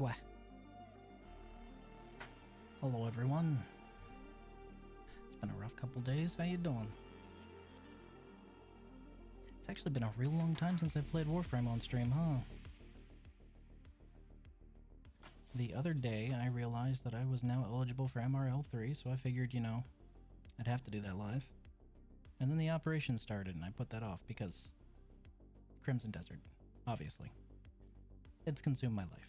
Wah. Hello everyone. It's been a rough couple days. How you doing? It's actually been a real long time since I've played Warframe on stream, huh? The other day I realized that I was now eligible for MRL3, so I figured, you know, I'd have to do that live. And then the operation started and I put that off because Crimson Desert, obviously. It's consumed my life.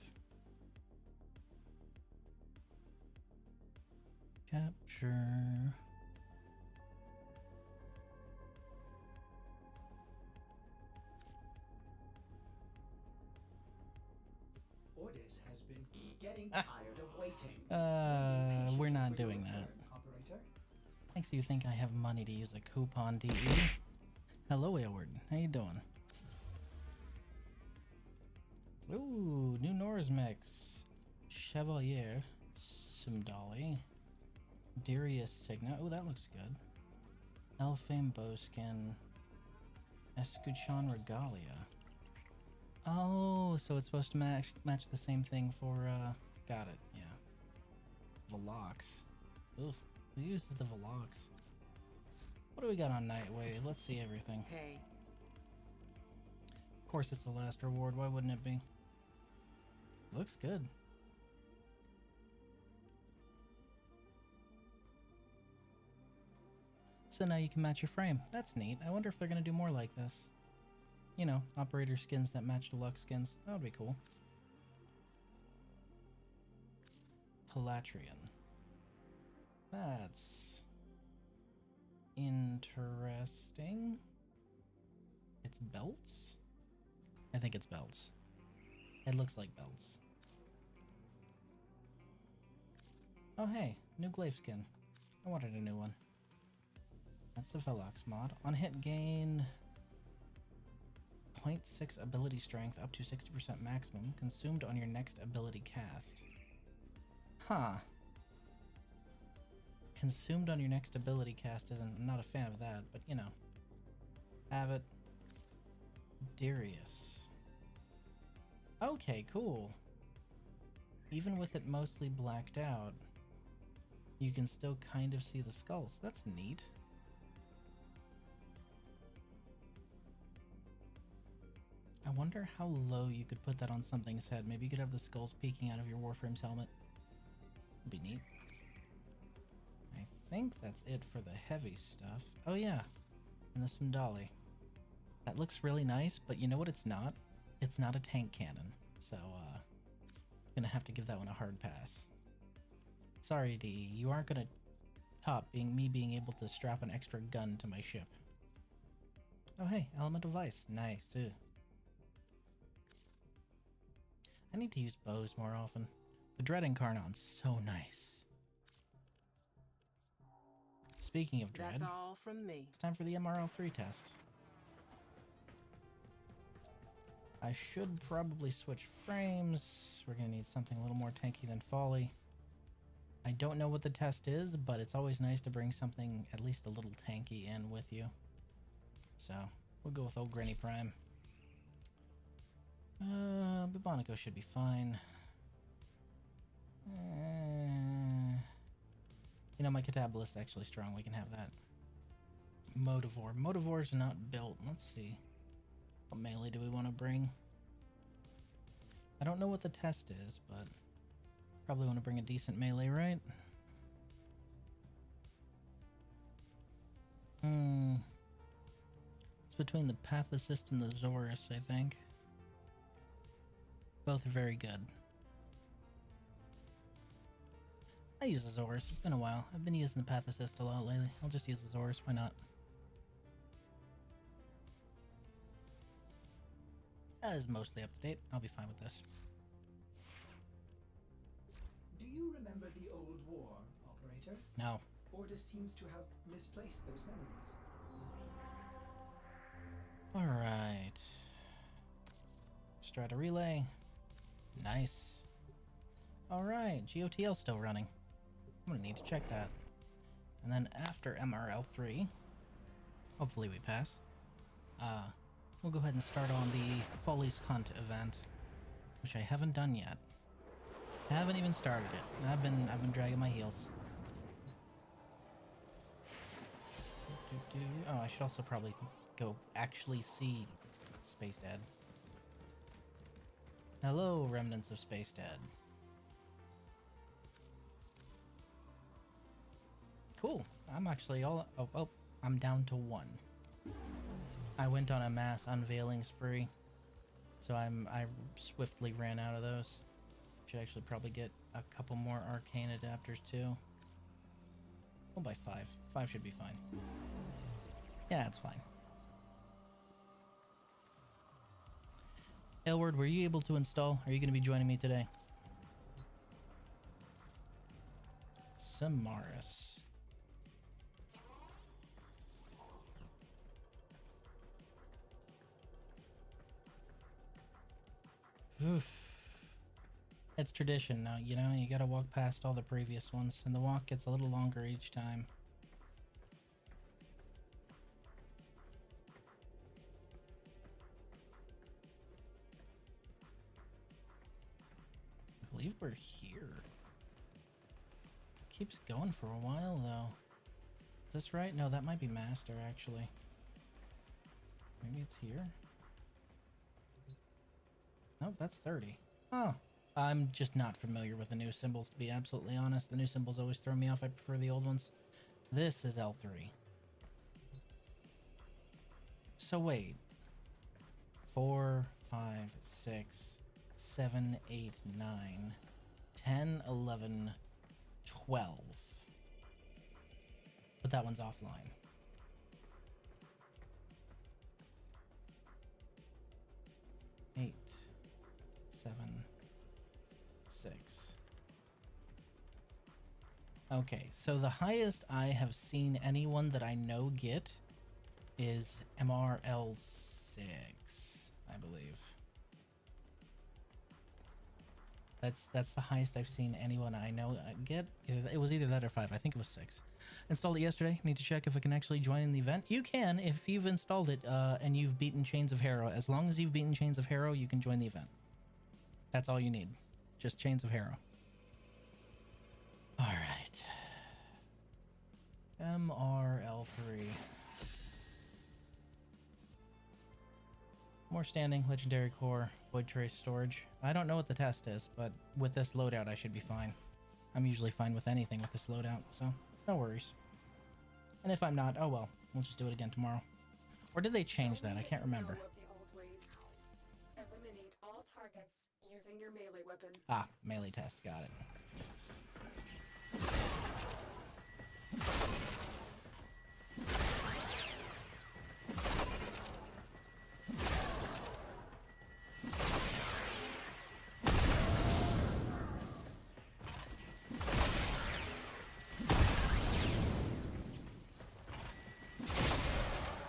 Capture. Ordis has been getting tired of waiting. We're not doing that. Operator. Thanks, you think I have money to use a coupon DE? Hello, Aylward. How you doing? Ooh, new Norse mix. Chevalier. Sumdali. Darius Signa. Oh, that looks good. Elfame Bowskin. Escuchon Regalia. Oh, so it's supposed to match the same thing for, got it, yeah. Velox. Oof, who uses the Velox? What do we got on Nightwave? Let's see everything. Hey. Of course it's the last reward, why wouldn't it be? Looks good. So now you can match your frame. That's neat. I wonder if they're going to do more like this. You know, operator skins that match deluxe skins. That would be cool. Palatrian. That's interesting. It's belts? I think it's belts. It looks like belts. Oh hey, new glaive skin. I wanted a new one. That's the Velox mod. On hit gain 0.6 ability strength up to 60% maximum, consumed on your next ability cast. Huh. Consumed on your next ability cast isn't, I'm not a fan of that, but you know. Have it. Darius. Okay, cool. Even with it mostly blacked out, you can still kind of see the skulls. That's neat. I wonder how low you could put that on something's head. Maybe you could have the skulls peeking out of your Warframe's helmet. Would be neat. I think that's it for the heavy stuff. Oh yeah, and the Sumdali. That looks really nice, but you know what it's not? It's not a tank cannon. So, gonna have to give that one a hard pass. Sorry, D, you aren't gonna top me being able to strap an extra gun to my ship. Oh hey, Elemental Vice. Nice, ooh. I need to use bows more often. The Dread Incarnon's so nice. Speaking of Dread, That's all from me. it's time for the MRL3 test. I should probably switch frames. We're gonna need something a little more tanky than Folly. I don't know what the test is, but it's always nice to bring something at least a little tanky in with you. So, we'll go with old Granny Prime. Bibonico should be fine. You know, my Catabolist's actually strong. We can have that. Motivore. Motivore's not built. Let's see. What melee do we want to bring? I don't know what the test is, but probably want to bring a decent melee, right? It's between the Pathicist and the Zorus, I think. Both are very good. I use the Zorus. It's been a while. I've been using the Pathicist a lot lately. I'll just use the Zorus. Why not? That is mostly up to date. I'll be fine with this. Do you remember the old war, operator? No. Ordis seems to have misplaced those memories. Alright. Strata relay. Nice. Alright, GOTL still running. I'm gonna need to check that. And then after MRL3, hopefully we pass, we'll go ahead and start on the Folly's Hunt event, which I haven't done yet. Haven't even started it. I've been dragging my heels. Oh, I should also probably go actually see Space Dad. Hello, remnants of Space Dad. Cool. I'm actually all... Oh, I'm down to 1. I went on a mass unveiling spree, so I swiftly ran out of those. Should actually probably get a couple more arcane adapters too. We'll buy 5. 5 should be fine. Yeah, it's fine. Elward, were you able to install? Are you going to be joining me today? Samaris. Oof. It's tradition now, you know? You gotta walk past all the previous ones, and the walk gets a little longer each time. I believe we're here. Keeps going for a while, though. Is this right? No, that might be Master, actually. Maybe it's here? Nope, that's 30. Oh. I'm just not familiar with the new symbols, to be absolutely honest. The new symbols always throw me off. I prefer the old ones. This is L3. So wait. 4, 5, 6, 7, 8, 9, 10, 11, 12. But that one's offline. Eight, 7, 6. Okay, so the highest I have seen anyone that I know get is MRL6, I believe. That's the highest I've seen anyone I know get. It was either that or 5. I think it was 6. Installed it yesterday. Need to check if it can actually join in the event. You can if you've installed it and you've beaten Chains of Harrow. As long as you've beaten Chains of Harrow, you can join the event. That's all you need. Just Chains of Harrow. All right. MRL3. More standing, legendary core, void trace storage. I don't know what the test is, but with this loadout I should be fine. I'm usually fine with anything with this loadout, so no worries. And if I'm not, oh well, we'll just do it again tomorrow. Or did they change that? I can't remember. Eliminate all targets using your melee weapon. Ah, melee test, got it.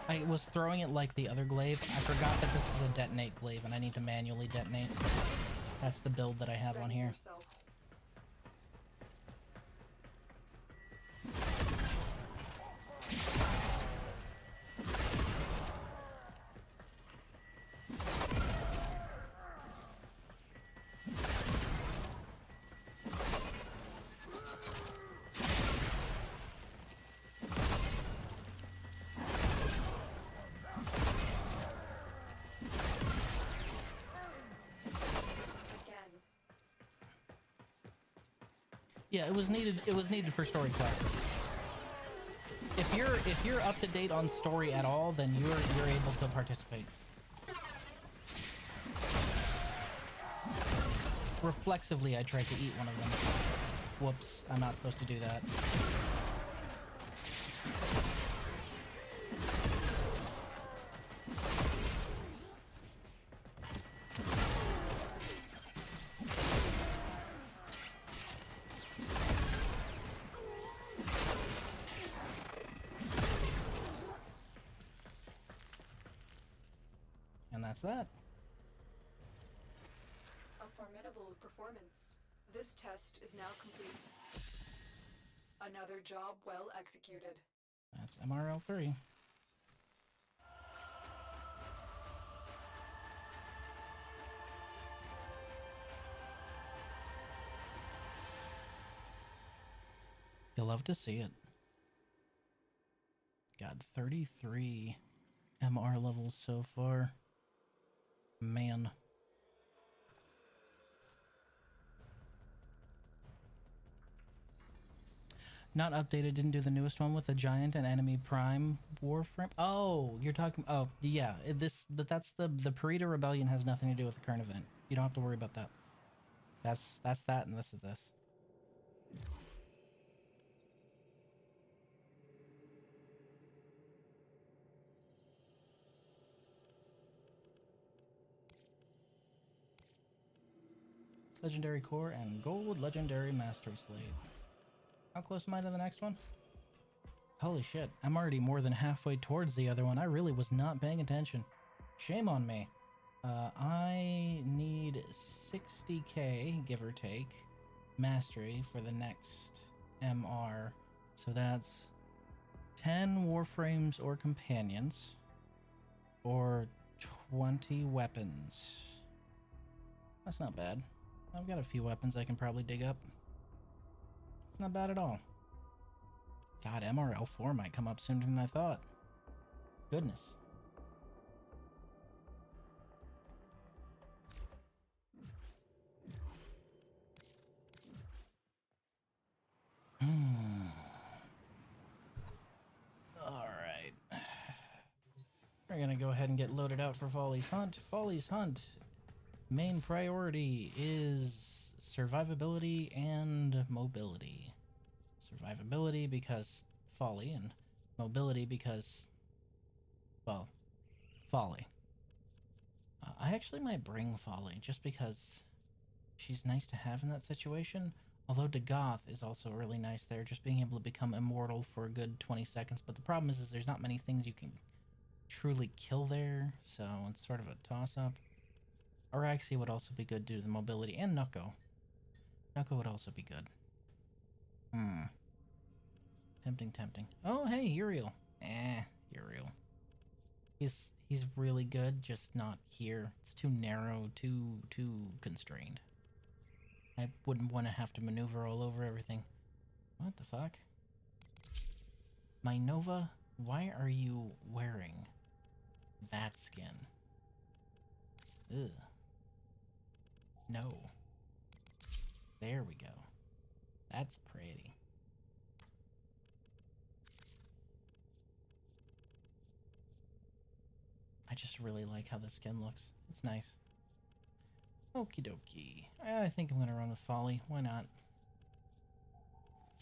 I was throwing it like the other glaive. I forgot that this is a detonate glaive and I need to manually detonate. That's the build that I have on here. Yeah, it was needed. It was needed for story quests. If you're up to date on story at all, then you're able to participate. Reflexively, I tried to eat one of them. Whoops, I'm not supposed to do that. That's that. A formidable performance. This test is now complete. Another job well executed. That's MRL3. You'll love to see it. Got 33 MR levels so far. Man. Not updated, didn't do the newest one with the giant and enemy prime Warframe. Oh, you're talking, oh, yeah, but that's the Parita Rebellion has nothing to do with the current event. You don't have to worry about that. That's that, and this is this. Legendary Core and Gold Legendary Mastery Slate. How close am I to the next one? Holy shit, I'm already more than halfway towards the other one. I really was not paying attention. Shame on me. I need 60k, give or take, mastery for the next MR. So that's 10 Warframes or Companions, or 20 weapons. That's not bad. I've got a few weapons I can probably dig up. It's not bad at all. God, MRL3 might come up sooner than I thought. Goodness. Alright. We're gonna go ahead and get loaded out for Folly's Hunt. Folly's Hunt. Main priority is survivability and mobility. Survivability because Folly, and mobility because, well, Folly. I actually might bring Folly just because she's nice to have in that situation. Although Dagoth is also really nice there, just being able to become immortal for a good 20 seconds. But the problem is there's not many things you can truly kill there, so it's sort of a toss-up. Araxi would also be good due to the mobility, and Nucko. Nucko would also be good. Tempting. Oh, hey, Uriel. Uriel. He's really good, just not here. It's too narrow, too constrained. I wouldn't want to have to maneuver all over everything. What the fuck? My Nova, why are you wearing that skin? Ugh. No. There we go. That's pretty. I just really like how the skin looks. It's nice. Okie dokie. I think I'm gonna run with Folly. Why not?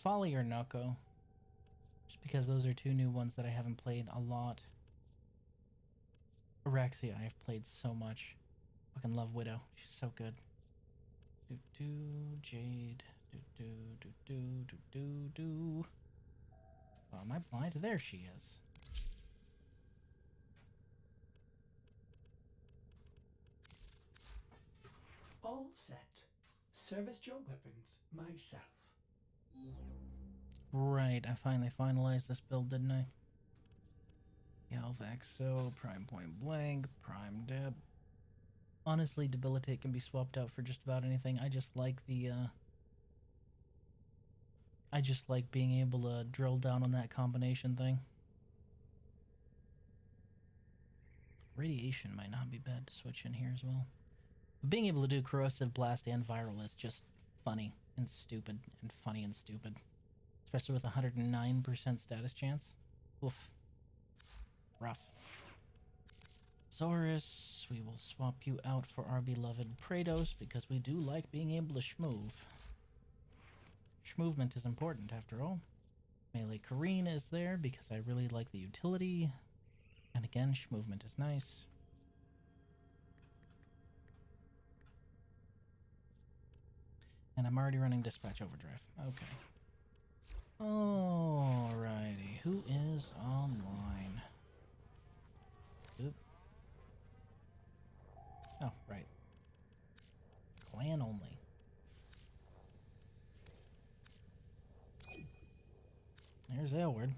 Folly or Nucko. Just because those are two new ones that I haven't played a lot. Araxia I have played so much. Fucking love Widow. She's so good. Jade. Oh, am I blind? There she is. All set. Service your weapons myself. Right, I finally finalized this build, didn't I? Galvaxo, Prime Point Blank, Prime Deb. Honestly, Debilitate can be swapped out for just about anything. I just like the, I just like being able to drill down on that combination thing. Radiation might not be bad to switch in here as well. But being able to do Corrosive Blast and Viral is just funny and stupid, and funny and stupid. Especially with 109% status chance. Oof. Rough. Zorus, we will swap you out for our beloved Praetos because we do like being able to schmoove. Schmoovement is important after all. Melee Kareen is there because I really like the utility. And again, schmoovement is nice. And I'm already running Dispatch Overdrive. Okay. Alrighty, who is online? Oop. Oh, right. Clan only. There's Aylward.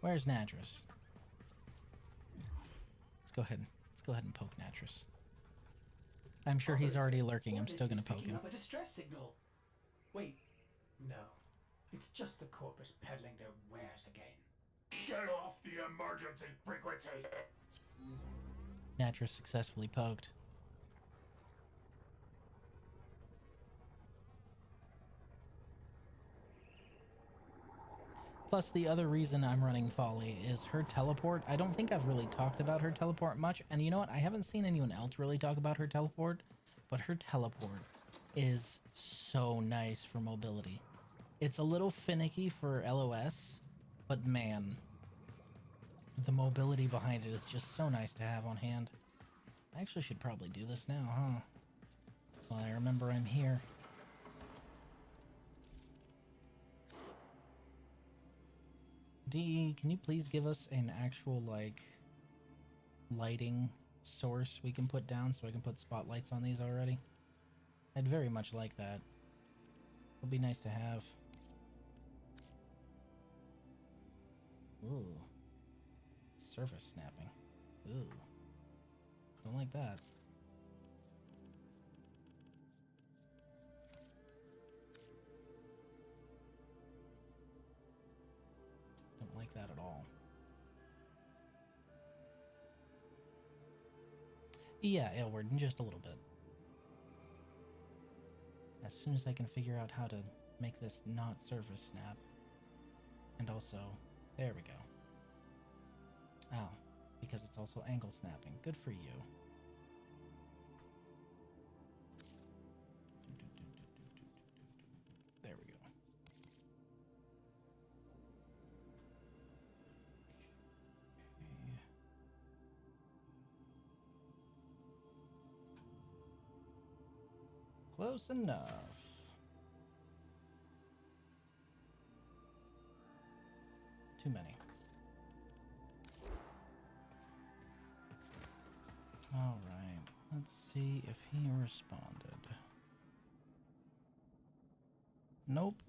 Where's Natris? Let's go ahead and poke Natris. I'm sure he's already lurking. I'm still gonna poke him. Up a distress signal. Wait, no. It's just the corpus peddling their wares again. Get off the emergency frequency! Natris successfully poked. Plus, the other reason I'm running Folly is her teleport. I don't think I've really talked about her teleport much, and you know what? I haven't seen anyone else really talk about her teleport, but her teleport is so nice for mobility. It's a little finicky for LOS, but man, the mobility behind it is just so nice to have on hand. I actually should probably do this now, huh? Well, I remember I'm here. D, can you please give us an actual, like, lighting source we can put down so I can put spotlights on these already? I'd very much like that. It'd be nice to have. Ooh. Surface snapping. Ooh. Don't like that. Don't like that at all. Yeah, Aylward, in just a little bit. As soon as I can figure out how to make this not surface snap. And also, there we go. Ow, because it's also angle snapping. Good for you. There we go. Okay. Close enough. Too many. All right, let's see if he responded. Nope.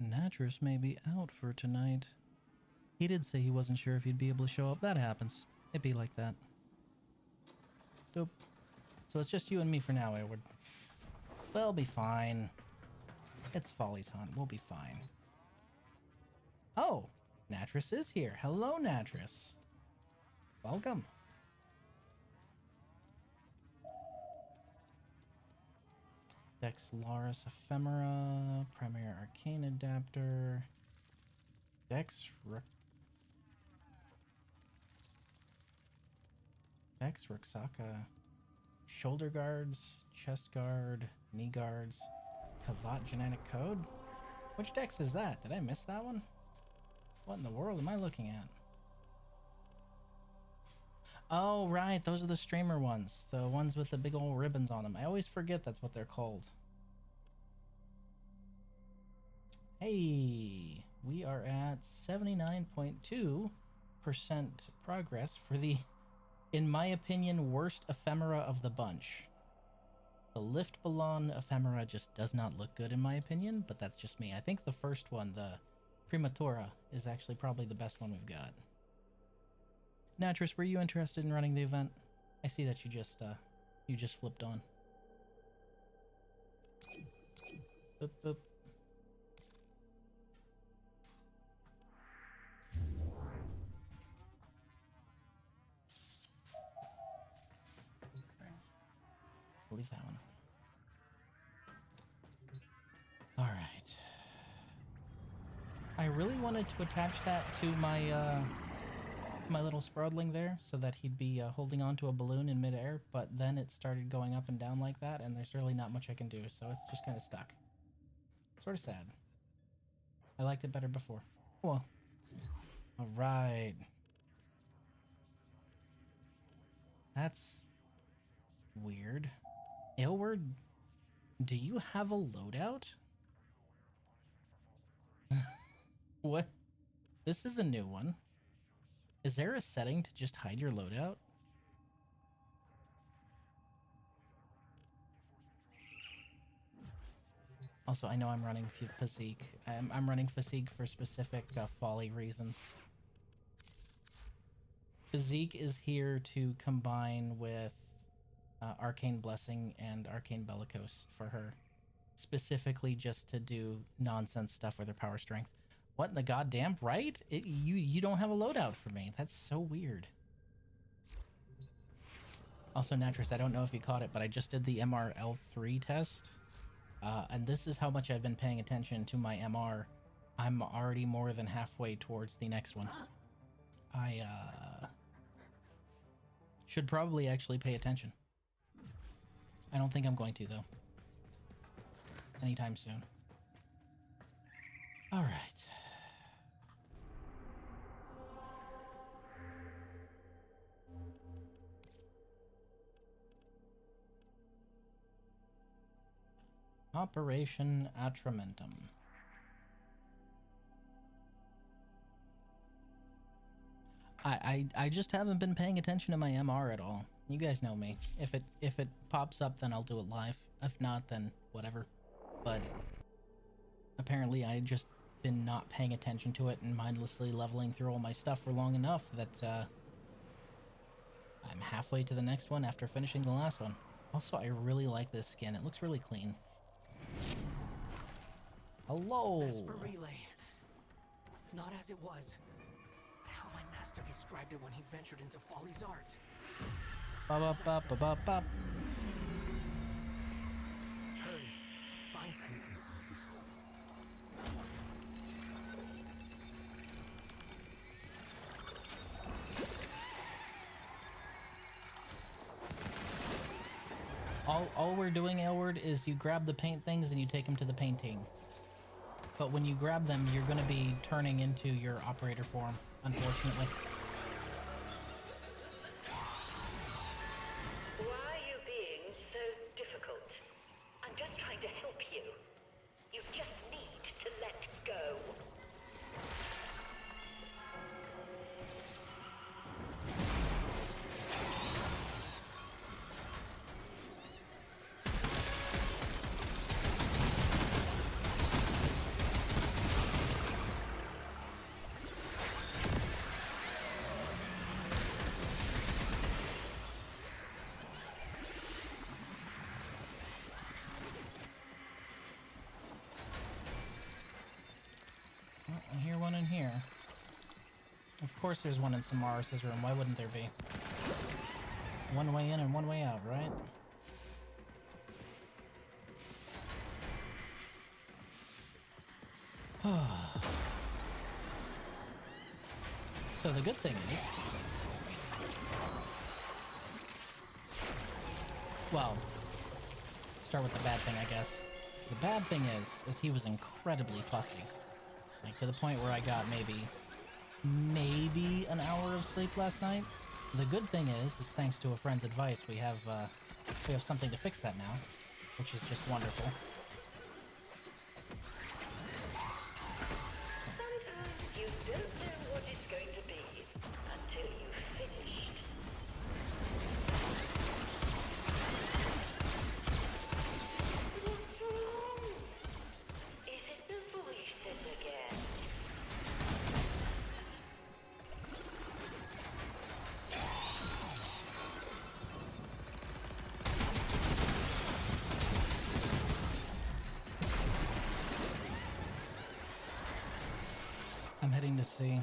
Natris may be out for tonight. He did say he wasn't sure if he'd be able to show up. That happens. It'd be like that. Dope. So it's just you and me for now, Edward. We'll be fine. It's Folly's Hunt. We'll be fine. Oh, Natris is here. Hello, Natris. Welcome. Dex Laris Ephemera, Primary Arcane Adapter, Dex Ruxaka, Shoulder Guards, Chest Guard, Knee Guards, Kavat Genetic Code? Which Dex is that? Did I miss that one? What in the world am I looking at? Oh, right, those are the streamer ones. The ones with the big old ribbons on them. I always forget that's what they're called. Hey, we are at 79.2% progress for the, in my opinion, worst ephemera of the bunch. The Lift Ballon ephemera just does not look good in my opinion, but that's just me. I think the first one, the Primatura, is actually probably the best one we've got. Natris, were you interested in running the event? I see that you just flipped on. Boop, boop. We'll leave that one. All right. I really wanted to attach that to my little Sprodling there, so that he'd be holding on to a balloon in midair, but then it started going up and down like that, and there's really not much I can do, so it's just kind of stuck. Sort of sad. I liked it better before. Well, alright. That's weird. Aylward, do you have a loadout? What? This is a new one. Is there a setting to just hide your loadout? Also, I know I'm running Physique. I'm running Physique for specific Folly reasons. Physique is here to combine with Arcane Blessing and Arcane Bellicose for her. specifically just to do nonsense stuff with her power strength. What in the goddamn, right? You don't have a loadout for me. That's so weird. Also, Natris, I don't know if you caught it, but I just did the MRL3 test. And this is how much I've been paying attention to my MR. I'm already more than halfway towards the next one. I should probably actually pay attention. I don't think I'm going to, though. Anytime soon. All right. Operation Atramentum. I just haven't been paying attention to my MR at all. You guys know me. If it pops up, then I'll do it live. If not, then whatever. But apparently I just been not paying attention to it and mindlessly leveling through all my stuff for long enough that I'm halfway to the next one after finishing the last one. Also, I really like this skin. It looks really clean. Hello! Vesper Relay. Not as it was. How my master described it when he ventured into Folly's art. Ba-ba-ba-ba-ba-ba. Hurry. Find them. All we're doing, Aylward, is you grab the paint things and you take them to the painting. But when you grab them, you're going to be turning into your operator form, unfortunately. Why are you being so difficult? I'm just trying to help you. You just need to let go. I hear one in here. Of course there's one in Samaras' room. Why wouldn't there be? One way in and one way out, right? So the good thing is... Well, start with the bad thing, I guess. The bad thing is he was incredibly fussy. Like, to the point where I got maybe an hour of sleep last night. The good thing is thanks to a friend's advice, we have something to fix that now, which is just wonderful. Sometimes you don't know what it's going to be until you've finished. What's wrong? Is it the voices again? I'm heading to sea.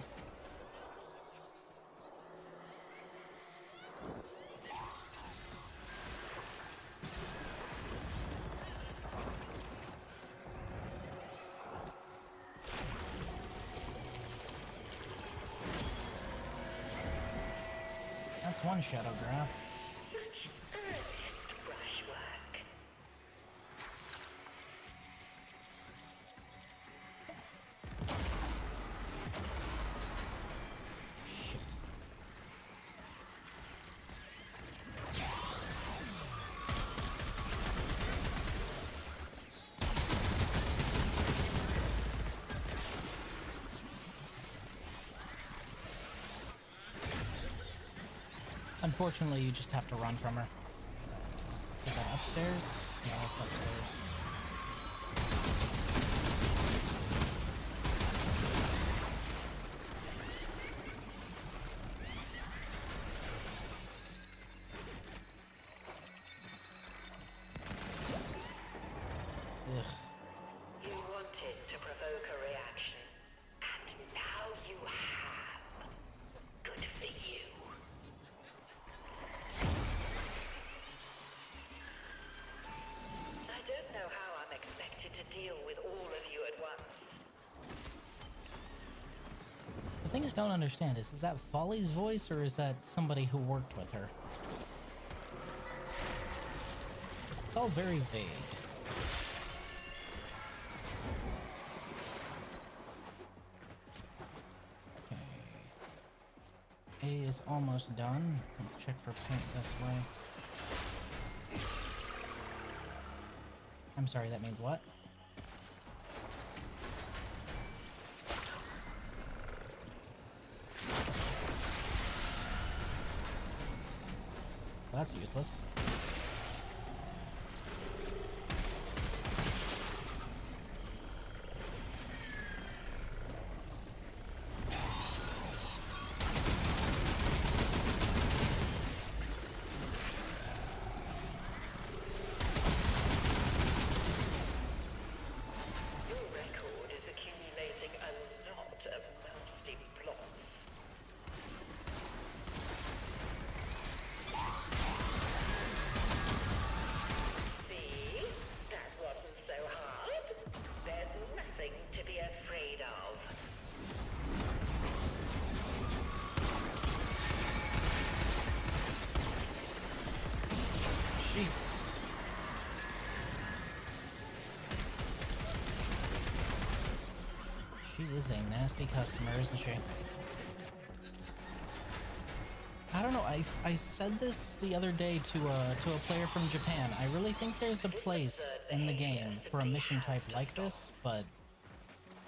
That's one shadow graph. Such earnest brushwork. Shit. Unfortunately, you just have to run from her. Is that upstairs? Yeah, that's upstairs. Ugh. wanted to provoke a reaction, and now you have. Good for you. I don't know how I'm expected to deal with all of you at once. The thing I don't understand is that Folly's voice or is that somebody who worked with her? It's all very vague. A is almost done. Let's check for paint this way. I'm sorry, that means what? Well, that's useless. Jesus. She is a nasty customer, isn't she? I don't know, I said this the other day to a player from Japan. I really think there's a place in the game for a mission type like this, but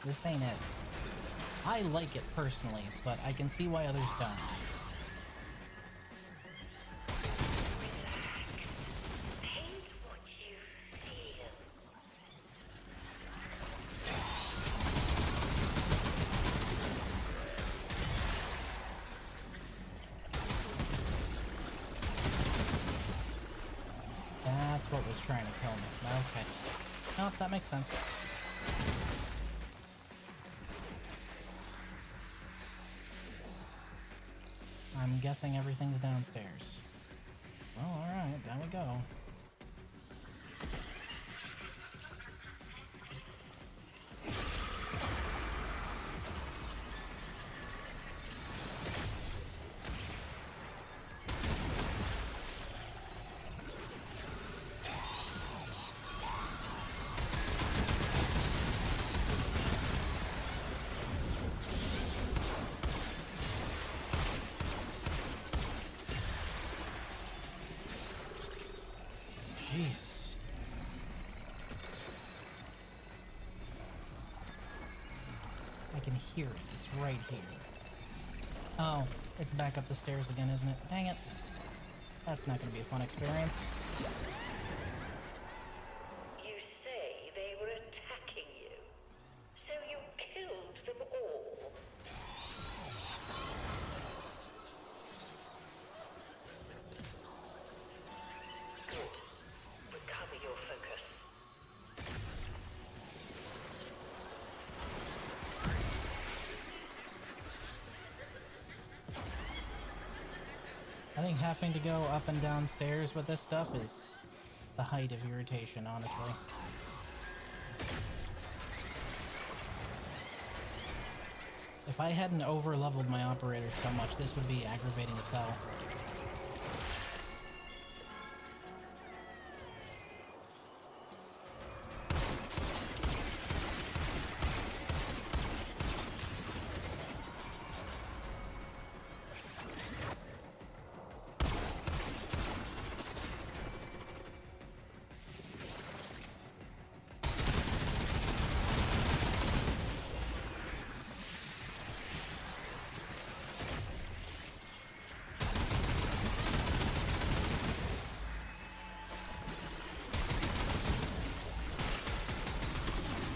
this ain't it. I like it personally, but I can see why others don't. That's what was trying to kill me. Okay. Oh, that makes sense. I'm guessing everything's downstairs. Well, alright, down we go. Jeez. I can hear it. It's right here. Oh, it's back up the stairs again, isn't it? Dang it. That's not going to be a fun experience. You say they were attacking you, so you killed them all. Good. Recover your focus. I think having to go up and down stairs with this stuff is the height of irritation, honestly. If I hadn't over-leveled my operator so much, this would be aggravating as hell.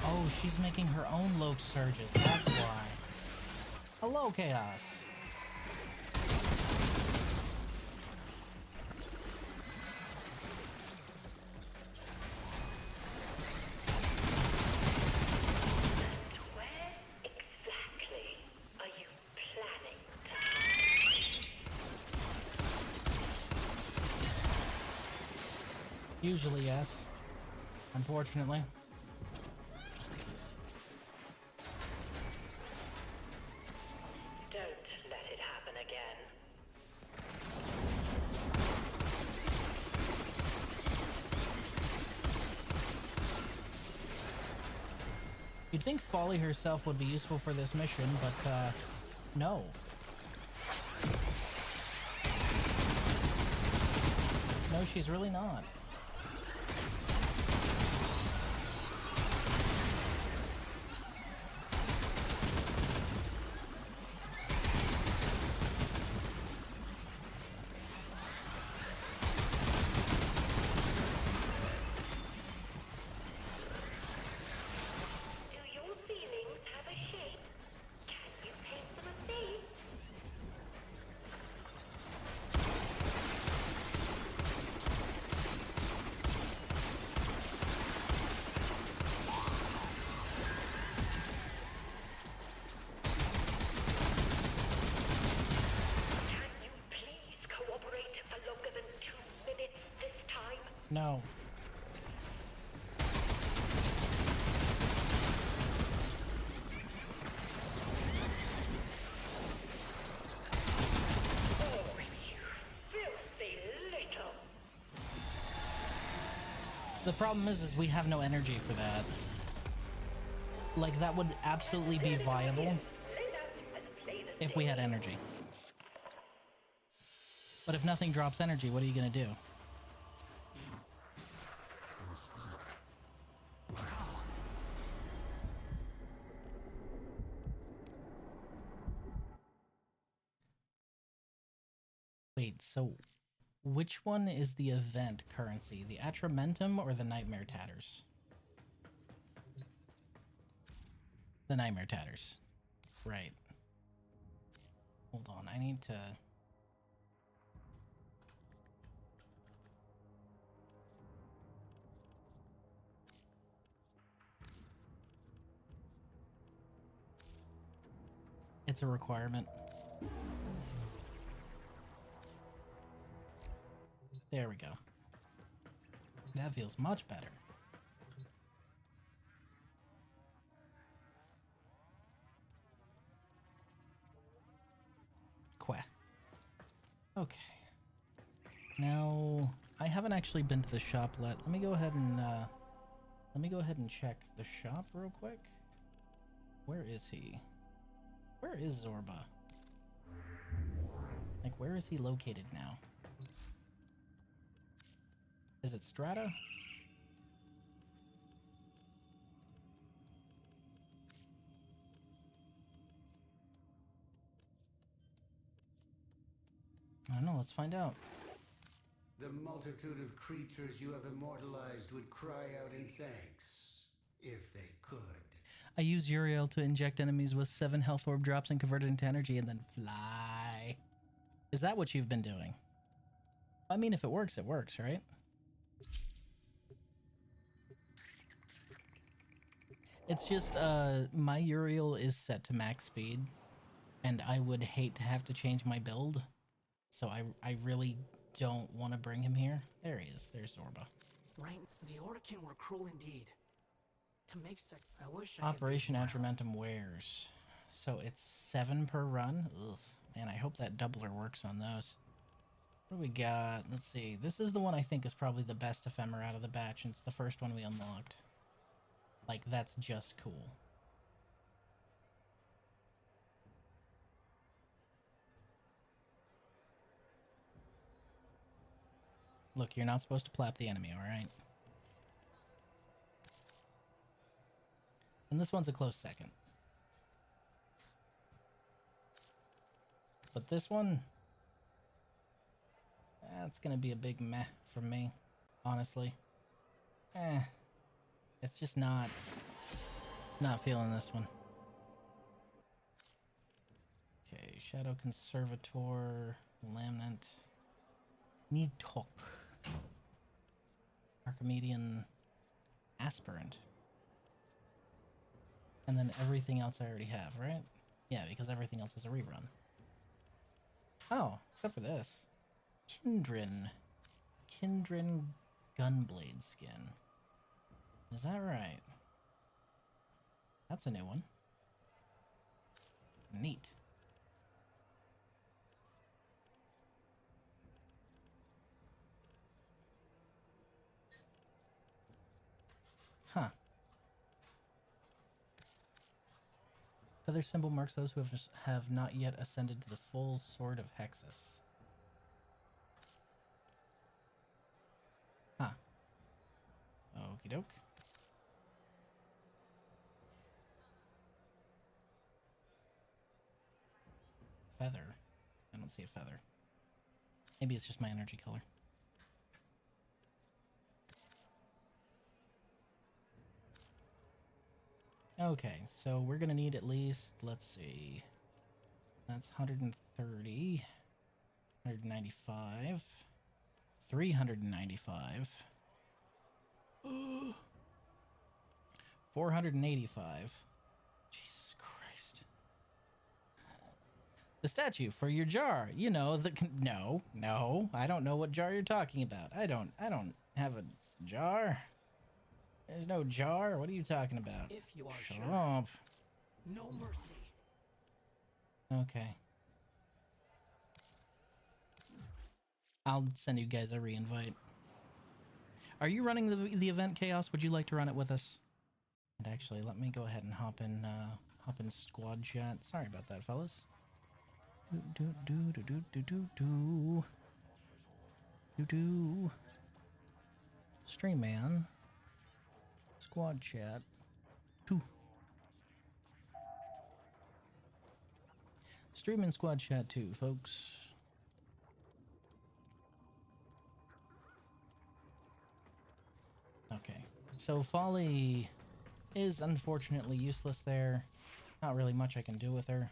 Oh, she's making her own Loke surges, that's why. Hello, Chaos! Usually, yes. Unfortunately. Don't let it happen again. You'd think Folly herself would be useful for this mission, but, no. No, she's really not. Do your feelings have a shape? Can you paint them a face? Can you please cooperate for longer than 2 minutes this time? No. Oh, you filthy little... The problem is we have no energy for that. Like, that would absolutely be viable Plain out as plain as if we had energy. But if nothing drops energy, what are you gonna do? Wait, so which one is the event currency? The Atramentum or the Nightmare Tatters? The Nightmare Tatters. Right. Hold on, I need to... It's a requirement. There we go. That feels much better. Quah. Okay. Now, I haven't actually been to the shop yet. Let me go ahead and check the shop real quick. Where is he? Where is Zorba? Like, where is he located now? Is it Strata? I don't know, let's find out. The multitude of creatures you have immortalized would cry out in thanks, if they could. I use Uriel to inject enemies with 7 health orb drops and convert it into energy and then fly. Is that what you've been doing? I mean, if it works, right? It's just, my Uriel is set to max speed, and I would hate to have to change my build, so I really don't want to bring him here. There he is. There's Zorba. Right? The Orkin were cruel indeed. To make I wish I Operation could be more. Atramentum wares. So it's 7 per run? Ugh. Man, I hope that doubler works on those. What do we got? Let's see. This is the one I think is probably the best ephemera out of the batch, and it's the first one we unlocked. Like, that's just cool. Look, you're not supposed to plap the enemy, alright? And this one's a close second. But this one... that's gonna be a big meh from me, honestly. It's just not feeling this one. Okay, Shadow Conservator, Lamnant, Need Talk, Archimedean Aspirant, and then everything else I already have, right? Yeah, because everything else is a rerun. Oh, except for this. Kindrin Gunblade skin. Is that right? That's a new one. Neat. Huh. Feather symbol marks those who have not yet ascended to the full Sword of Hexus. Huh. Okie doke. Feather. I don't see a feather. Maybe it's just my energy color. Okay, so we're gonna need at least, let's see, that's 130, 195, 395, 485. Jesus Christ. The statue for your jar, you know, no, I don't know what jar you're talking about. I don't have a jar. There's no jar. What are you talking about? If you are Shut sure. up. No mercy. Okay. I'll send you guys a re-invite. Are you running the event, Chaos? Would you like to run it with us? And actually, let me go ahead and hop in squad chat. Sorry about that, fellas. Stream man. Squad chat 2. Streaming squad chat 2, folks. Okay, so Folly is unfortunately useless there. Not really much I can do with her.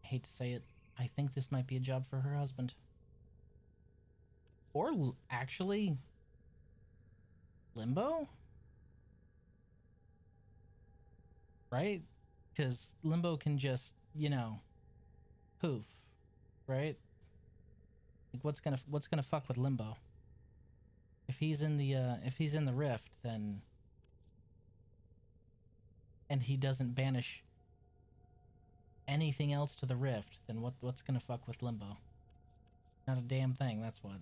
I hate to say it. I think this might be a job for her husband. Or actually, Limbo? Right? Because Limbo can just, you know, poof, right? Like what's gonna fuck with Limbo? If he's in the rift, then, and he doesn't banish anything else to the rift, then what's gonna fuck with Limbo? Not a damn thing. That's what.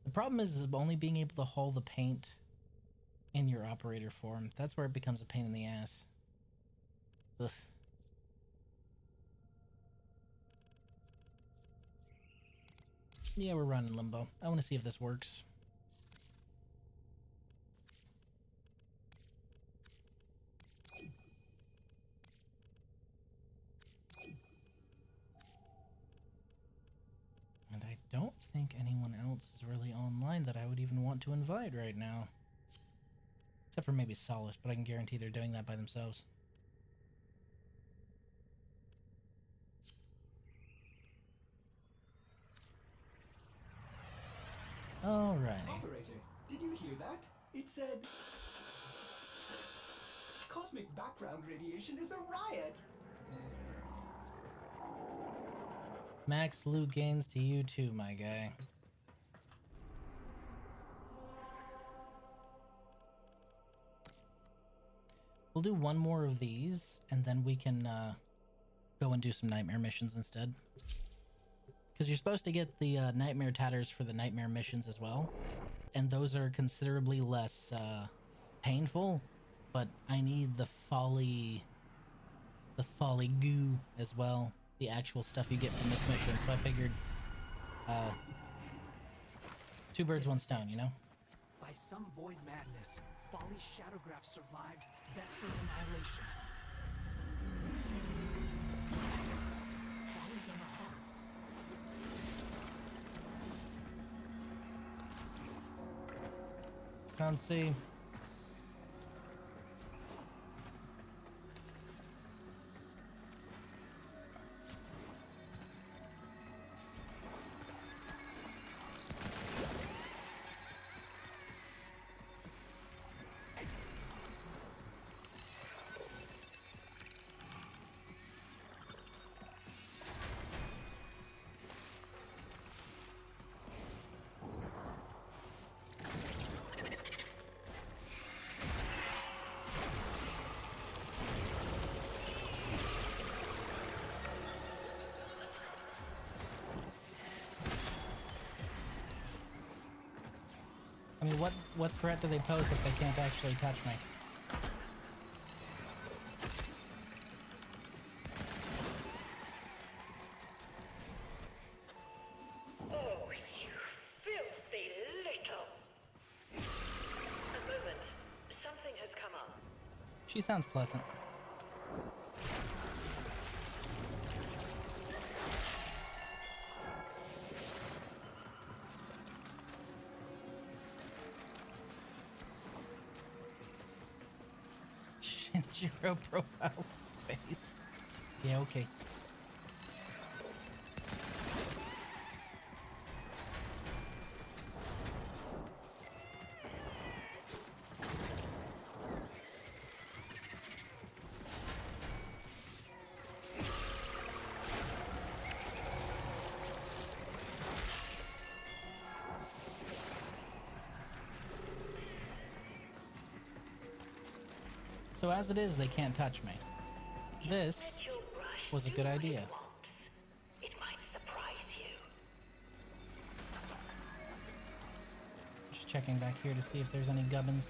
The problem is only being able to haul the paint in your operator form. That's where it becomes a pain in the ass. Ugh. Yeah, we're running Limbo. I want to see if this works. And I don't think anyone else is really online that I would even want to invite right now. Except for maybe Solace, but I can guarantee they're doing that by themselves. Alrighty. Operator, did you hear that? It said... Cosmic background radiation is a riot! Max loot gains to you too, my guy. We'll do one more of these, and then we can go and do some nightmare missions instead. Because you're supposed to get the nightmare tatters for the nightmare missions as well. And those are considerably less painful, but I need the folly goo as well. The actual stuff you get from this mission. So I figured 2 birds, 1 stone, you know? By some void madness, Folly's Shadowgraph survived Vesper's annihilation. Folly's on the hunt. Can't see. what threat do they pose if they can't actually touch me? Oh, you filthy little. A moment. Something has come up. She sounds pleasant. Shinjiro profile based. Yeah, okay. So as it is, they can't touch me. This Let your brush was a do good what idea. it wants. It might surprise you. Just checking back here to see if there's any gubbins.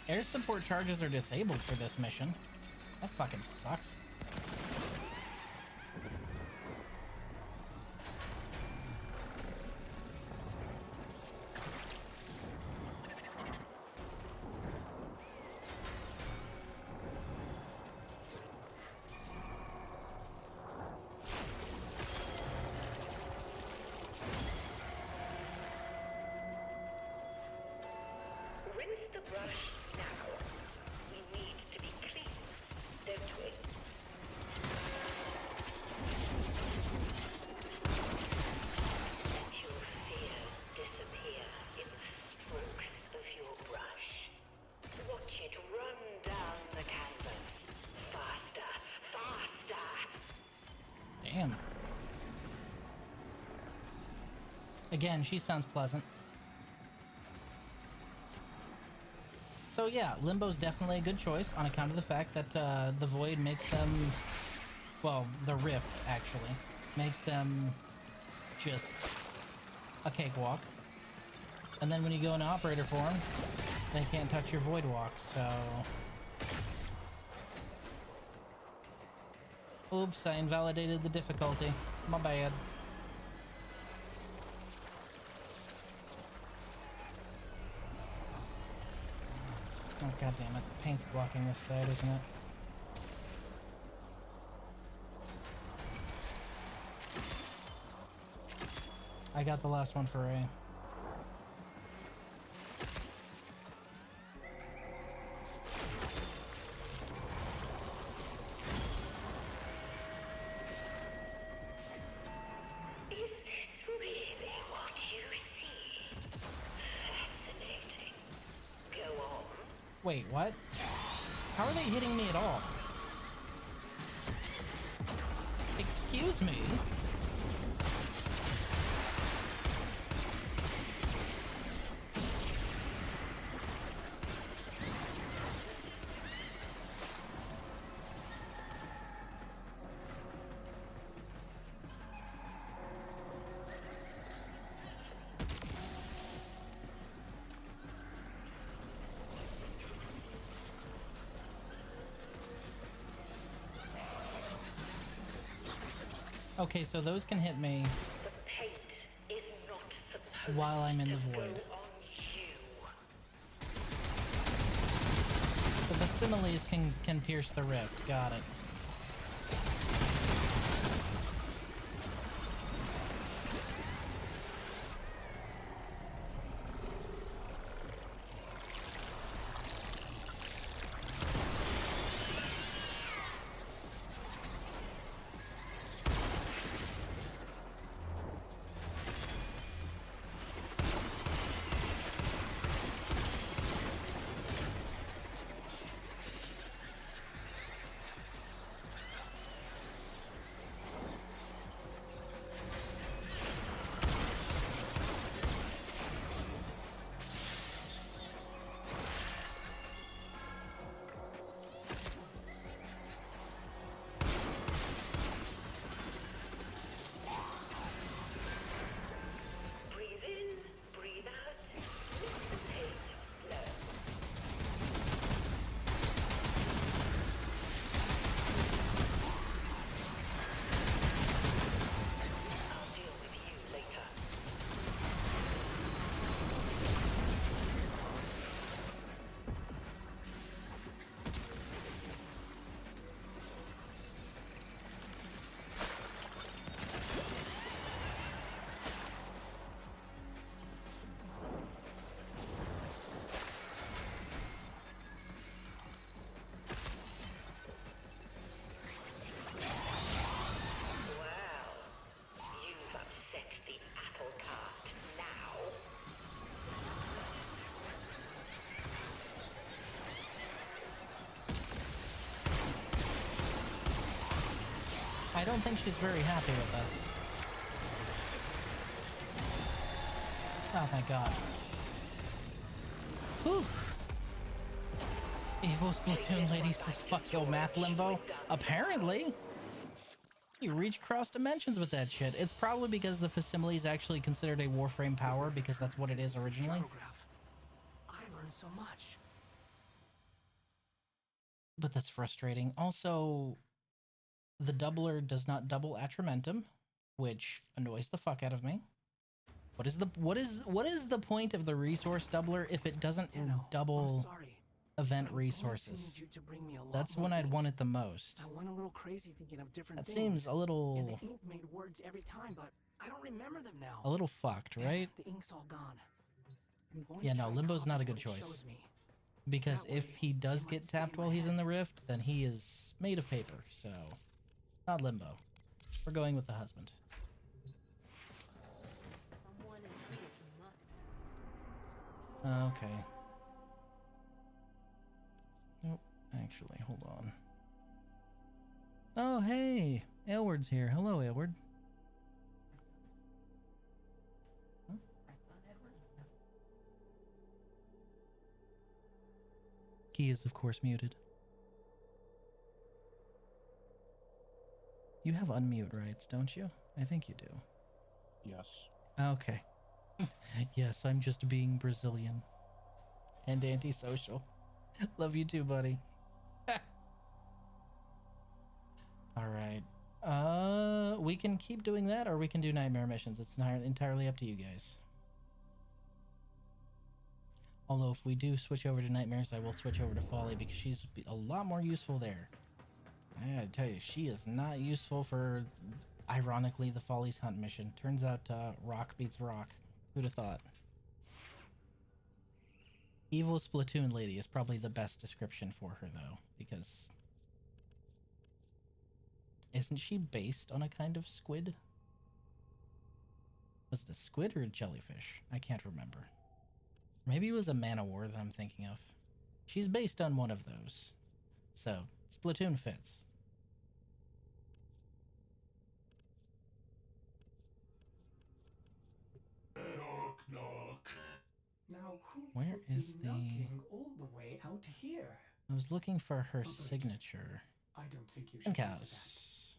Air support charges are disabled for this mission. That fucking sucks. Rinse the brush now. We need to be clean, don't we? Let your fears disappear in the strokes of your brush. Watch it run down the canvas. Faster, faster! Damn. Again, she sounds pleasant. So yeah, Limbo's definitely a good choice on account of the fact that the Void makes them, well, the Rift actually, makes them just a cakewalk. And then when you go into Operator form, they can't touch your Void Walk, so... Oops, I invalidated the difficulty. My bad. Oh, god damn it. The paint's blocking this side, isn't it? I got the last one for A. Is this really what you see? Fascinating. Go on. Wait, what? How are they hitting me at all? Excuse me? Okay, so those can hit me The paint is not supposed while I'm in the to void. go on you. But the similes can pierce the rift. Got it. I don't think she's very happy with us. Oh, thank God. Whew. Evil Splatoon lady says, fuck your math, Limbo. Apparently. You reach cross dimensions with that shit. It's probably because the facsimile is actually considered a Warframe power, because that's what it is originally. I learned so much. But that's frustrating. Also, the doubler does not double Atramentum, which annoys the fuck out of me. What is the point of the resource doubler if it doesn't double event resources? That's when I'd want it the most. I went a little crazy thinking of different That things. seems a little... And the ink made words every time, but I don't remember them now. a little fucked, right? The ink's all gone. Yeah, no, Limbo's not a good choice. Because if he does get tapped while he's in the rift, then he is made of paper, so... not Limbo. We're going with the husband. Okay. Nope, actually, hold on. Oh, hey! Aylward's here. Hello, Aylward. He is, of course, muted. You have unmute rights, don't you? I think you do. Yes. Okay. Yes, I'm just being Brazilian. And antisocial. Love you too, buddy. Alright. We can keep doing that, or we can do nightmare missions. It's not entirely up to you guys. Although if we do switch over to nightmares, I will switch over to Folly, because she's a lot more useful there. I gotta tell you, she is not useful for, ironically, the Follies Hunt mission. Turns out, rock beats rock. Who'd have thought? Evil Splatoon lady is probably the best description for her, though, because... isn't she based on a kind of squid? Was it a squid or a jellyfish? I can't remember. Maybe it was a man-o-war that I'm thinking of. She's based on one of those. So, Splatoon fits. Knock, knock. Now, who Where would is be the... knocking all the way out here? I was looking for her but signature. I don't think you And should answer cows.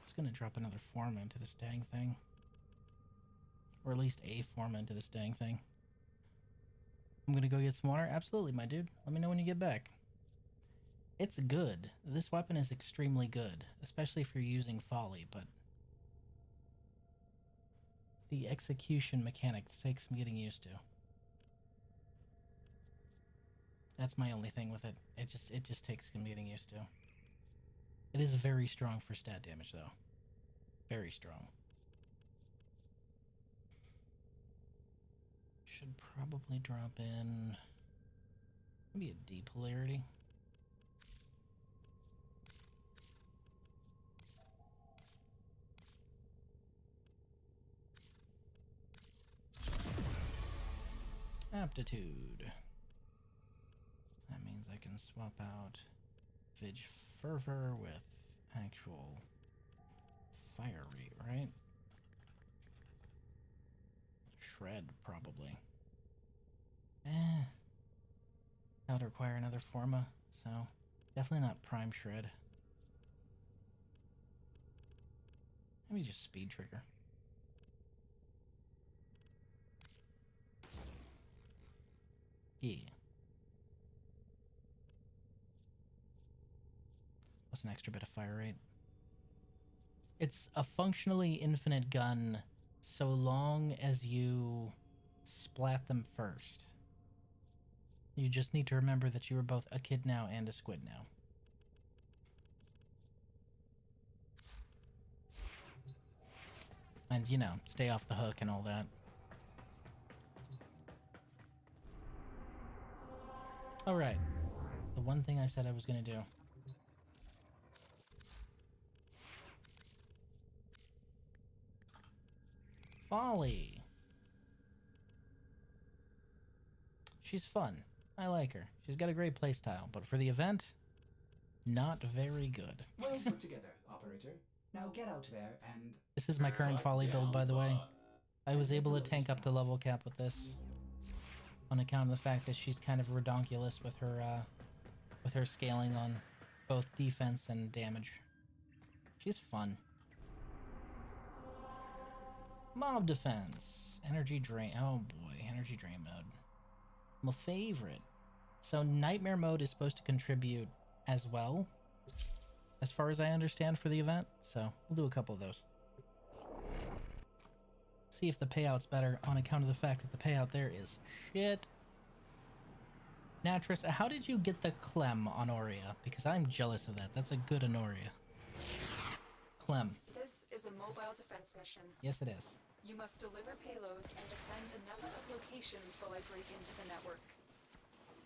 Just gonna drop another form into this dang thing. Or at least a form into this dang thing. I'm gonna go get some water? Absolutely, my dude. Let me know when you get back. It's good. This weapon is extremely good. Especially if you're using Folly, but... the execution mechanics takes some getting used to. That's my only thing with it. It just takes some getting used to. It is very strong for stat damage, though. Very strong. Should probably drop in maybe a D polarity. Aptitude. That means I can swap out Vig Fervor with actual fire rate, right? Shred, probably. That would require another Forma, so definitely not Prime Shred. Maybe just Speed Trigger. Yeah. Plus an extra bit of fire rate. It's a functionally infinite gun so long as you splat them first. You just need to remember that you are both a kid now and a squid now. And, you know, stay off the hook and all that. Alright. The one thing I said I was gonna do. Folly. She's fun. I like her. She's got a great playstyle, but for the event, Not very good. Well put together, operator. Now get out there and... This is my current folly build, by the way. I was able to tank up to level cap with this, on account of the fact that she's kind of redonkulous with her scaling on both defense and damage. She's fun. Mob defense, energy drain. Oh boy, energy drain mode. My favorite. So nightmare mode is supposed to contribute as well, as far as I understand, for the event. So we'll do a couple of those. See if the payout's better on account of the fact that the payout there is shit. Natris, how did you get the Clem on Aurea? Because I'm jealous of that. That's a good Honoria. Clem. This is a mobile defense mission. Yes, it is. You must deliver payloads and defend a number of locations while I break into the network.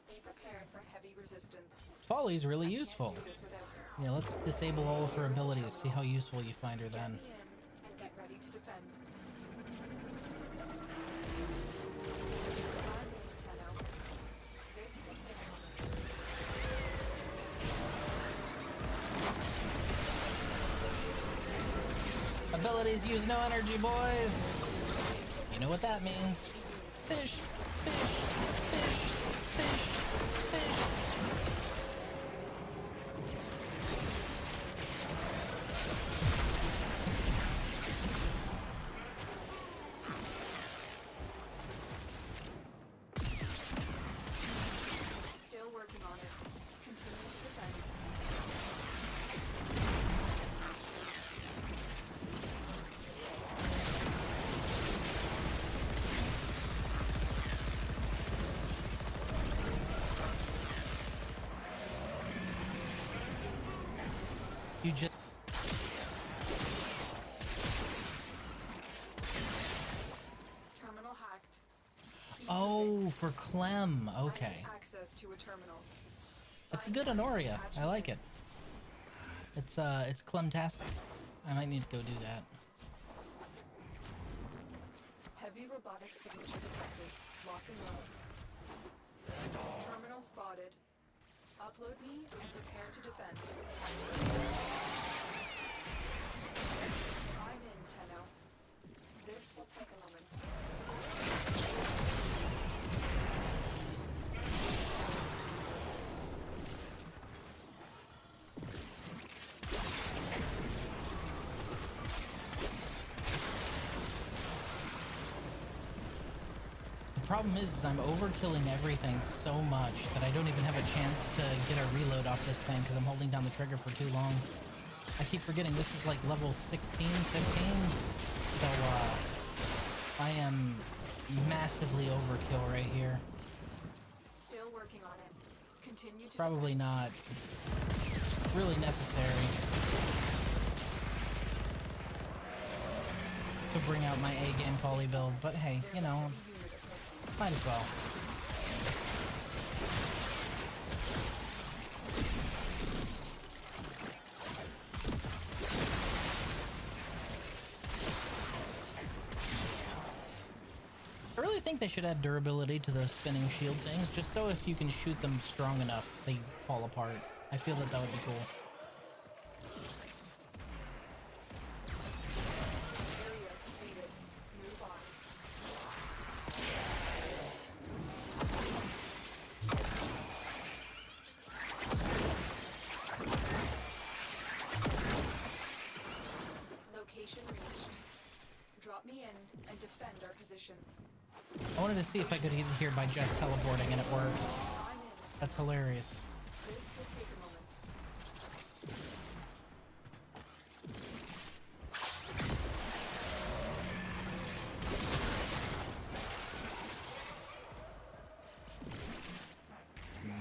Be prepared for heavy resistance. Folly's really useful. Can't do this without her. Yeah, let's disable all of her abilities. See how useful you find her then. Get me in and get ready to defend. I'm in, Tenno. This will take a moment. Abilities use no energy, boys. You know what that means. Fish, fish, fish, fish, fish. Still working on it. Continue to defend. You just... Terminal hacked. Oh, for Clem. I Okay. need access to a terminal. That's a good Honoria. I like it. It's Clemtastic. I might need to go do that. Heavy robotic signature detected. Lock and load. Terminal spotted. Upload me and prepare to defend. I'm in, Tenno. This will take a moment. The problem is I'm overkilling everything so much that I don't even have a chance to get a reload off this thing because I'm holding down the trigger for too long. I keep forgetting this is like level 16, 15, so I am massively overkill right here. Still working on it. Continue to Probably defend. not really necessary to bring out my A-game volley build, but hey, you know, Heavy unit approaching. might as well. I really think they should add durability to the spinning shield things, just so if you can shoot them strong enough, they fall apart. I feel that that would be cool. Area completed. Move on. Location reached. Drop me in and defend our position. I wanted to see if I could get here by just teleporting, and it worked. I'm in. That's hilarious. This will take a moment.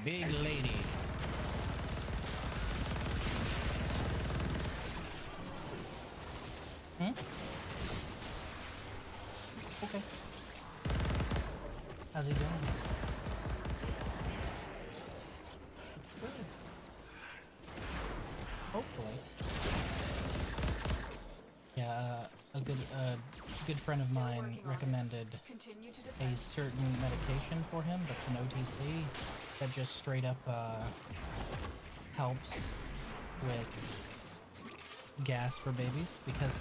Big lady. Hmm? Okay. How's he doing? Good. Hopefully. Yeah, a good friend of mine recommended Continue to a defend. certain medication for him that's an OTC that just straight up helps with gas for babies, because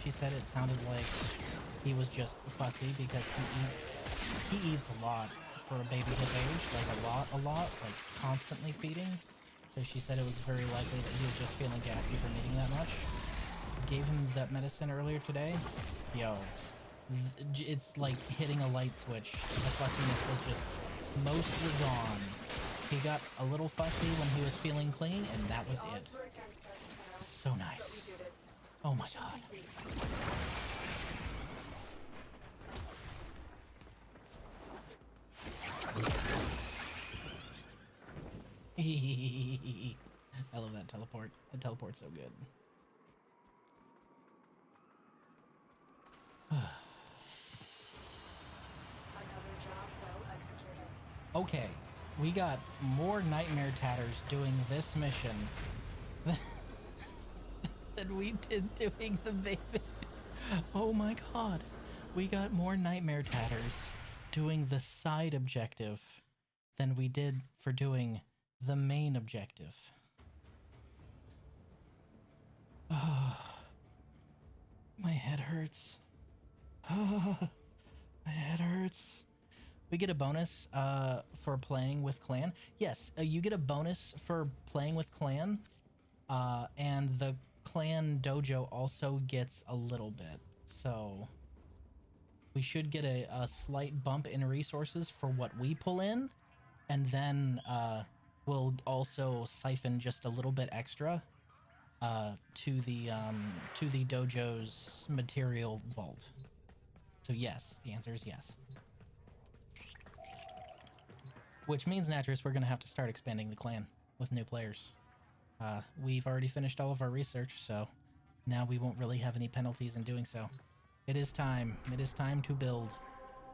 she said it sounded like he was just fussy because he eats a lot for a baby his age, like a lot, like constantly feeding. So she said it was very likely that he was just feeling gassy from eating that much. Gave him that medicine earlier today. Yo, it's like hitting a light switch. The fussiness was just mostly gone. He got a little fussy when he was feeling clingy, and that was it. So nice. Oh my god. I love that teleport. The teleport's so good. Another job well executed. Okay, we got more nightmare tatters doing this mission than we did doing the main mission. Oh my god, we got more nightmare tatters doing the side objective than we did for doing the main objective. Oh, my head hurts. Oh, my head hurts. We get a bonus for playing with clan. Yes, you get a bonus for playing with clan, and the clan dojo also gets a little bit. So we should get a slight bump in resources for what we pull in, and then we'll also siphon just a little bit extra to the dojo's material vault. So yes, the answer is yes. Which means, Natris, we're going to have to start expanding the clan with new players. We've already finished all of our research, so now we won't really have any penalties in doing so. It is time. It is time to build.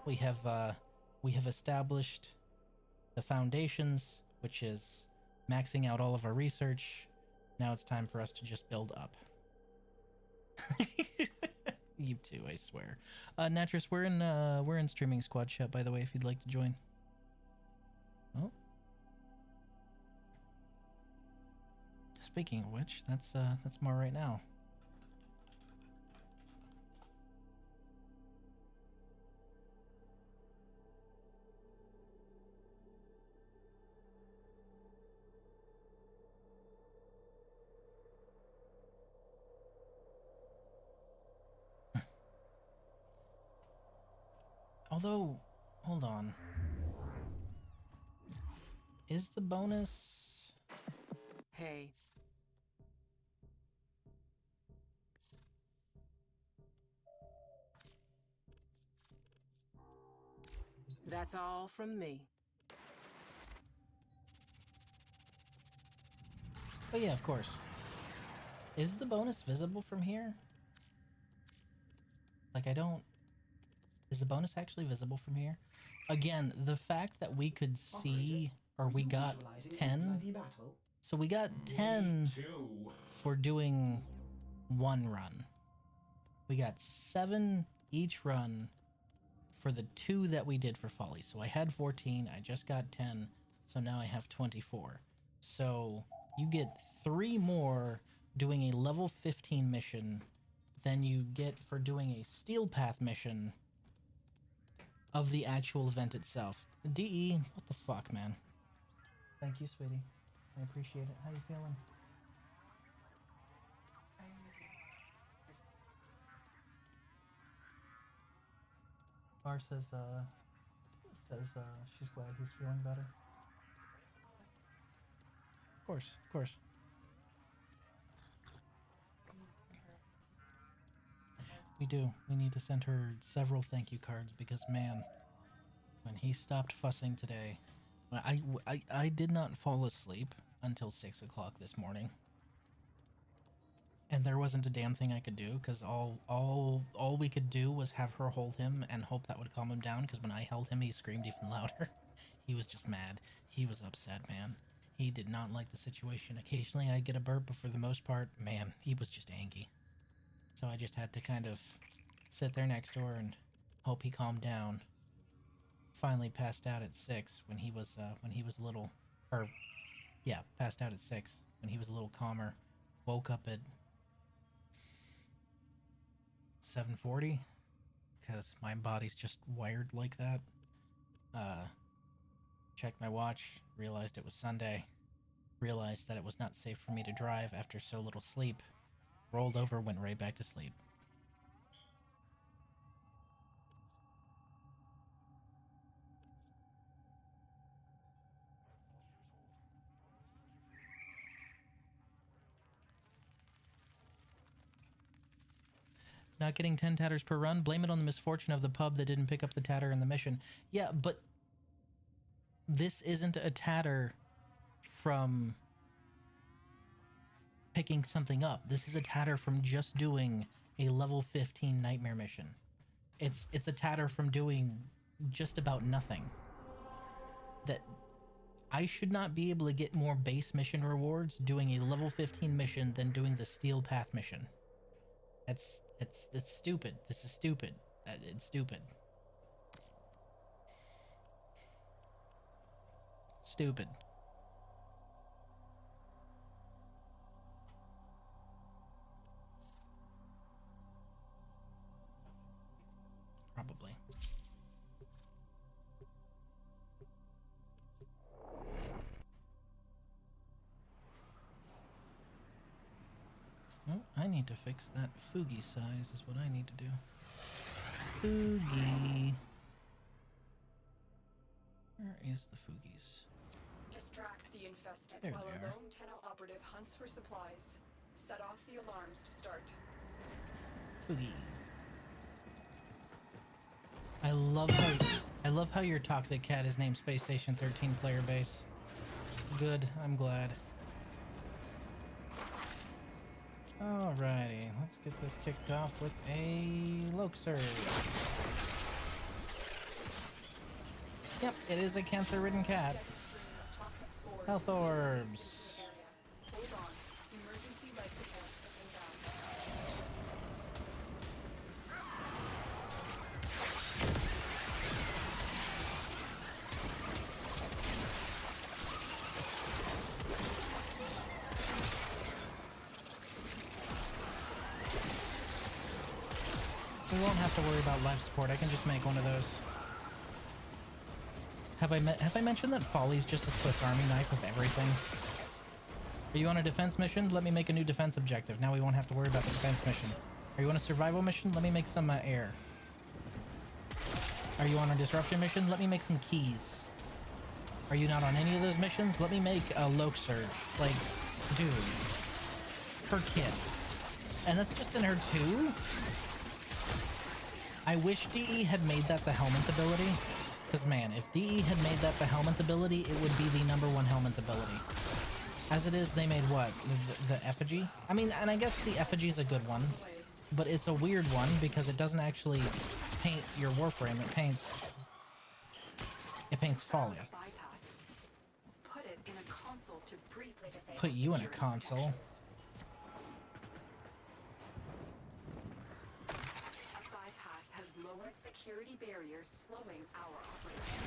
We have established the foundations, which is maxing out all of our research. Now it's time for us to just build up. You too, I swear. Natris, we're in streaming squad chat, by the way, if you'd like to join. Oh. Speaking of which, that's more right now. Although, hold on. Is the bonus... Hey. That's all from me. Oh yeah, of course. Is the bonus visible from here? Like, I don't... Is the bonus actually visible from here? Again, the fact that we could see, or we got 10. So we got 10 for doing one run. We got 7 each run for the 2 that we did for Folly. So I had 14, I just got 10, so now I have 24. So you get 3 more doing a level 15 mission than you get for doing a Steel Path mission of the actual event itself. DE, what the fuck, man? Thank you, sweetie. I appreciate it. How you feeling? Bar says she's glad he's feeling better. Of course, of course. We do. We need to send her several thank you cards because, man, when he stopped fussing today, I did not fall asleep until 6 o'clock this morning. And there wasn't a damn thing I could do because all we could do was have her hold him and hope that would calm him down, because when I held him, he screamed even louder. He was just mad. He was upset, man. He did not like the situation. Occasionally I'd get a burp, but for the most part, man, he was just angry. So I just had to kind of sit there next door and hope he calmed down. Finally passed out at 6 when he was little. Or, Yeah, passed out at 6 when he was a little calmer. Woke up at 7:40 because my body's just wired like that. Checked my watch, realized it was Sunday, realized that it was not safe for me to drive after so little sleep, rolled over, went right back to sleep. Not getting 10 tatters per run, blame it on the misfortune of the pub that didn't pick up the tatter in the mission. Yeah, but this isn't a tatter from picking something up. This is a tatter from just doing a level 15 nightmare mission. It's a tatter from doing just about nothing. That I should not be able to get more base mission rewards doing a level 15 mission than doing the Steel Path mission. It's stupid. This is stupid. It's stupid. Stupid. Probably. Oh, I need to fix that Fugi size is what I need to do. Fugi. Where is the Fugis? Distract the infested There while they a are. lone Tenno operative hunts for supplies. Set off the alarms to start. Fugi. I love how your toxic cat is named Space Station 13 player base. Good, I'm glad. Alrighty, let's get this kicked off with a Loke Surge. Yep, it is a cancer-ridden cat. Steady stream of toxic spores Health is orbs. area. Hold on. Emergency life support is inbound. We won't have to worry about life support. I can just make one of those. Have I mentioned that Folly's just a Swiss Army knife of everything? Are you on a defense mission? Let me make a new defense objective. Now we won't have to worry about the defense mission. Are you on a survival mission? Let me make some air. Are you on a disruption mission? Let me make some keys. Are you not on any of those missions? Let me make a Loke Surge. Like, dude. Her kit. And that's just in her 2? I wish DE had made that the helmet ability. Because, man, if DE had made that the helmet ability, it would be the #1 helmet ability. As it is, they made what? The effigy? I mean, and I guess the effigy is a good one. But it's a weird one because it doesn't actually paint your Warframe. It paints Folly. A bypass. Put it in a console to briefly disable Put you in a security console. protections. A bypass has lowered security barriers, slowing our operation.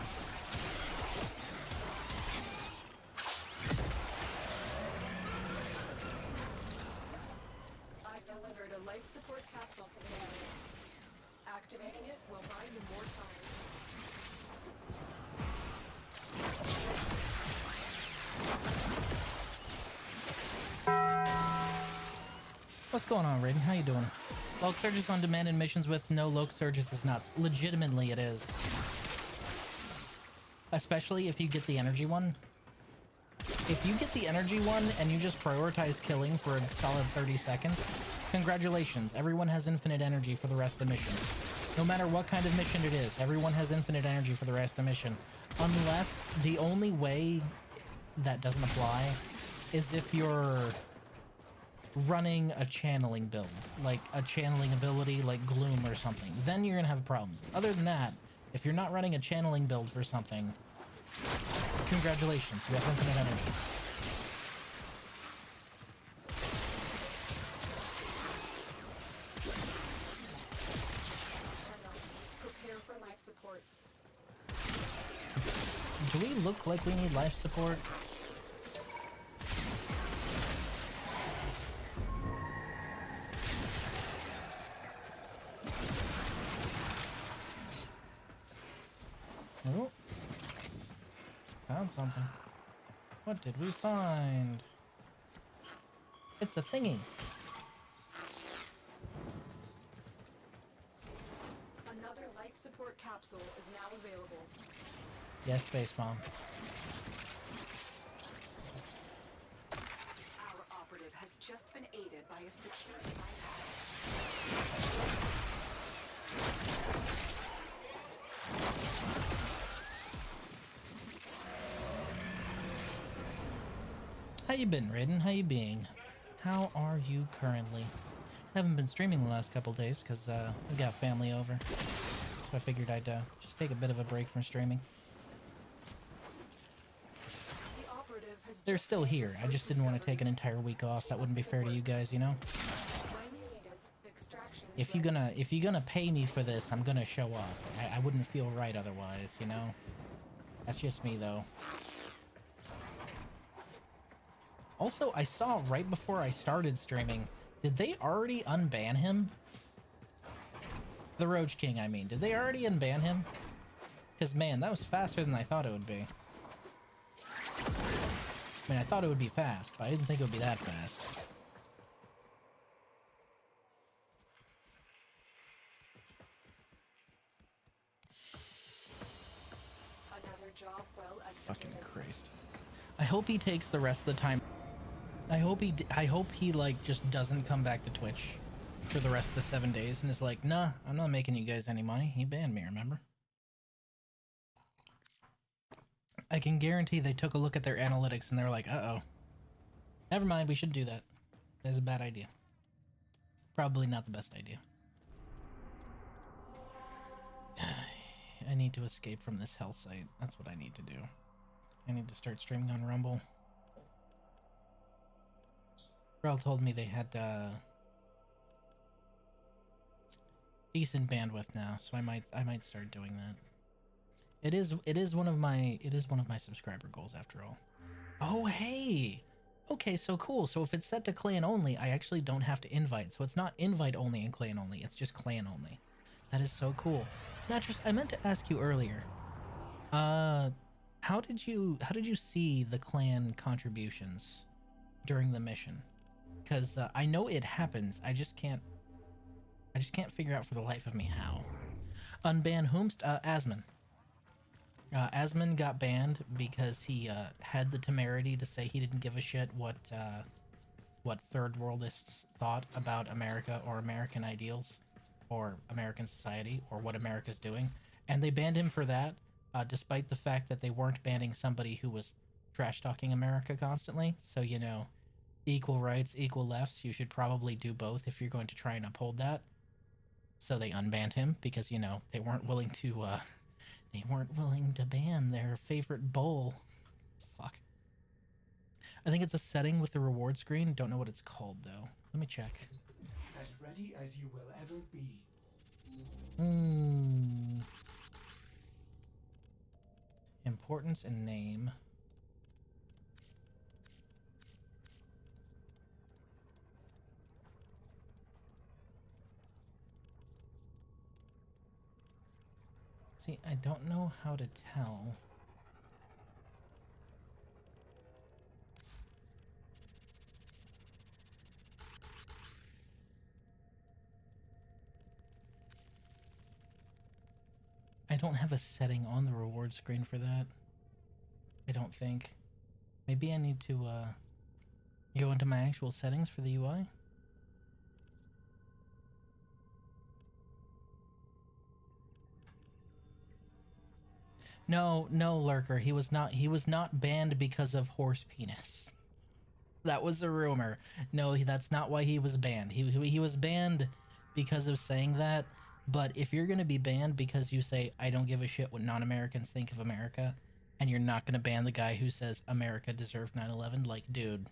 I've delivered a life support capsule to the area. Activating it will buy you more time. What's going on, Raiden? How you doing? Loke Surges on demand and missions with no Loke Surges is nuts. Legitimately, it is. Especially if you get the energy one. If you get the energy one and you just prioritize killing for a solid 30 seconds, congratulations. Everyone has infinite energy for the rest of the mission. No matter what kind of mission it is, everyone has infinite energy for the rest of the mission. Unless the only way that doesn't apply is if you're running a channeling build, like a channeling ability like Gloom or something. Then you're gonna have problems. Other than that, if you're not running a channeling build for something, congratulations, you have infinite energy. Prepare for life support. Do we look like we need life support? Oh. Found something. What did we find? It's a thingy. Another life support capsule is now available. Yes, Space Bomb. Our operative has just been aided by a security bypass. How you been, Raiden? How you being? How are you currently? Haven't been streaming the last couple days because we got family over. So I figured I'd just take a bit of a break from streaming. The operative has They're just still been here. I just didn't want to take an entire week off. That wouldn't be fair to you guys, you know? When you need it, extraction is If you're gonna pay me for this, I'm gonna show up. I wouldn't feel right otherwise, you know? That's just me though. Also, I saw right before I started streaming, did they already unban him? The Roach King, I mean. Did they already unban him? Because, man, that was faster than I thought it would be. I mean, I thought it would be fast, but I didn't think it would be that fast. another job well Fucking executed. Christ. I hope he takes the rest of the time. I hope he like just doesn't come back to Twitch for the rest of the 7 days and is like, nah, I'm not making you guys any money. He banned me, remember? I can guarantee they took a look at their analytics and they're like, uh-oh. Never mind, we shouldn't do that. That's a bad idea. Probably not the best idea. I need to escape from this hell site. That's what I need to do. I need to start streaming on Rumble. Rel told me they had decent bandwidth now, so I might start doing that. It is one of my subscriber goals after all. Oh hey, okay, so cool. So if it's set to clan only, I actually don't have to invite. So it's not invite only and clan only. It's just clan only. That is so cool. Natris, I meant to ask you earlier. How did you see the clan contributions during the mission? Because I know it happens. I just can't figure out for the life of me how. Unban whomst? Asman. Asman got banned because he had the temerity to say he didn't give a shit what third worldists thought about America or American ideals or American society or what America's doing, and they banned him for that, despite the fact that they weren't banning somebody who was trash talking America constantly. So, you know, equal rights, equal lefts, you should probably do both if you're going to try and uphold that. So they unbanned him because, you know, they weren't willing to ban their favorite bull. Fuck. I think it's a setting with the reward screen. Don't know what it's called though. Let me check. As ready as you will ever be. Importance and name. See, I don't know how to tell. I don't have a setting on the reward screen for that. I don't think. Maybe I need to go into my actual settings for the UI. No, Lurker. He was not banned because of horse penis. That was a rumor. No, that's not why he was banned. He was banned because of saying that. But if you're gonna be banned because you say I don't give a shit what non-Americans think of America, and you're not gonna ban the guy who says America deserved 9/11, like, dude,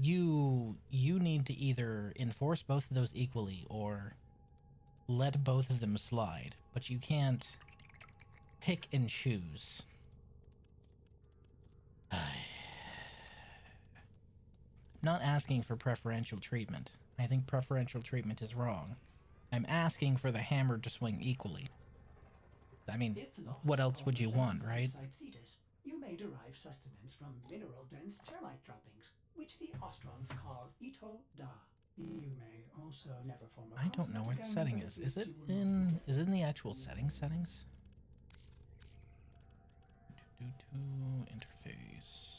you need to either enforce both of those equally or let both of them slide. But you can't pick and choose. Not asking for preferential treatment. I think preferential treatment is wrong. I'm asking for the hammer to swing equally. I mean, If lost what else on would you the want, right? inside Cetus, you may derive sustenance from mineral-dense termite droppings, which the Ostrons call Ito Da. You may also never form a I don't know where the setting is. Is it in the actual settings? Interface.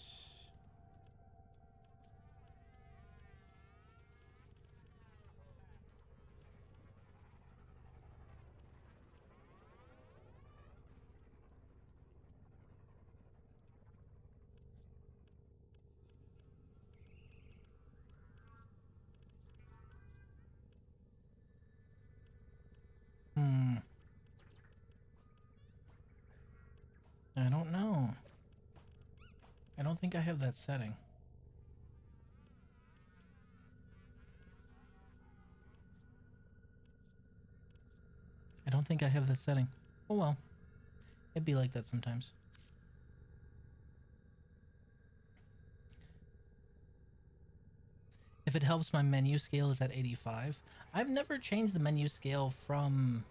I don't know. I don't think I have that setting. I don't think I have that setting. Oh well. It'd be like that sometimes. If it helps, my menu scale is at 85. I've never changed the menu scale from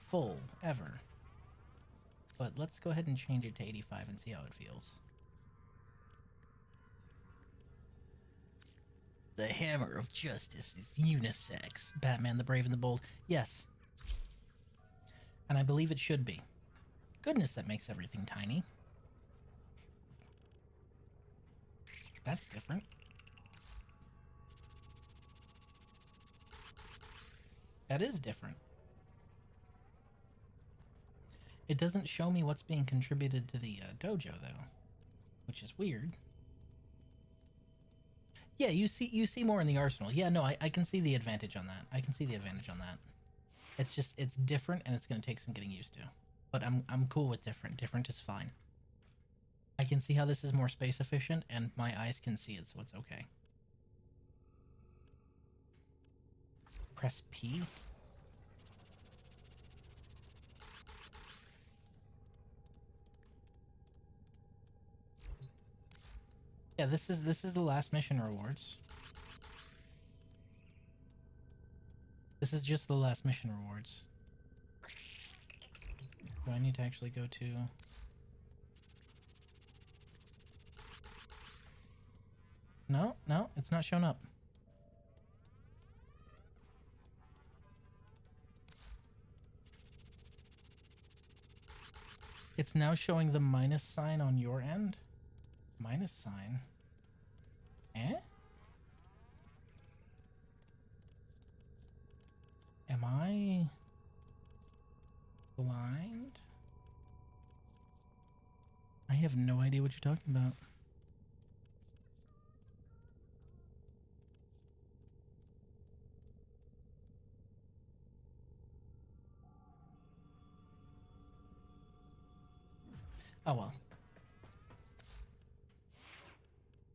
full, ever. But let's go ahead and change it to 85 and see how it feels. The hammer of justice is unisex. Batman the Brave and the Bold. Yes. And I believe it should be. Goodness, that makes everything tiny. That's different. That is different. It doesn't show me what's being contributed to the dojo, though, which is weird. Yeah, you see more in the arsenal. Yeah, no, I can see the advantage on that. I can see the advantage on that. It's just, it's different, and it's going to take some getting used to. But I'm cool with different. Different is fine. I can see how this is more space efficient, and my eyes can see it, so it's okay. Press P. Yeah, this is the last mission rewards. This is just the last mission rewards. Do I need to actually go to... No, it's not showing up. It's now showing the minus sign on your end. Minus sign? Eh? Am I blind? I have no idea what you're talking about. Oh well.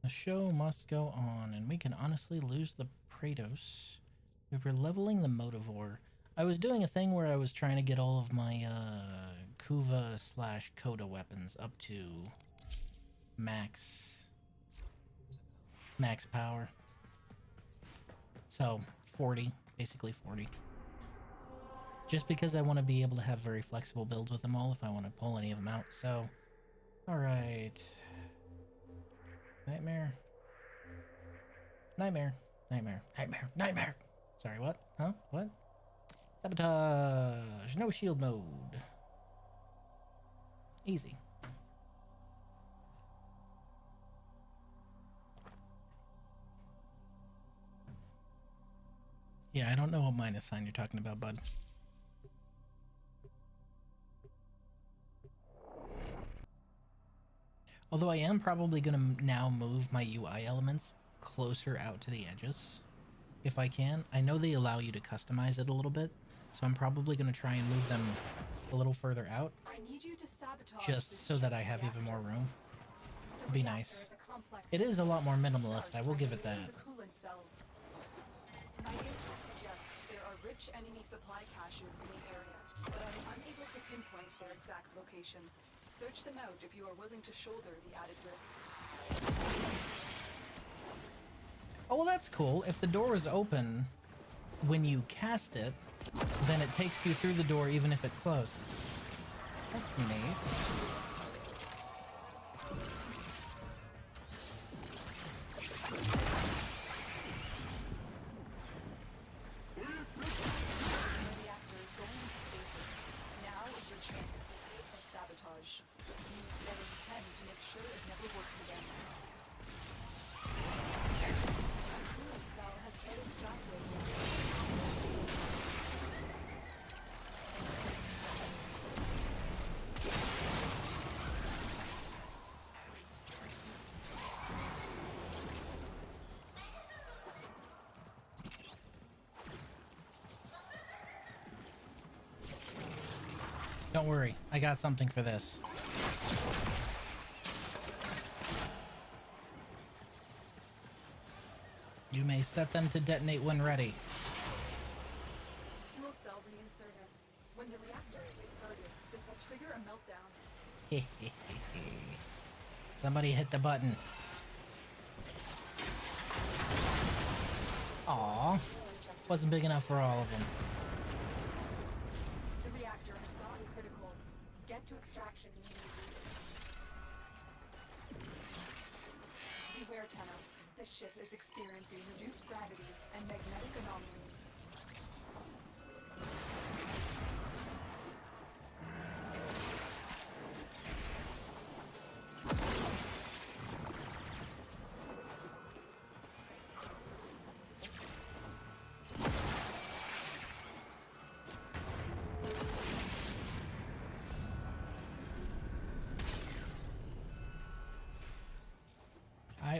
The show must go on, and we can honestly lose the Praetos. We were leveling the Motivore. I was doing a thing where I was trying to get all of my Kuva/Coda weapons up to max power. So 40, basically 40. Just because I want to be able to have very flexible builds with them all if I want to pull any of them out. So, alright. Nightmare. Sorry, what? Huh? What? Sabotage. No shield mode. Easy. Yeah, I don't know what minus sign you're talking about, bud. Although I am probably going to now move my UI elements closer out to the edges, if I can. I know they allow you to customize it a little bit, so I'm probably going to try and move them a little further out, I need you to sabotage just so that I have even more room. It'd be nice. Is a complex It is a lot more minimalist, I will give it that. the coolant cells. My intel suggests there are rich enemy supply caches in the area, but I'm unable to pinpoint their exact location. Search them out if you are willing to shoulder the added risk. Oh, well, that's cool. If the door is open when you cast it, then it takes you through the door even if it closes. That's neat. The reactor is going into stasis. Now is your chance to complete the sabotage. Use whatever you can to make sure it never works again. The coolant cell has been extracted. Don't worry, I got something for this. You may set them to detonate when ready. Fuel cell reinserted. When the reactor is restarted, this will trigger a meltdown. Somebody hit the button. Aw, wasn't big enough for all of them. The reactor has gone critical. Get to extraction immediately. Beware, Tenno. This ship is experiencing reduced gravity and magnetic anomalies.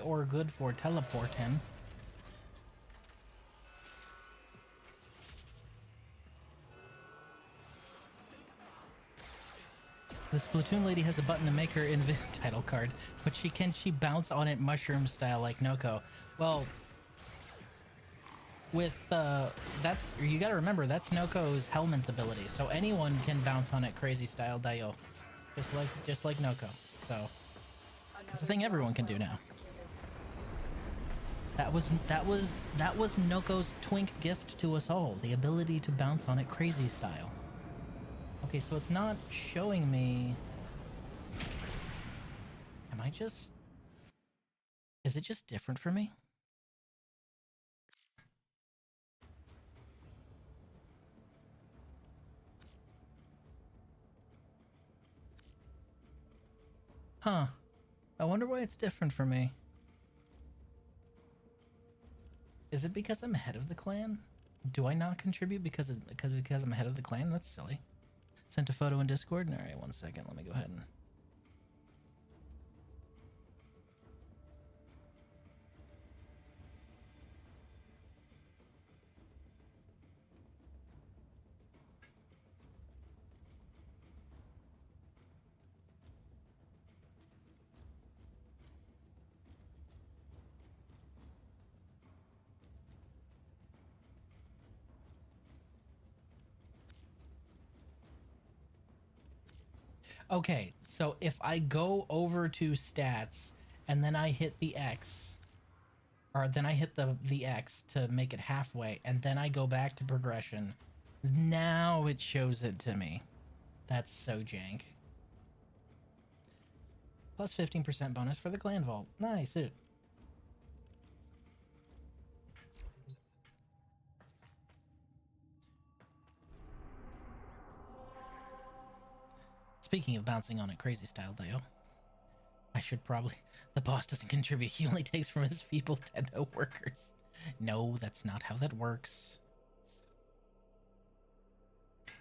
Or good for teleporting. The Splatoon lady has a button to make her title card, but can she bounce on it mushroom style like Noko? Well, with that's, you gotta remember, that's Noko's helmet ability, so anyone can bounce on it crazy style Dio, just like Noko. So it's a thing everyone can do now. That was Noko's twink gift to us all, the ability to bounce on it crazy style. Okay, so it's not showing me. Is it just different for me? Huh. I wonder why it's different for me. Is it because I'm head of the clan? Do I not contribute because I'm head of the clan? That's silly. Sent a photo in Discord? Alright, 1 second. Let me go ahead and... Okay, so if I go over to stats and then I hit the X, or then I hit the X to make it halfway, and then I go back to progression, now it shows it to me. That's so jank. Plus 15% bonus for the clan vault. Nice, it. Speaking of bouncing on it crazy style, Dio, I should probably... The boss doesn't contribute. He only takes from his feeble Tenno workers. No, that's not how that works.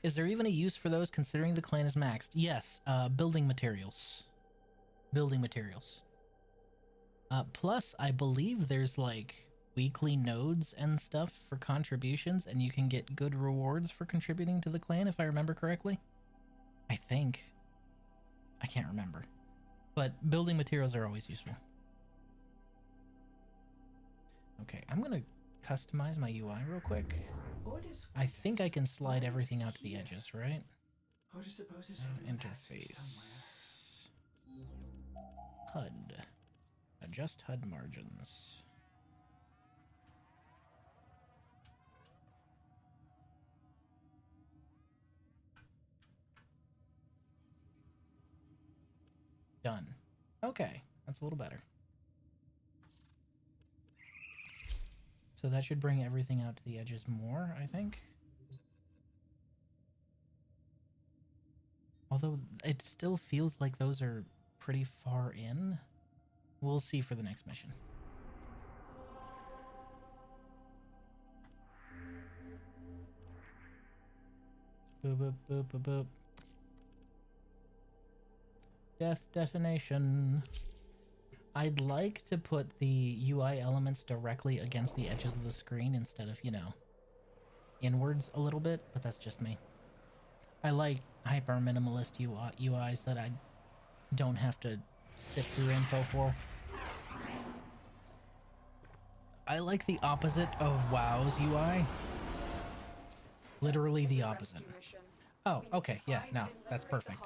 Is there even a use for those considering the clan is maxed? Yes, building materials. Building materials. Plus, I believe there's like weekly nodes and stuff for contributions, and you can get good rewards for contributing to the clan, if I remember correctly. I think. I can't remember. But building materials are always useful. Okay, I'm gonna customize my UI real quick. I think I can slide everything out to the edges, right? Interface. HUD. Adjust HUD margins. Okay, that's a little better. So that should bring everything out to the edges more, I think. Although it still feels like those are pretty far in. We'll see for the next mission. Boop, boop, boop, boop, boop. Death detonation. I'd like to put the UI elements directly against the edges of the screen instead of, you know, inwards a little bit, but that's just me. I like hyper minimalist UIs that I don't have to sift through info for. I like the opposite of WoW's UI. Literally the opposite. Oh, okay, yeah, no, that's perfect.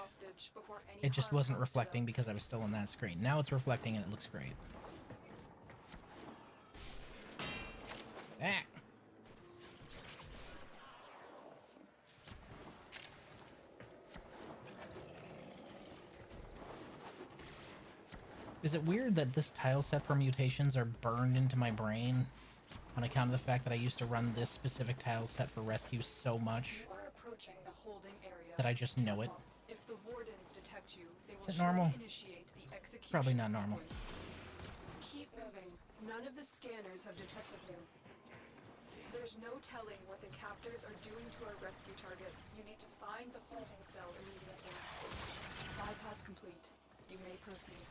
It just wasn't reflecting because I was still on that screen. Now it's reflecting and it looks great. Ah. Is it weird that this tile set permutations are burned into my brain on account of the fact that I used to run this specific tile set for rescue so much that I just know it? If the wardens detect you, they will Is it normal? initiate the execution. Probably not normal. Keep moving. None of the scanners have detected him. There's no telling what the captors are doing to our rescue target. You need to find the holding cell immediately. Bypass complete. You may proceed.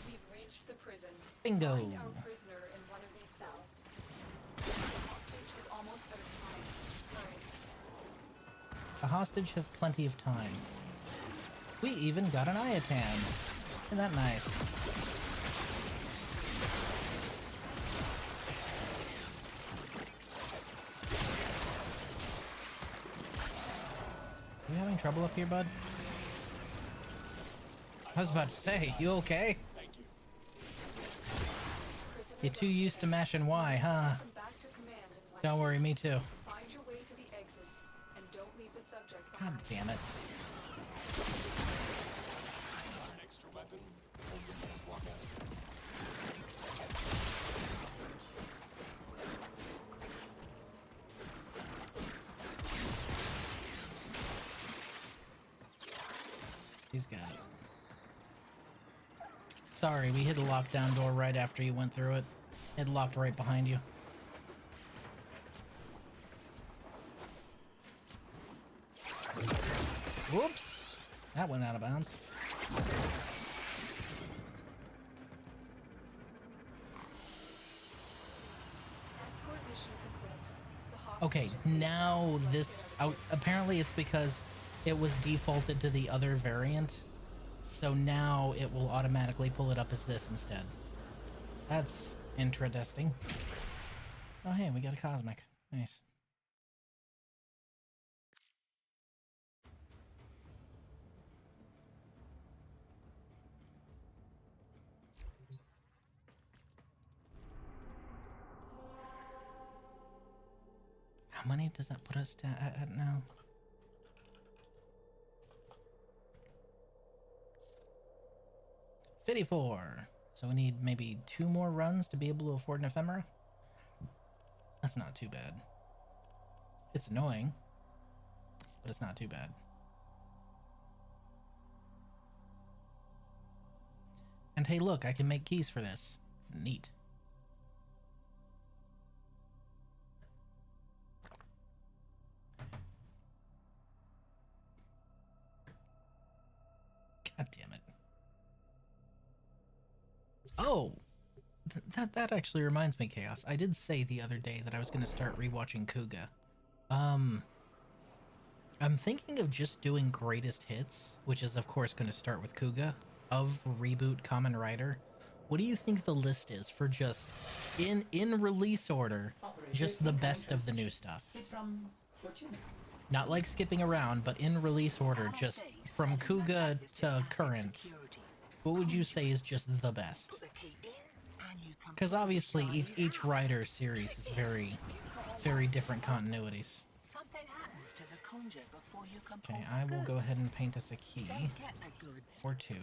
We've reached the prison. Bingo. Find our prisoner in one of these cells. The hostage is almost out of time. Hurry. The hostage has plenty of time. We even got an Iatan. Isn't that nice? You having trouble up here, bud? I was about to say, you okay? You're too used to mashing Y, huh? Don't worry, me too. Find your way to the exits and don't leave the subject God behind. damn it. An extra weapon. Hold your hands, walk out. He's got it. Sorry, we hit a lockdown door right after you went through it. It locked right behind you. Whoops! That went out of bounds. Escort mission complete. The hostage Okay, is safe. now this... apparently it's because it was defaulted to the other variant. So now it will automatically pull it up as this instead. That's interesting. Oh hey, we got a cosmic. Nice. How many does that put us at now? $54. So we need maybe 2 more runs to be able to afford an ephemera? That's not too bad. It's annoying, but it's not too bad. And hey look, I can make keys for this. Neat. God damn it. Oh! That actually reminds me, Chaos. I did say the other day that I was going to start rewatching Kuga. I'm thinking of just doing greatest hits, which is of course going to start with Kuga, of Reboot Kamen Rider. What do you think the list is for just, in release order, just the best of the new stuff? It's from Fortuna. Not like skipping around, but in release order, just from Kuga to current. What would you say is just the best? Because obviously each Rider series is very, very different continuities. Okay, I will go ahead and paint us a key. Or 2.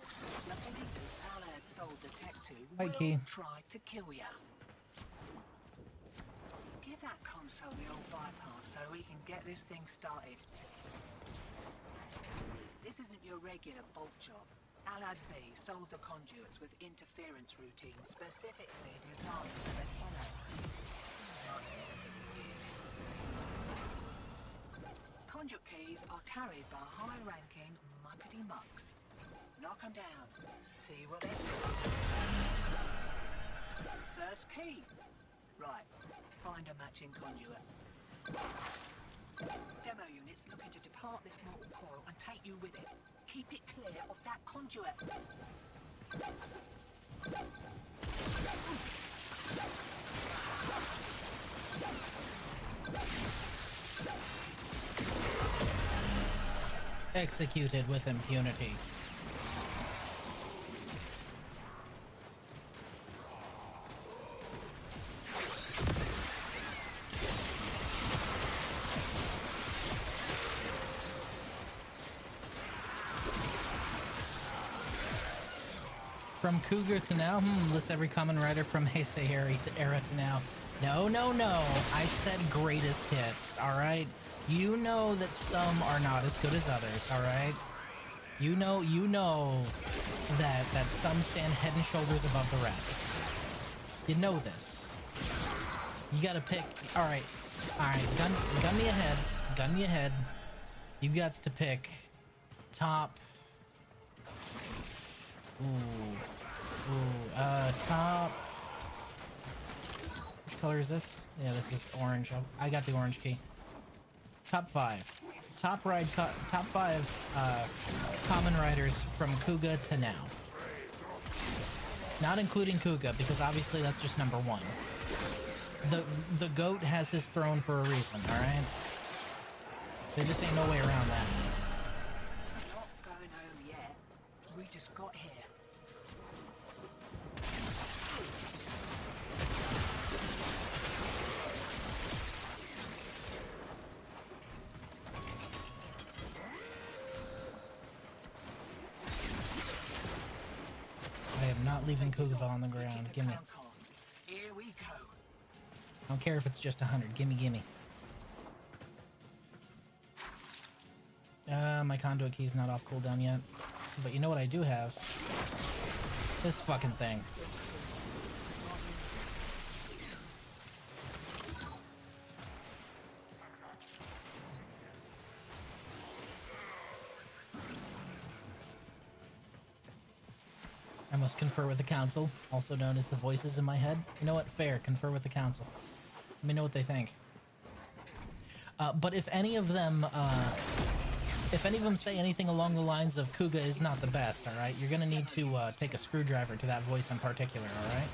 The believers Alad sold the tech to Hi, will Key. try to kill ya. Give that console the old bypass so we can get this thing started. This isn't your regular bolt job. Alad V sold the conduits with interference routines specifically designed for the killer. Conduit keys are carried by high-ranking muckety-mucks. Knock 'em down. See what they do. First key. Right. Find a matching conduit. Demo units looking to depart this mortal coil and take you with it. Keep it clear of that conduit. Executed with impunity. From Cougar to now? List every common writer from Heisei era to now. No, no, no. I said greatest hits, alright? You know that some are not as good as others, alright? You know that some stand head and shoulders above the rest. You know this. You gotta pick. Alright, gun me ahead. Gun me ahead. You got to pick top. Top. Which color is this? Yeah, this is orange. I got the orange key. Top 5. Top 5 common riders from Kuga to now. Not including Kuga, because obviously that's just number 1. The GOAT has his throne for a reason, alright? There just ain't no way around that. Not going home yet. We just got here. I am not leaving Kuga on the ground. Gimme. Here we go. I don't care if it's just 100. Gimme. My conduit key's not off cooldown yet. But you know what I do have? This fucking thing. I must confer with the council, also known as the voices in my head. You know what? Fair. Confer with the council. Let me know what they think. But if any of them say anything along the lines of Kuga is not the best, all right, you're gonna need to take a screwdriver to that voice in particular, all right?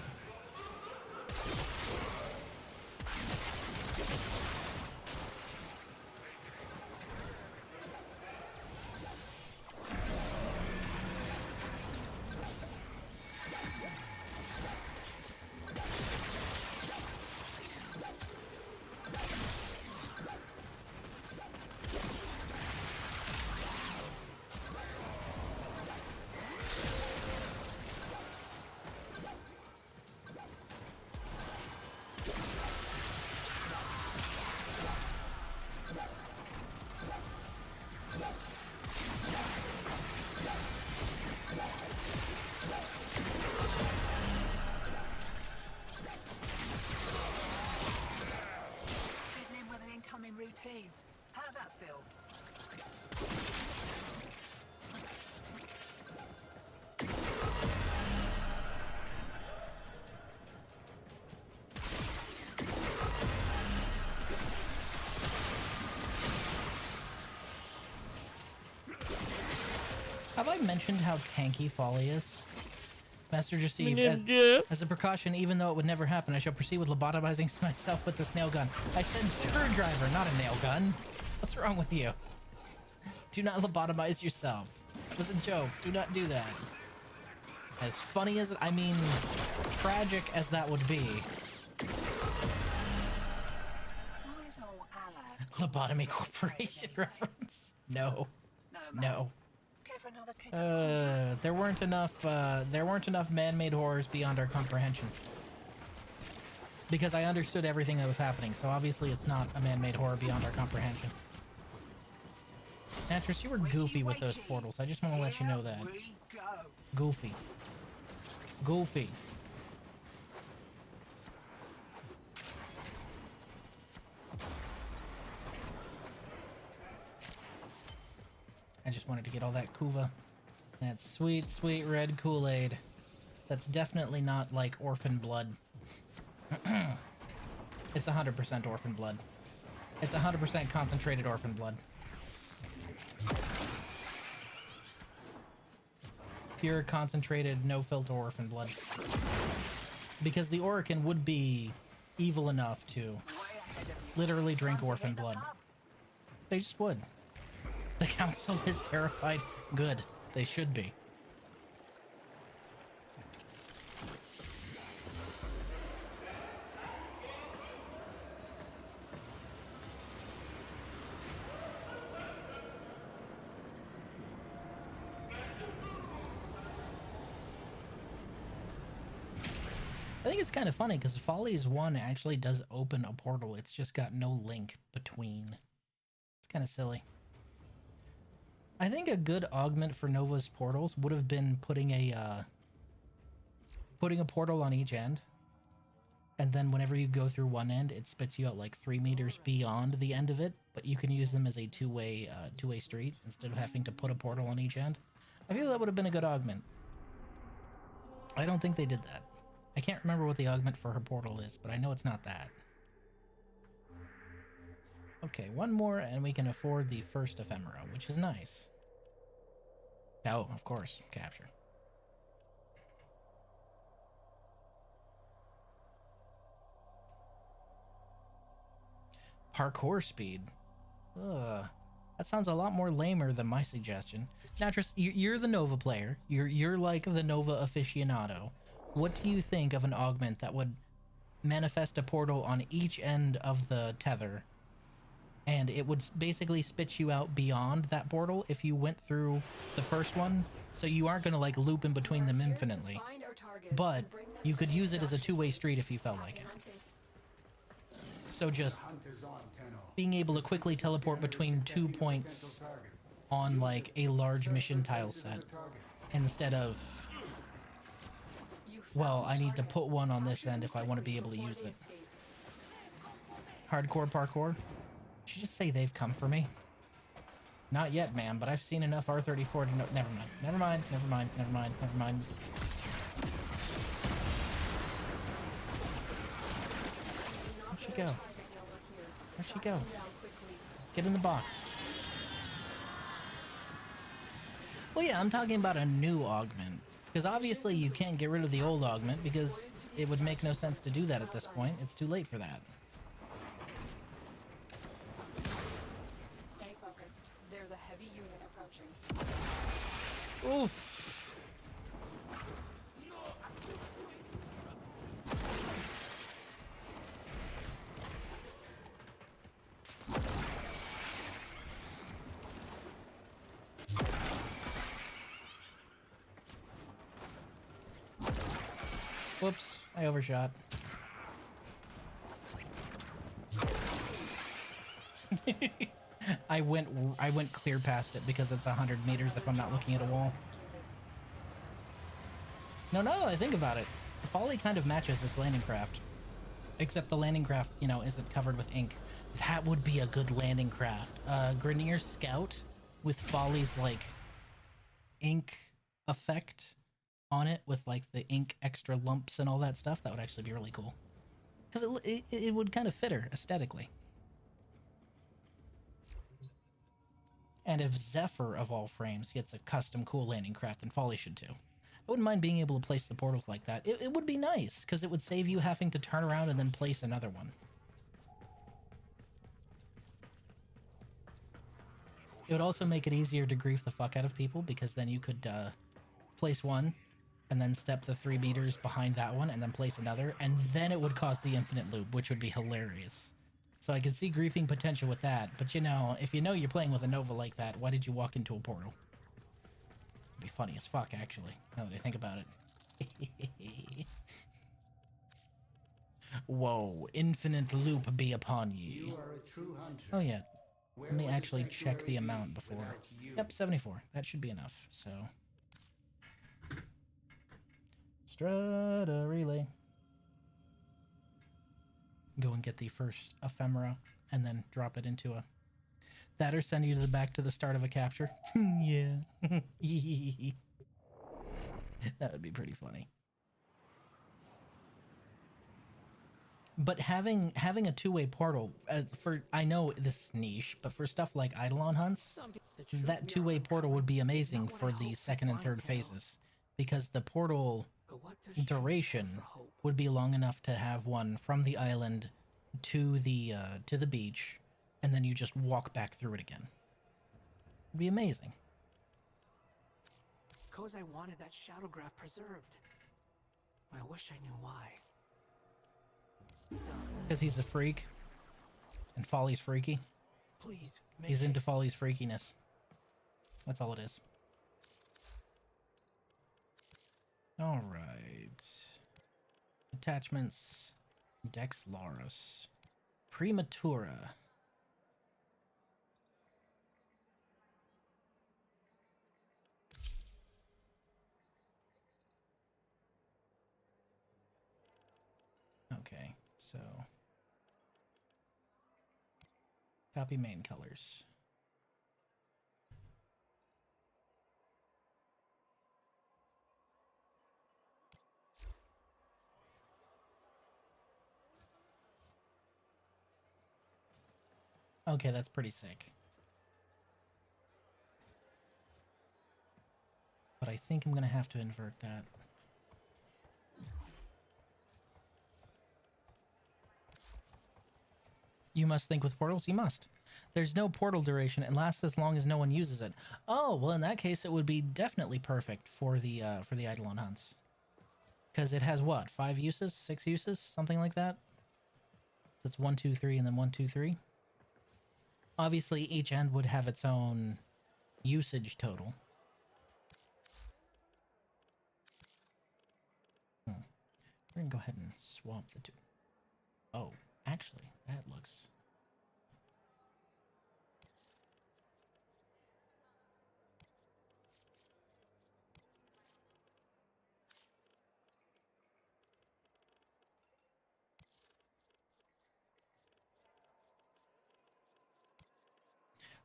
Routine. How's that feel? Have I mentioned how tanky Folly is? Master received. As a precaution, even though it would never happen, I shall proceed with lobotomizing myself with this nail gun. I said screwdriver, not a nail gun. What's wrong with you? Do not lobotomize yourself. It was a joke. Do not do that. As funny as I mean, tragic as that would be. Lobotomy Corporation reference? No. No. Care for another kick of There weren't enough man-made horrors beyond our comprehension. Because I understood everything that was happening, so obviously it's not a man-made horror beyond our comprehension. Natris, you were goofy with those portals. I just want to let you know that. we go. Goofy. Goofy. I just wanted to get all that Kuva. That sweet, sweet red Kool-Aid. That's definitely not like orphan blood. It's 100% orphan blood. It's 100% concentrated orphan blood. Pure, concentrated, no filter orphan blood. Because the Orokin would be evil enough to literally drink orphan blood. They just would. The council is terrified. Good. They should be. I think it's kind of funny because Follies 1 actually does open a portal. It's just got no link between. It's kind of silly. I think a good augment for Nova's portals would have been putting a portal on each end, and then whenever you go through one end, it spits you out like 3 meters beyond the end of it, but you can use them as a two-way street instead of having to put a portal on each end. I feel that would have been a good augment. I don't think they did that. I can't remember what the augment for her portal is, but I know it's not that. Okay, one more and we can afford the first ephemera, which is nice. Oh, of course, capture. Parkour speed. Ugh. That sounds a lot more lamer than my suggestion. Natris, you're the Nova player. You're like the Nova aficionado. What do you think of an augment that would manifest a portal on each end of the tether, and it would basically spit you out beyond that portal if you went through the first one, so you aren't going to like loop in between them infinitely, but you could use it as a two-way street if you felt like it. So just being able to quickly teleport between 2 points on like a large mission tile set instead of, well, I need to put one on this end if I want to be able to use it. Hardcore parkour? Should just say they've come for me. Not yet, ma'am, but I've seen enough R34 to know. Never mind. Never mind. Never mind. Never mind. Never mind. Where'd she go? Where'd she go? Get in the box. Well, yeah, I'm talking about a new augment. Because obviously you can't get rid of the old augment because it would make no sense to do that at this point. It's too late for that. Stay focused. There's a heavy unit approaching. Oof. Whoops, I overshot. I went clear past it because it's 100 meters if I'm not looking at a wall. No, now that I think about it, the Folly kind of matches this landing craft. Except the landing craft, you know, isn't covered with ink. That would be a good landing craft. Grenier Scout with Folly's, like, ink effect on it with like the ink extra lumps and all that stuff. That would actually be really cool because it would kind of fit her aesthetically. And if Zephyr of all frames gets a custom cool landing craft, then Folly should too. I wouldn't mind being able to place the portals like that. It would be nice because it would save you having to turn around and then place another one. It would also make it easier to grief the fuck out of people because then you could place one and then step the 3 meters behind that one, and then place another, and then it would cause the infinite loop, which would be hilarious. So I can see griefing potential with that, but you know, if you know you're playing with a Nova like that, why did you walk into a portal? It'd be funny as fuck, actually, now that I think about it. Whoa, infinite loop be upon ye. You are a true hunter. Oh yeah, Where let me would the actually check the sanctuary amount be before. without you? Yep, 74. That should be enough, so. Strata relay. Go and get the first ephemera, and then drop it into a... That or send you to the back to the start of a capture. Yeah. That would be pretty funny. But having a two-way portal, for, I know this is niche, but for stuff like Eidolon hunts, that two-way portal would be amazing for the second and third phases, because the portal duration would be long enough to have one from the island to the beach, and then you just walk back through it again. It'd be amazing. Kozai wanted that shadowgraph preserved. I wish I knew why. Because he's a freak, and Folly's freaky. Please, He's into Folly's freakiness. That's all it is. Alright. Attachments. Dex Laurus. Prematura. Okay, so copy main colors. Okay, that's pretty sick. But I think I'm gonna have to invert that. You must think with portals? You must. There's no portal duration. It lasts as long as no one uses it. Oh, well, in that case, it would be definitely perfect for the Eidolon hunts. Because it has, what, 5 uses? 6 uses? Something like that? So it's 1, 2, 3, and then 1, 2, 3. Obviously, each end would have its own usage total. We're going to go ahead and swap the two. Oh, actually, that looks...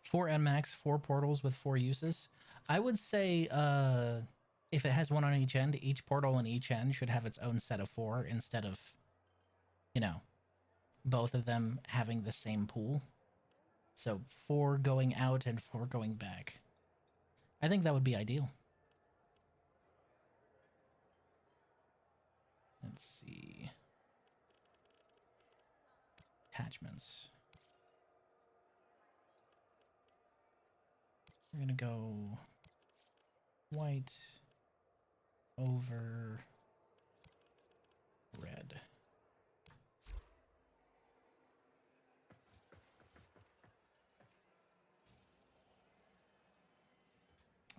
Four NMAX, 4 portals with 4 uses. I would say if it has one on each end, each portal on each end should have its own set of 4 instead of, you know, both of them having the same pool. So 4 going out and 4 going back. I think that would be ideal. Let's see. Attachments. We're gonna go white over red.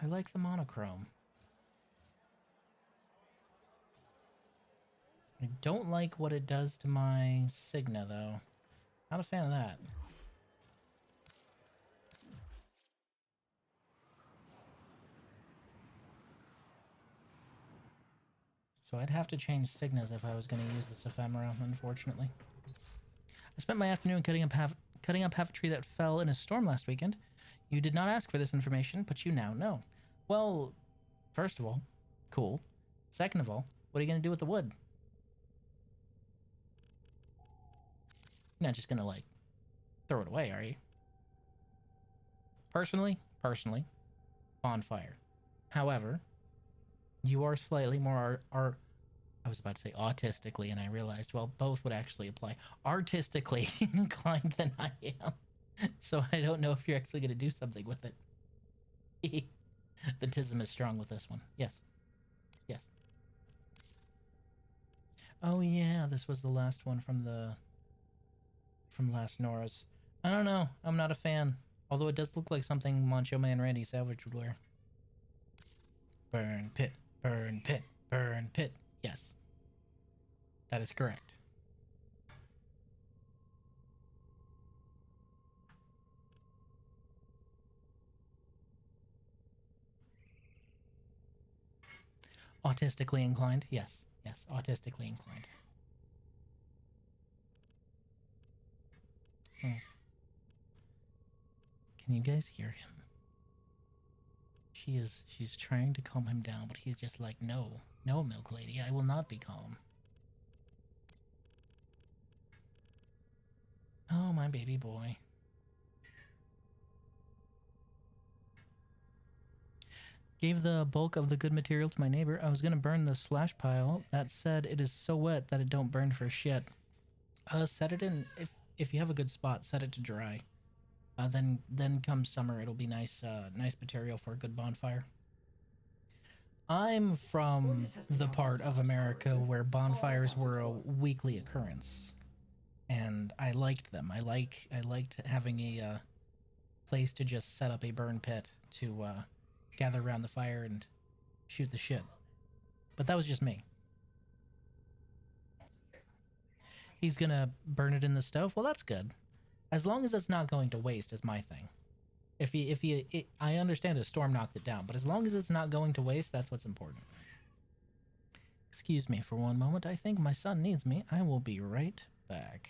I like the monochrome. I don't like what it does to my Signa, though. Not a fan of that. So I'd have to change Signas if I was going to use this ephemera, unfortunately. I spent my afternoon cutting up half a tree that fell in a storm last weekend. You did not ask for this information, but you now know. Well, first of all, cool. Second of all, what are you going to do with the wood? You're not just going to, like, throw it away, are you? Personally, bonfire. However, you are slightly more I was about to say autistically, and I realized, well, both would actually apply. Artistically inclined than I am. So I don't know if you're actually going to do something with it. The tism is strong with this one. Yes. Yes. Oh yeah, this was the last one from last Nora's. I don't know. I'm not a fan. Although it does look like something Macho Man Randy Savage would wear. burn pit, burn pit, burn pit. Yes, that is correct. Autistically inclined? Yes, yes, autistically inclined. Can you guys hear him? She's trying to calm him down, but he's just like, no, no, Milk Lady, I will not be calm. Oh, my baby boy. Gave the bulk of the good material to my neighbor. I was gonna burn the slash pile. That said, it is so wet that it don't burn for shit. Set it in, if you have a good spot, set it to dry. Then come summer, it'll be nice material for a good bonfire. I'm from the part of America where bonfires were a weekly occurrence, and I liked them. I liked having a place to just set up a burn pit to gather around the fire and shoot the shit. But that was just me. He's gonna burn it in the stove? Well, that's good. As long as it's not going to waste is my thing. I understand a storm knocked it down, but as long as it's not going to waste, that's what's important. Excuse me for one moment. I think my son needs me. I will be right back.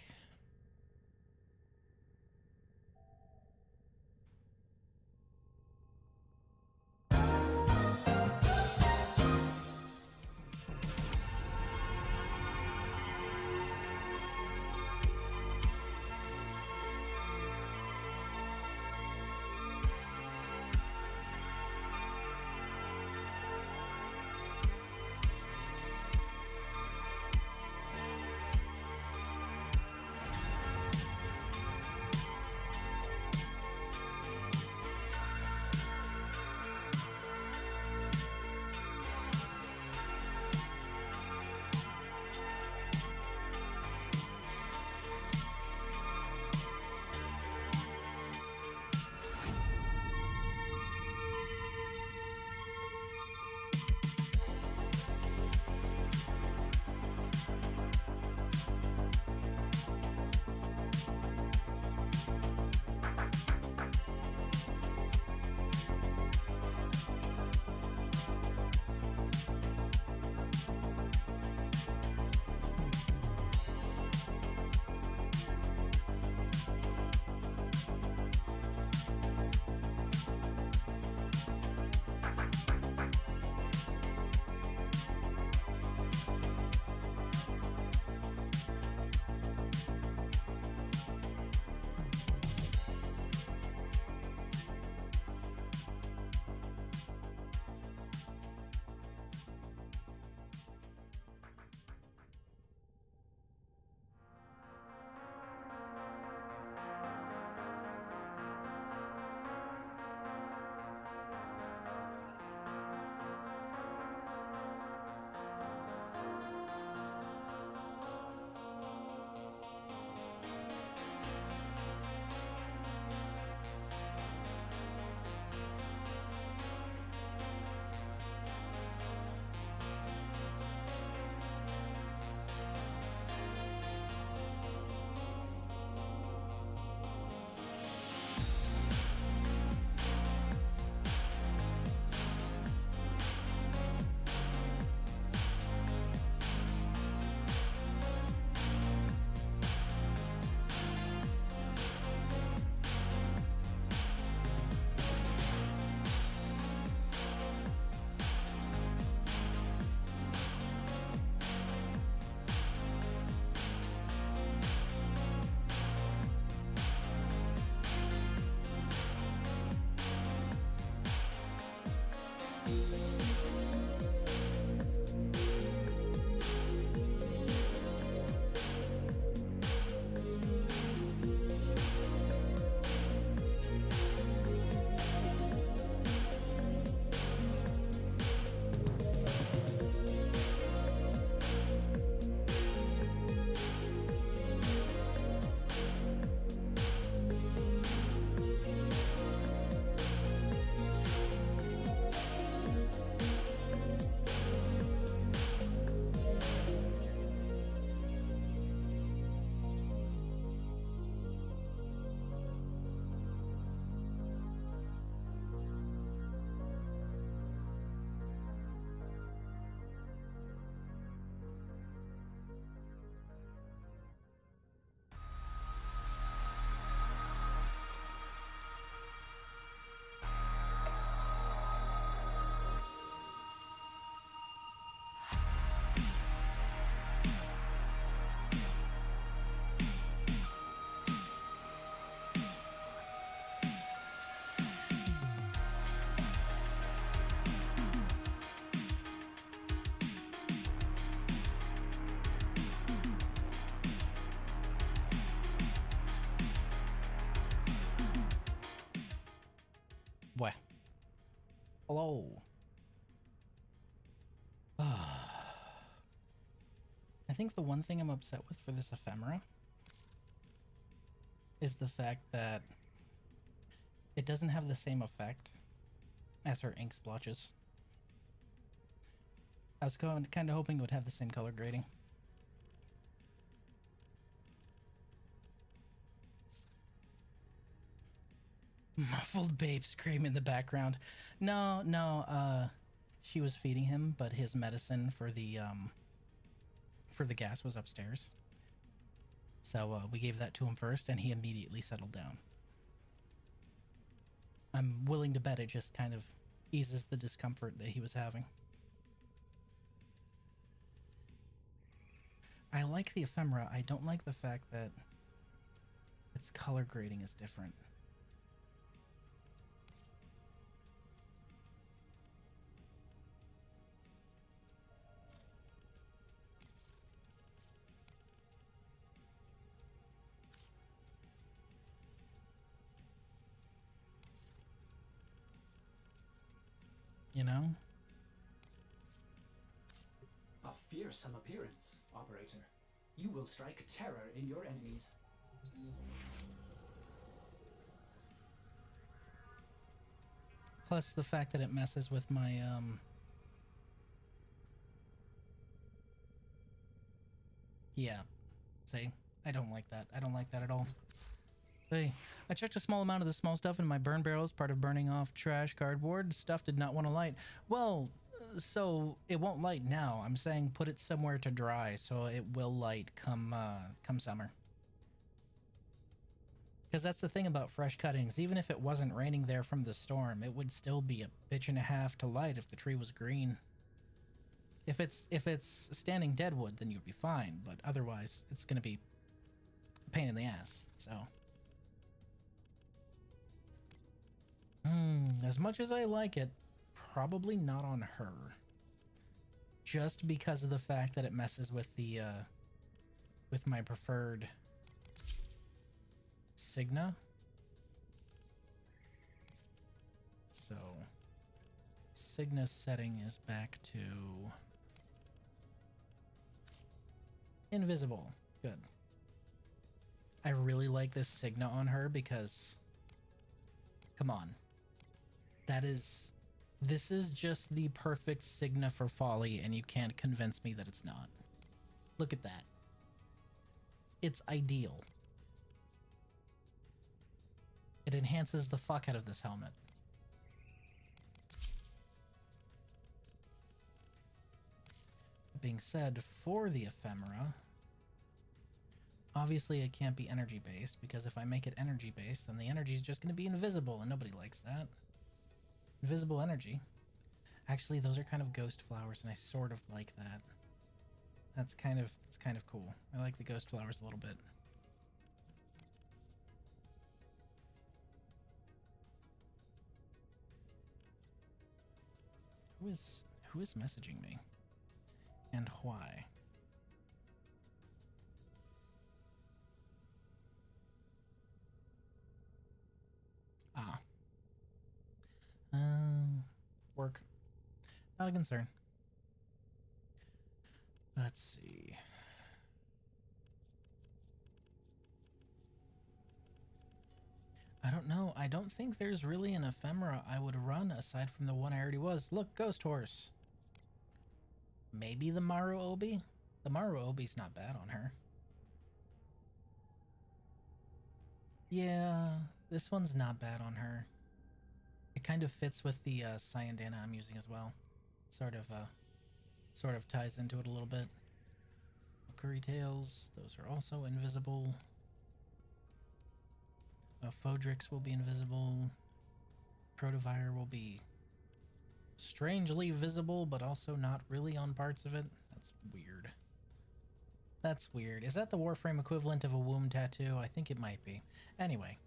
Hello. I think the one thing I'm upset with for this ephemera is the fact that it doesn't have the same effect as her ink splotches. I was kind of hoping it would have the same color grading. Muffled babe scream in the background. No, she was feeding him, but his medicine for the gas was upstairs. So we gave that to him first, and he immediately settled down. I'm willing to bet it just kind of eases the discomfort that he was having. I like the ephemera. I don't like the fact that its color grading is different. You know? A fearsome appearance, Operator. You will strike terror in your enemies. Plus the fact that it messes with my, yeah. See? I don't like that. I don't like that at all. Hey, I checked a small amount of the small stuff in my burn barrels, part of burning off trash cardboard. Stuff did not want to light. Well, so it won't light now. I'm saying put it somewhere to dry so it will light come summer. Because that's the thing about fresh cuttings. Even if it wasn't raining there from the storm, it would still be a bitch and a half to light if the tree was green. If it's standing dead wood, then you'd be fine. But otherwise, it's gonna be a pain in the ass. So. As much as I like it, probably not on her. Just because of the fact that it messes with the, with my preferred Signa. So, Signa's setting is back to invisible. Good. I really like this Signa on her because, come on. This is just the perfect Signa for Folly, and you can't convince me that it's not. Look at that. It's ideal. It enhances the fuck out of this helmet. That being said, for the ephemera, obviously it can't be energy based, because if I make it energy based, then the energy is just going to be invisible, and nobody likes that. Invisible energy. Actually, those are kind of ghost flowers, and I sort of like that. It's kind of cool. I like the ghost flowers a little bit. Who is messaging me? And why? Ah. Work. Not a concern. Let's see. I don't know. I don't think there's really an ephemera I would run aside from the one I already was. Look, Ghost Horse. Maybe the Maru Obi? The Maru Obi's not bad on her. Yeah, this one's not bad on her. It kind of fits with the Cyandana I'm using as well. Sort of ties into it a little bit. Curry Tails, those are also invisible. Fodrix will be invisible. Protovire will be strangely visible, but also not really on parts of it. That's weird. That's weird. Is that the Warframe equivalent of a womb tattoo? I think it might be. Anyway,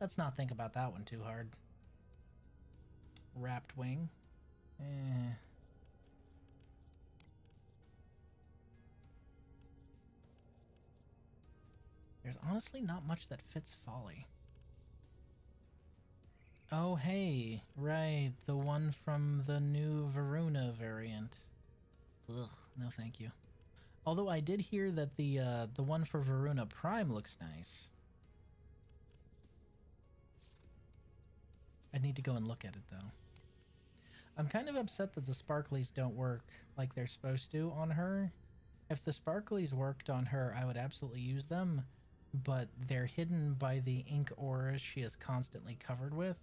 let's not think about that one too hard. Wrapped Wing. There's honestly not much that fits Folly. Oh, hey, right, the one from the new Varuna variant. Ugh, no thank you. Although I did hear that the one for Varuna Prime looks nice. I need to go and look at it though. I'm kind of upset that the sparklies don't work like they're supposed to on her. If the sparklies worked on her, I would absolutely use them, but they're hidden by the ink auras she is constantly covered with.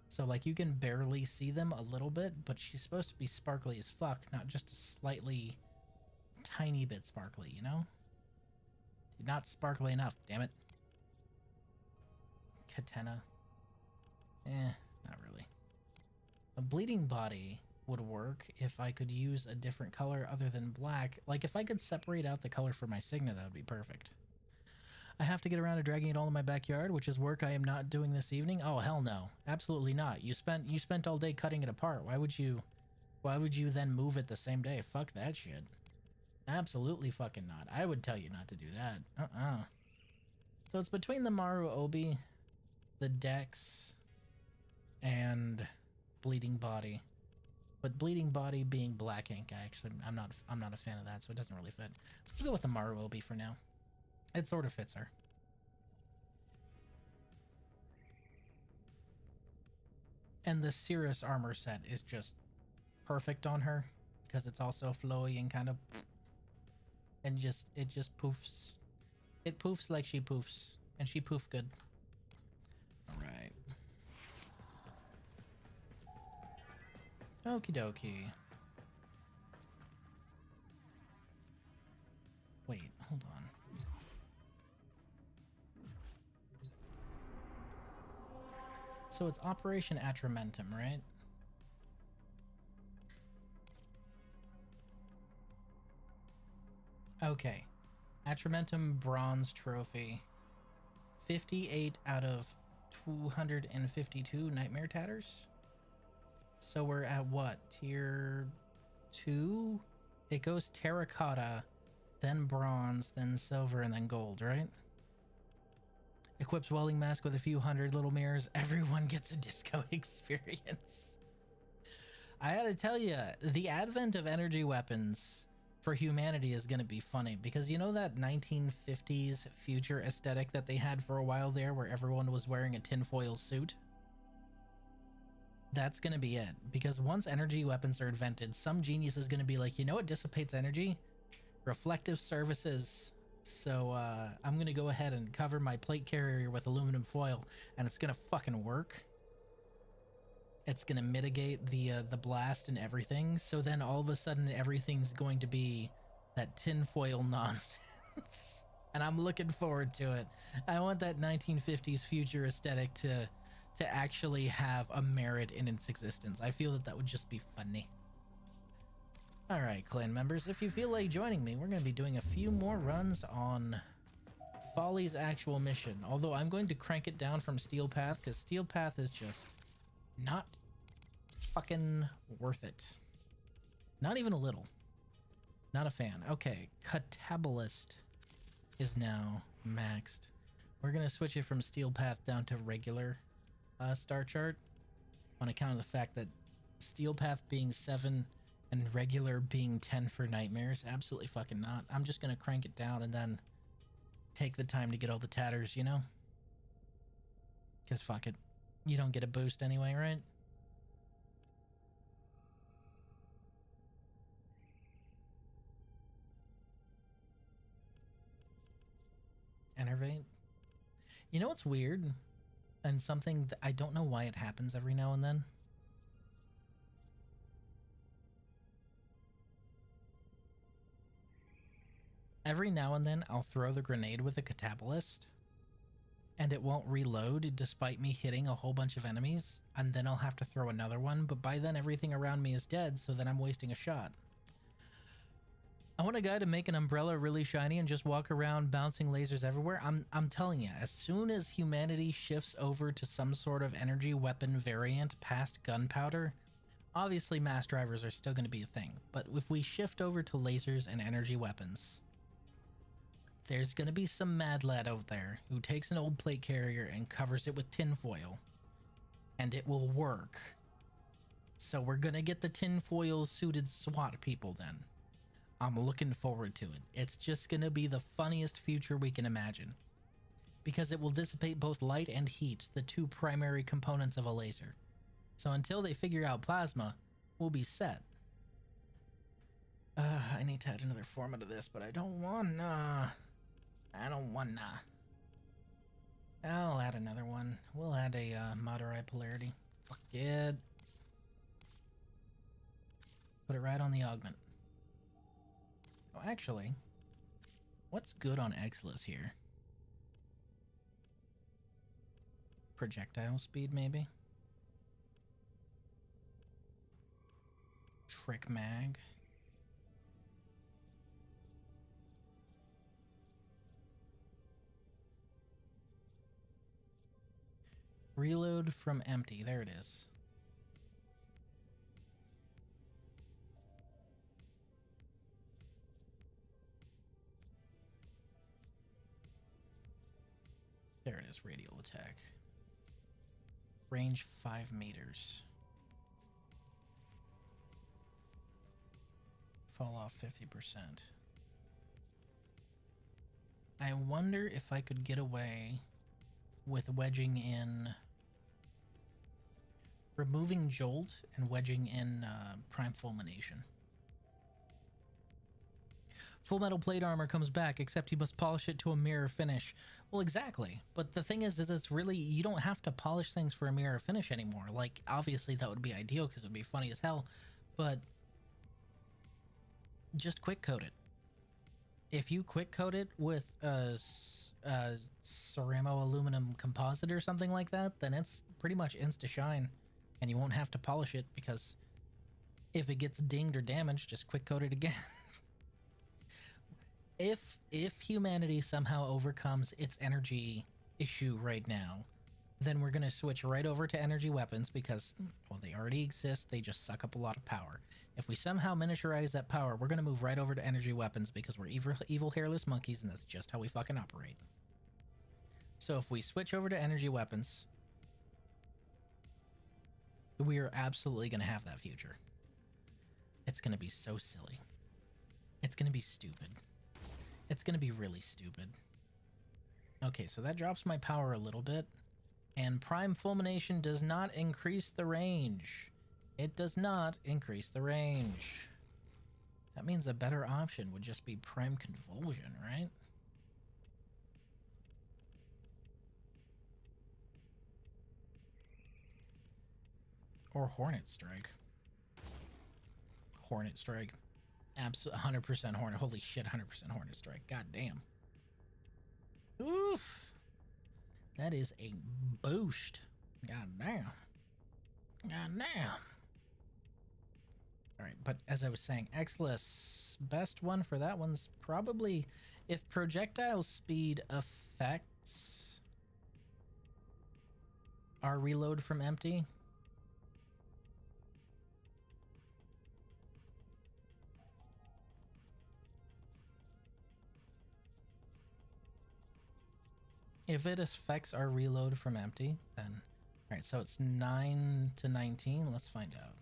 So like you can barely see them a little bit, but she's supposed to be sparkly as fuck, not just a slightly tiny bit sparkly, you know? Not sparkly enough, damn it. Katana. Not really. A bleeding body would work if I could use a different color other than black. Like if I could separate out the color for my Signa, that would be perfect. I have to get around to dragging it all in my backyard, which is work I am not doing this evening. Oh hell no, absolutely not. You spent all day cutting it apart. Why would you then move it the same day? Fuck that shit. Absolutely fucking not. I would tell you not to do that. So it's between the Maru Obi, the Dex, and Bleeding Body. But Bleeding Body being black ink, I'm not a fan of that, so it doesn't really fit. We'll go with the Maru Obi for now. It sort of fits her. And the Cirrus armor set is just perfect on her because it's also flowy and kind of, and it just poofs. It poofs like she poofs, and she poof good. All right. Okie dokie. Wait, hold on. So it's Operation Atramentum, right? Okay. Atramentum Bronze Trophy. 58 out of 252 Nightmare Tatters? So we're at what? Tier 2? It goes terracotta, then bronze, then silver, and then gold, right? Equips welding mask with a few hundred little mirrors. Everyone gets a disco experience. I gotta tell you, the advent of energy weapons for humanity is gonna be funny, because you know that 1950s future aesthetic that they had for a while there where everyone was wearing a tinfoil suit? That's gonna be it, because once energy weapons are invented, some genius is gonna be like, you know what dissipates energy? Reflective surfaces. So I'm gonna go ahead and cover my plate carrier with aluminum foil, and it's gonna fucking work. It's gonna mitigate the blast and everything. So then all of a sudden everything's going to be that tinfoil nonsense, and I'm looking forward to it. I want that 1950s future aesthetic to actually have a merit in its existence. I feel that would just be funny. Alright, clan members, if you feel like joining me, we're going to be doing a few more runs on Folly's actual mission. Although I'm going to crank it down from Steel Path, because Steel Path is just not fucking worth it. Not even a little. Not a fan. Okay, Catabolist is now maxed. We're going to switch it from Steel Path down to regular star chart on account of the fact that Steel Path being 7 and regular being 10 for nightmares. Absolutely fucking not. I'm just gonna crank it down and then take the time to get all the tatters, you know? Because fuck it. You don't get a boost anyway, right? Enervate. You know what's weird? And something that I don't know why it happens every now and then? Every now and then I'll throw the grenade with a catabolist and it won't reload despite me hitting a whole bunch of enemies, and then I'll have to throw another one, but by then everything around me is dead, so then I'm wasting a shot. I want a guy to make an umbrella really shiny and just walk around bouncing lasers everywhere. I'm telling you, as soon as humanity shifts over to some sort of energy weapon variant past gunpowder, obviously mass drivers are still going to be a thing, but if we shift over to lasers and energy weapons, there's going to be some mad lad out there who takes an old plate carrier and covers it with tinfoil and it will work. So we're gonna get the tinfoil suited SWAT people then. I'm looking forward to it. It's just gonna be the funniest future we can imagine. Because it will dissipate both light and heat, the two primary components of a laser. So until they figure out plasma, we'll be set. I need to add another format of this, but I don't wanna. I'll add another one. We'll add a moderate polarity. Fuck it. Put it right on the augment. Oh, actually, what's good on Exilus here? Projectile speed, maybe? Trick mag. Reload from empty. There it is. There it is, radial attack. Range 5 meters. Fall off 50%. I wonder if I could get away with wedging in, removing Jolt and wedging in Prime Fulmination. Full metal plate armor comes back, except you must polish it to a mirror finish. Well, exactly. But the thing is it's really, you don't have to polish things for a mirror finish anymore. Like, obviously that would be ideal because it would be funny as hell, but just quick coat it. If you quick coat it with a ceramo aluminum composite or something like that, then it's pretty much insta shine, and you won't have to polish it because if it gets dinged or damaged, just quick coat it again. If humanity somehow overcomes its energy issue right now, then we're going to switch right over to energy weapons because, well, they already exist. They just suck up a lot of power. If we somehow miniaturize that power, we're going to move right over to energy weapons because we're evil hairless monkeys, and that's just how we fucking operate. So if we switch over to energy weapons, we are absolutely going to have that future. It's going to be so silly. It's going to be stupid. It's going to be really stupid. Okay, so that drops my power a little bit. And Prime Fulmination does not increase the range. It does not increase the range. That means a better option would just be Prime Convulsion, right? Or Hornet Strike. Hornet Strike. Absolutely 100% Hornet. Holy shit, 100% Hornet Strike. God damn. Oof. That is a boost. God damn. God damn. Alright, but as I was saying, Exilus, best one for that one's probably if projectile speed affects our reload from empty. If it affects our reload from empty, then... Alright, so it's 9 to 19. Let's find out.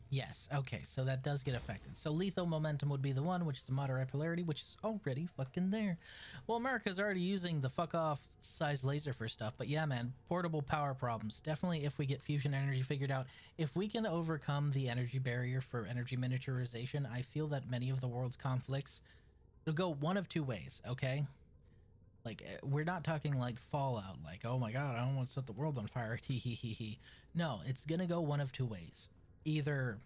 Yes, okay, so that does get affected. So lethal momentum would be the one, which is a moderate polarity, which is already fucking there. Well, America's already using the fuck-off size laser for stuff, but yeah, man, portable power problems. Definitely if we get fusion energy figured out. If we can overcome the energy barrier for energy miniaturization, I feel that many of the world's conflicts will go one of two ways, okay? Like, we're not talking like Fallout, like, oh my god, I don't want to set the world on fire, hee. No, it's gonna go one of two ways. Either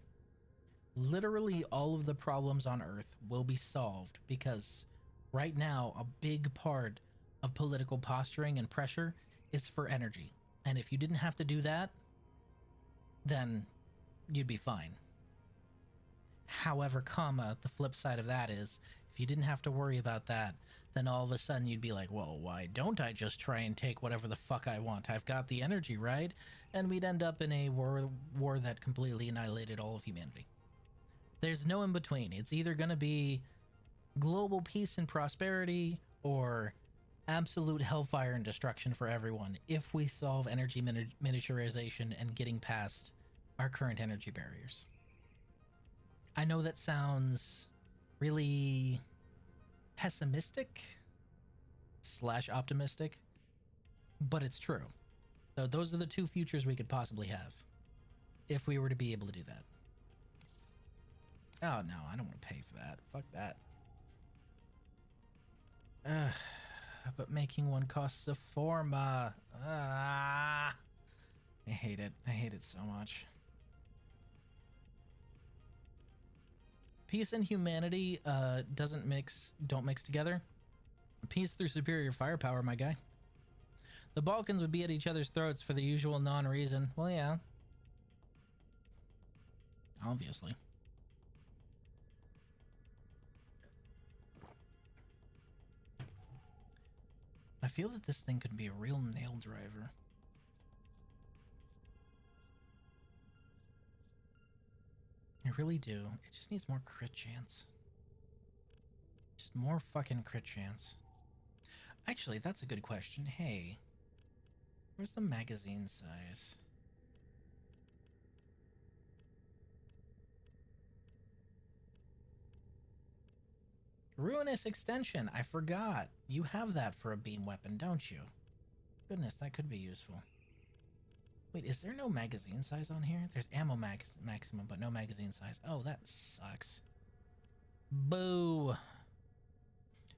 literally all of the problems on Earth will be solved because right now a big part of political posturing and pressure is for energy. And if you didn't have to do that, then you'd be fine. However, the flip side of that is, if you didn't have to worry about that, then all of a sudden you'd be like, well, why don't I just try and take whatever the fuck I want? I've got the energy, right? And we'd end up in a war that completely annihilated all of humanity. There's no in between. It's either going to be global peace and prosperity or absolute hellfire and destruction for everyone if we solve energy miniaturization and getting past our current energy barriers. I know that sounds really pessimistic / optimistic, but it's true. So those are the two futures we could possibly have if we were to be able to do that. Oh no, I don't want to pay for that. Fuck that. But making one costs a forma. I hate it. I hate it so much. Peace and humanity don't mix together. Peace through superior firepower, my guy. The Balkans would be at each other's throats for the usual non-reason. Well, yeah. Obviously. I feel that this thing could be a real nail driver. I really do. It just needs more crit chance. Just more fucking crit chance. Actually, that's a good question. Hey, where's the magazine size? Ruinous extension. I forgot. You have that for a beam weapon, don't you? Goodness, that could be useful. Wait, is there no magazine size on here? There's ammo maximum, but no magazine size. Oh, that sucks. Boo.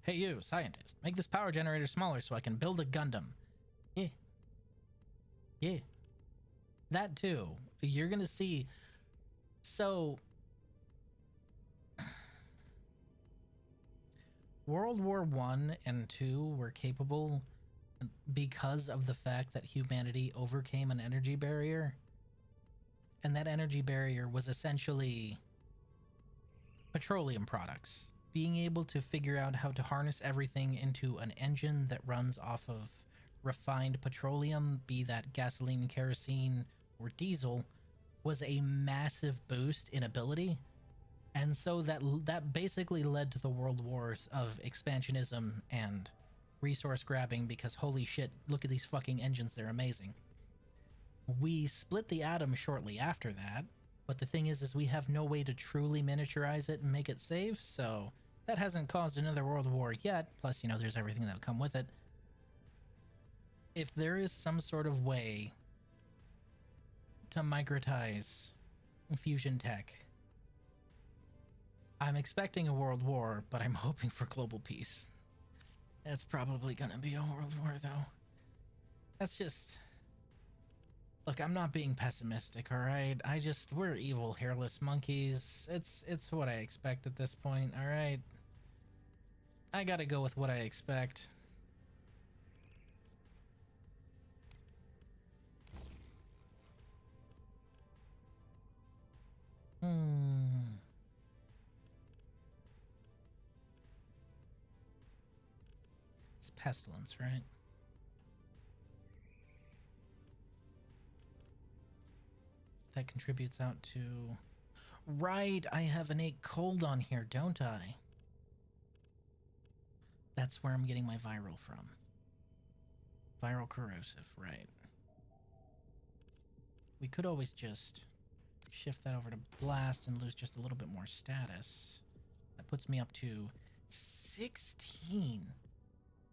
Hey you, scientist. Make this power generator smaller so I can build a Gundam. Yeah. Yeah. That too. You're gonna see. So... World War I and II were capable because of the fact that humanity overcame an energy barrier. And that energy barrier was essentially petroleum products. Being able to figure out how to harness everything into an engine that runs off of refined petroleum, be that gasoline, kerosene, or diesel, was a massive boost in ability. And so that basically led to the world wars of expansionism and resource grabbing, because holy shit, look at these fucking engines, they're amazing. We split the atom shortly after that, but the thing is we have no way to truly miniaturize it and make it safe, so that hasn't caused another world war yet. Plus, you know, there's everything that'll come with it. If there is some sort of way to microtize fusion tech, I'm expecting a world war, but I'm hoping for global peace. That's probably gonna be a world war, though. That's just... Look, I'm not being pessimistic, alright? We're evil, hairless monkeys. It's what I expect at this point, alright? I gotta go with what I expect. It's pestilence, right? That contributes out to... Right, I have innate cold on here, don't I? That's where I'm getting my viral from. Viral corrosive, right. We could always just shift that over to blast and lose just a little bit more status. That puts me up to 16.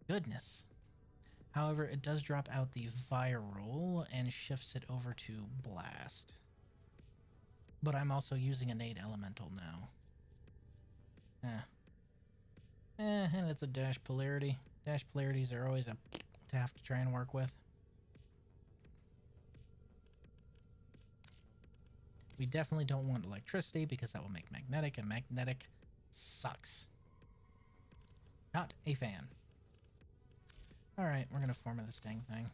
Goodness. However, it does drop out the viral and shifts it over to blast. But I'm also using innate elemental now. And it's a dash polarity. Dash polarities are always to have to try and work with. We definitely don't want electricity because that will make magnetic, and magnetic sucks. Not a fan. Alright, we're gonna format this dang thing.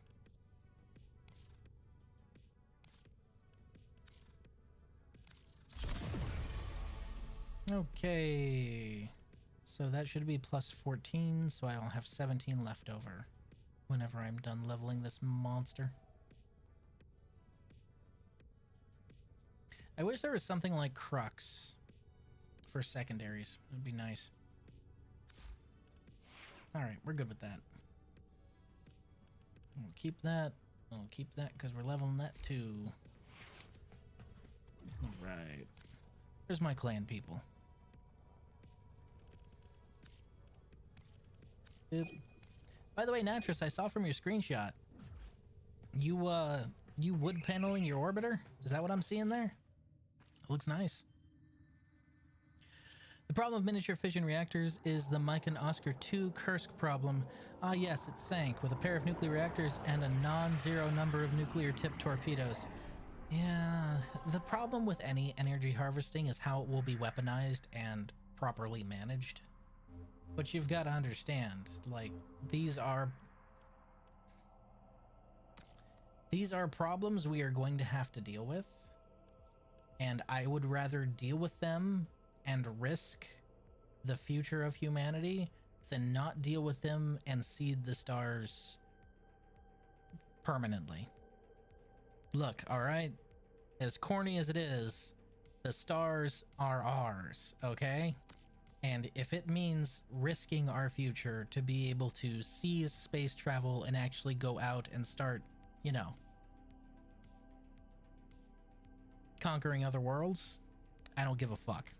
Okay. So that should be plus 14, so I'll have 17 left over whenever I'm done leveling this monster. I wish there was something like Crux for secondaries. It'd be nice. Alright, we're good with that. We'll keep that. We'll keep that because we're leveling that too. Alright. Here's my clan people. Boop. By the way, Natris, I saw from your screenshot. You wood paneling your orbiter? Is that what I'm seeing there? It looks nice. The problem of miniature fission reactors is the Mike and Oscar 2 Kursk problem. Ah yes, it sank with a pair of nuclear reactors and a non-zero number of nuclear-tipped torpedoes. Yeah, the problem with any energy harvesting is how it will be weaponized and properly managed. But you've got to understand, like, these are problems we are going to have to deal with. And I would rather deal with them and risk the future of humanity than not deal with them and seed the stars permanently. Look, alright? As corny as it is, the stars are ours, okay? And if it means risking our future to be able to seize space travel and actually go out and start, you know, conquering other worlds, I don't give a fuck.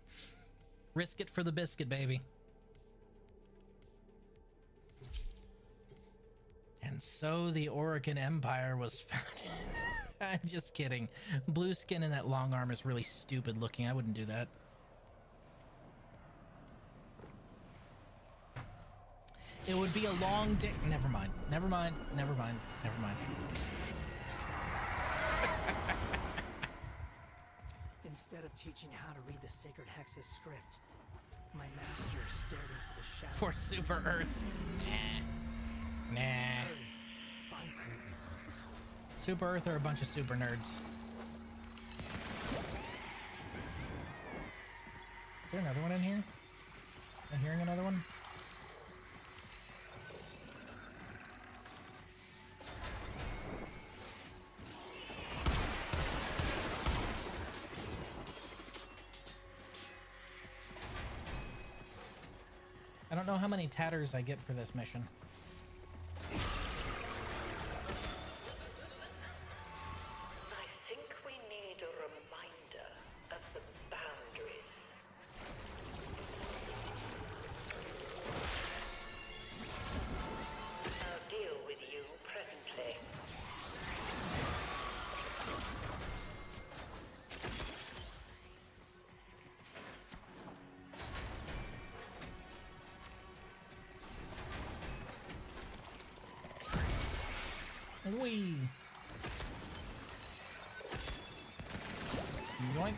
Risk it for the biscuit, baby. And so the Orokin Empire was founded. I'm just kidding. Blue skin and that long arm is really stupid looking. I wouldn't do that. It would be a long dick. Never mind. Never mind. Never mind. Never mind. Instead of teaching how to read the Sacred Hex's script, my master stared into the shadow. For Super Earth. Nah. Nah. Fine. Super Earth are a bunch of super nerds. Is there another one in here? I'm hearing another one. I don't know how many tatters I get for this mission. I think we need a reminder of the boundaries. I'll deal with you presently. Whee! Yoink!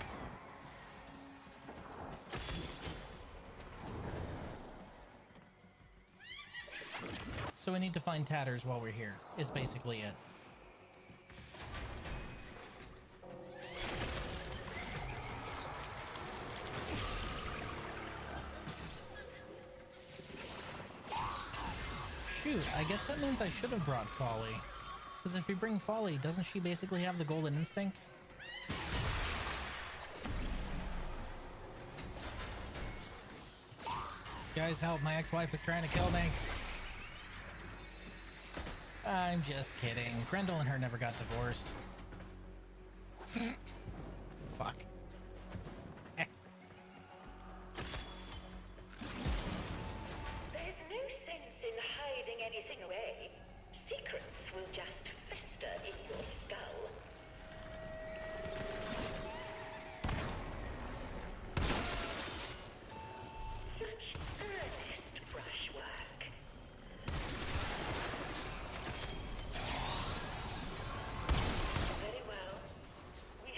So we need to find tatters while we're here, is basically it. Shoot, I guess that means I should have brought Folly. Because if we bring Folly, doesn't she basically have the golden instinct? Guys, help, my ex-wife is trying to kill me. I'm just kidding. Grendel and her never got divorced. Fuck. There's no sense in hiding anything away. Secrets will just fester in your skull. Such earnest brushwork. Very well. We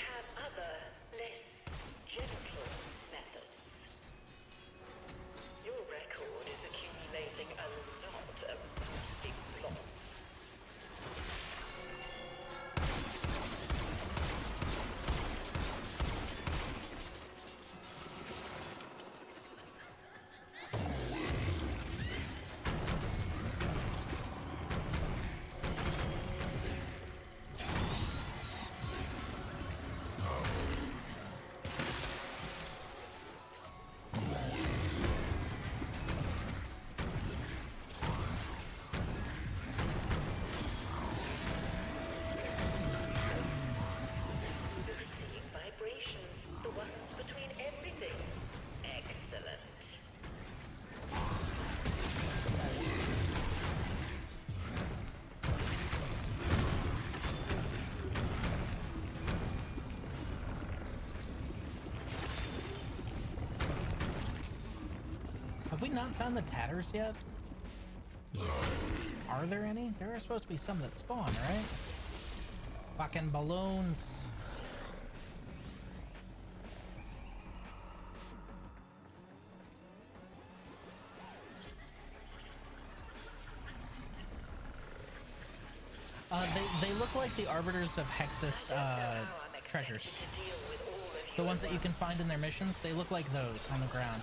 Have we not found the tatters yet? Are there any? There are supposed to be some that spawn, right? Fucking balloons. They look like the Arbiters of Hexus treasures. The ones that you can find in their missions, they look like those on the ground.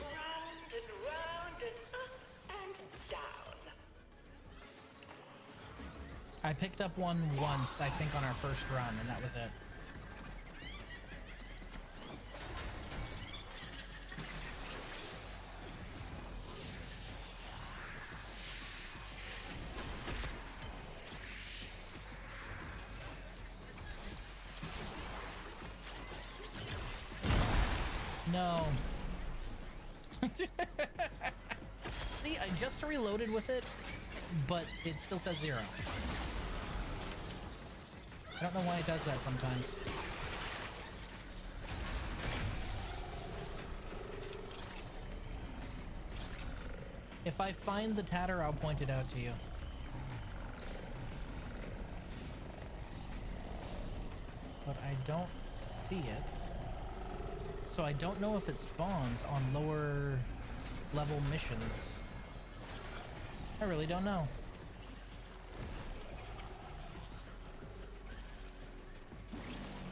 Round and round and up and down. I picked up one once, I think, on our first run, and that was it. No. See, I just reloaded with it, but it still says 0. I don't know why it does that sometimes. If I find the tatter, I'll point it out to you. But I don't see it. So I don't know if it spawns on lower level missions. I really don't know.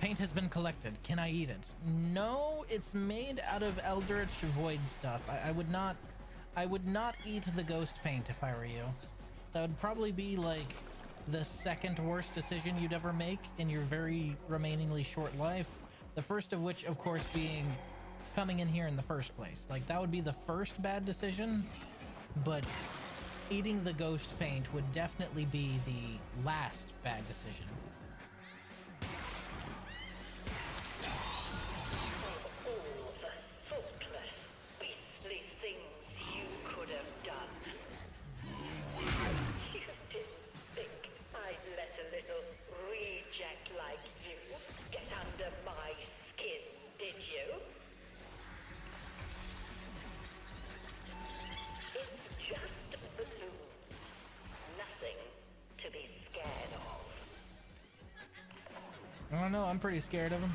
Paint has been collected. Can I eat it? No, it's made out of Eldritch Void stuff. I would not eat the ghost paint if I were you. That would probably be like the second worst decision you'd ever make in your very remainingly short life. The first of which, of course, being coming in here in the first place. Like, that would be the first bad decision, but eating the ghost paint would definitely be the last bad decision. All the thoughtless, beastly things you could have done. You didn't think I'd let a little reject like you get under my skin, did you? It's just a balloon. Nothing to be scared of. I don't know, I'm pretty scared of him.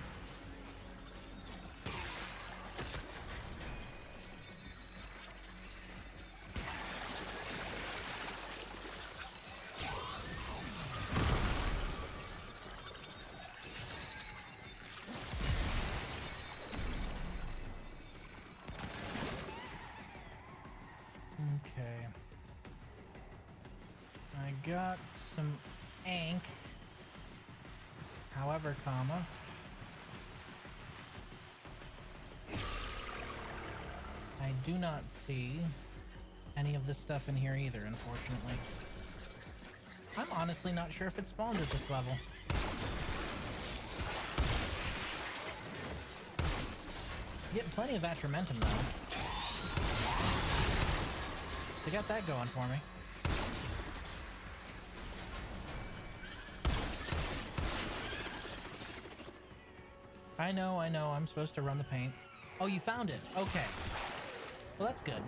Okay. I got some ink. However, comma. I do not see any of this stuff in here either, unfortunately. I'm honestly not sure if it spawns at this level. Getting plenty of Atramentum though. So got that going for me. I know, I'm supposed to run the paint. Oh, you found it. Okay. Well, that's good.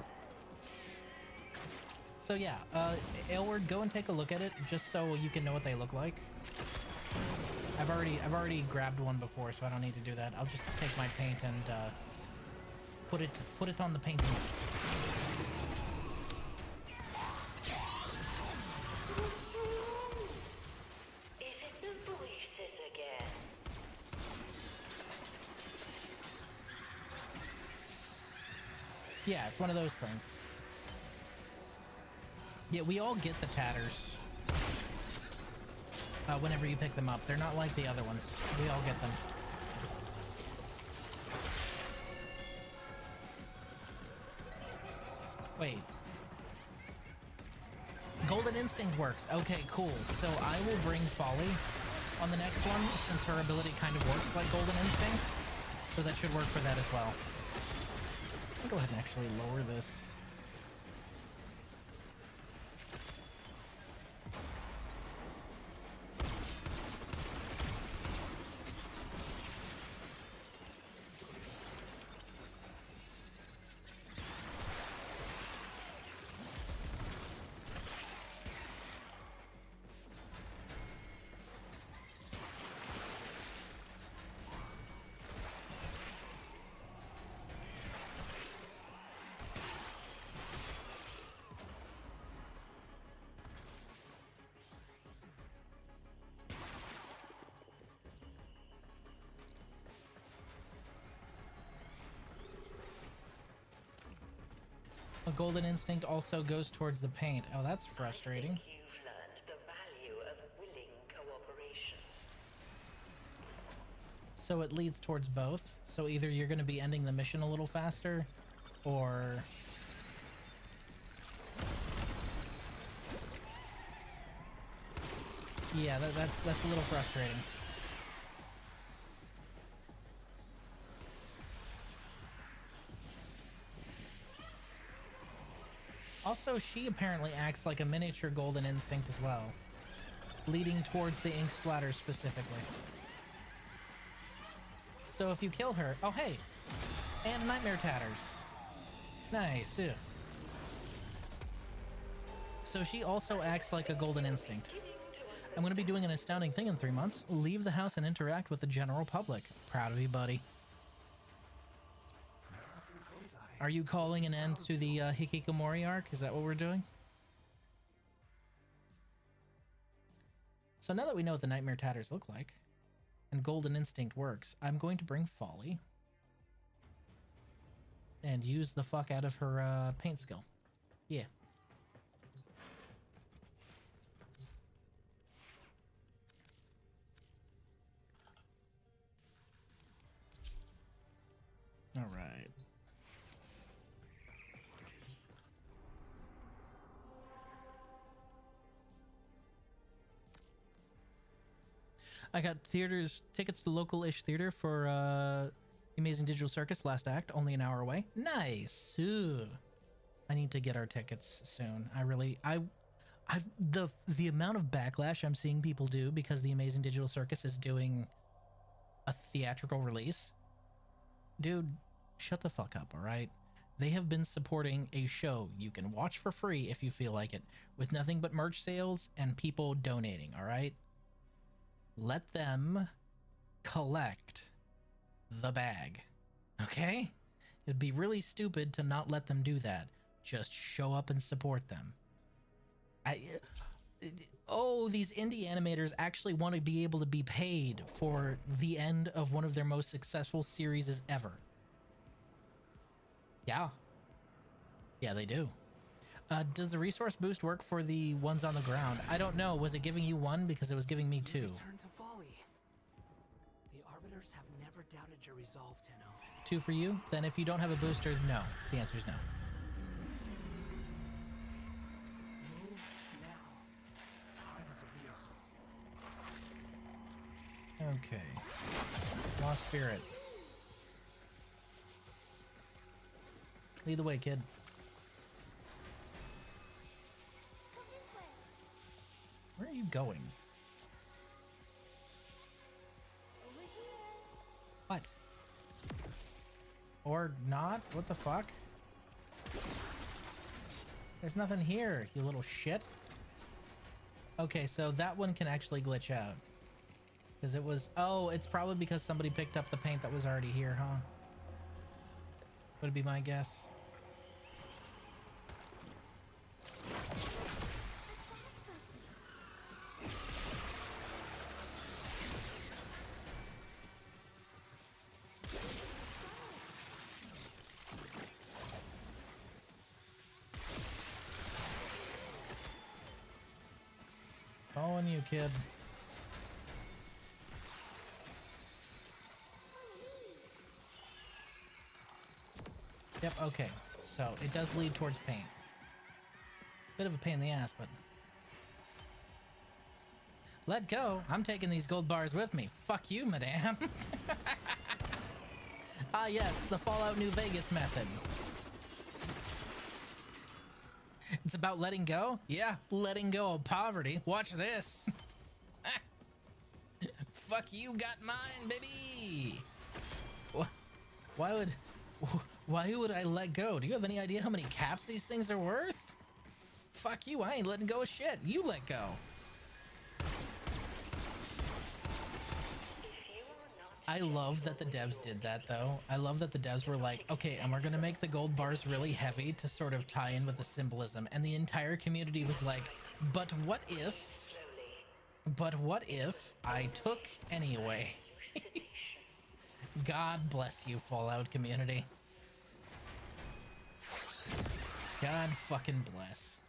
So yeah, Aylward, go and take a look at it, just so you can know what they look like. I've already grabbed one before, so I don't need to do that. I'll just take my paint and put it on the painting. Is it the voices again? Yeah, it's one of those things. Yeah, we all get the tatters whenever you pick them up. They're not like the other ones. We all get them. Wait. Golden Instinct works. Okay, cool. So I will bring Folly on the next one, since her ability kind of works like Golden Instinct. So that should work for that as well. I'll go ahead and actually lower this. golden instinct also goes towards the paint. Oh, that's frustrating. You've learned the value of willing cooperation. So it leads towards both. So either you're going to be ending the mission a little faster, or... Yeah, that's a little frustrating. Also, she apparently acts like a miniature golden instinct as well, leading towards the ink splatter specifically. So if you kill her... Oh, hey! And Nightmare Tatters. Nice. Ew. So she also acts like a golden instinct. I'm going to be doing an astounding thing in 3 months. Leave the house and interact with the general public. Proud of you, buddy. Are you calling an end to the Hikikomori arc? Is that what we're doing? So now that we know what the Nightmare Tatters look like, and Golden Instinct works, I'm going to bring Folly and use the fuck out of her paint skill. Yeah. All right. I got tickets to local-ish theater for The Amazing Digital Circus last act, only an hour away. Nice. Ooh. I need to get our tickets soon. The amount of backlash I'm seeing people do because The Amazing Digital Circus is doing a theatrical release. Dude, shut the fuck up, all right? They have been supporting a show you can watch for free if you feel like it, with nothing but merch sales and people donating, all right? Let them collect the bag, okay? It'd be really stupid to not let them do that. Just show up and support them. These indie animators actually want to be able to be paid for the end of one of their most successful series ever. Yeah. Yeah, they do. Does the resource boost work for the ones on the ground? I don't know. Was it giving you one? Because it was giving me two. Return to folly. The arbiters have never doubted your resolve, Tenno. Two for you? Then if you don't have a booster, no. The answer is no. Move now. Time is of the essence. Okay. Lost Spirit. Lead the way, kid. Where are you going? What? Or not? What the fuck? There's nothing here, you little shit. Okay, so that one can actually glitch out. Because it was... Oh, it's probably because somebody picked up the paint that was already here, huh? Would be my guess. Following you, kid. Yep, okay. So, it does lead towards paint. It's a bit of a pain in the ass, but... Let go! I'm taking these gold bars with me. Fuck you, madame! Ah yes, the Fallout New Vegas method. It's about letting go? Yeah, letting go of poverty. Watch this! Fuck you, got mine, baby! Why would I let go? Do you have any idea how many caps these things are worth? Fuck you, I ain't letting go of shit. You let go. I love that the devs did that, though. I love that the devs were like, okay, and we're gonna make the gold bars really heavy to sort of tie in with the symbolism. And the entire community was like, but what if I took anyway? God bless you, Fallout community. God fucking bless.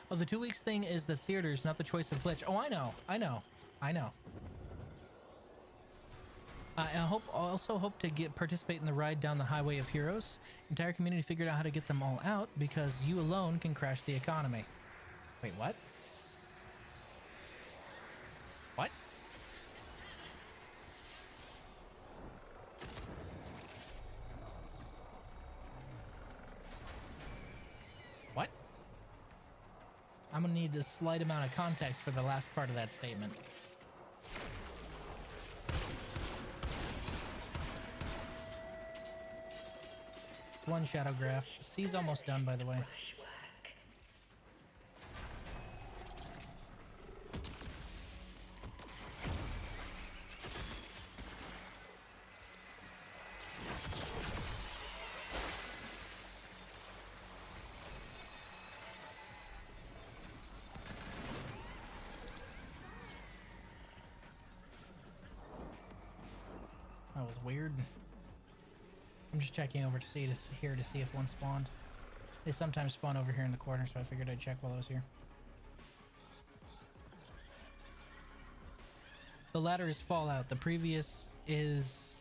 Oh, the 2 weeks thing is the theaters, not the choice of glitch. Oh, I know. I also hope to participate in the ride down the Highway of Heroes. Entire community figured out how to get them all out because you alone can crash the economy. Wait, what? What? What? I'm gonna need a slight amount of context for the last part of that statement. It's one shadow graph. C's almost done, by the way. That was weird. I'm just checking over to see if one spawned. They sometimes spawn over here in the corner, so I figured I'd check while I was here. The latter is Fallout. The previous is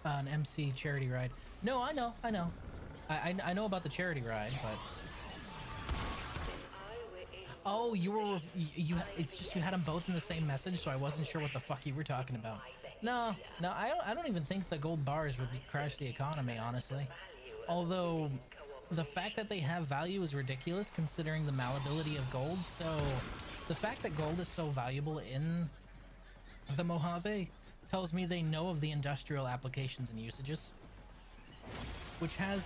an MC charity ride. No, I know. I know about the charity ride, but oh, it's just you had them both in the same message, so I wasn't sure what the fuck you were talking about. No, I don't even think the gold bars would crash the economy, honestly. Although, the fact that they have value is ridiculous considering the malleability of gold, so the fact that gold is so valuable in the Mojave tells me they know of the industrial applications and usages. Which has,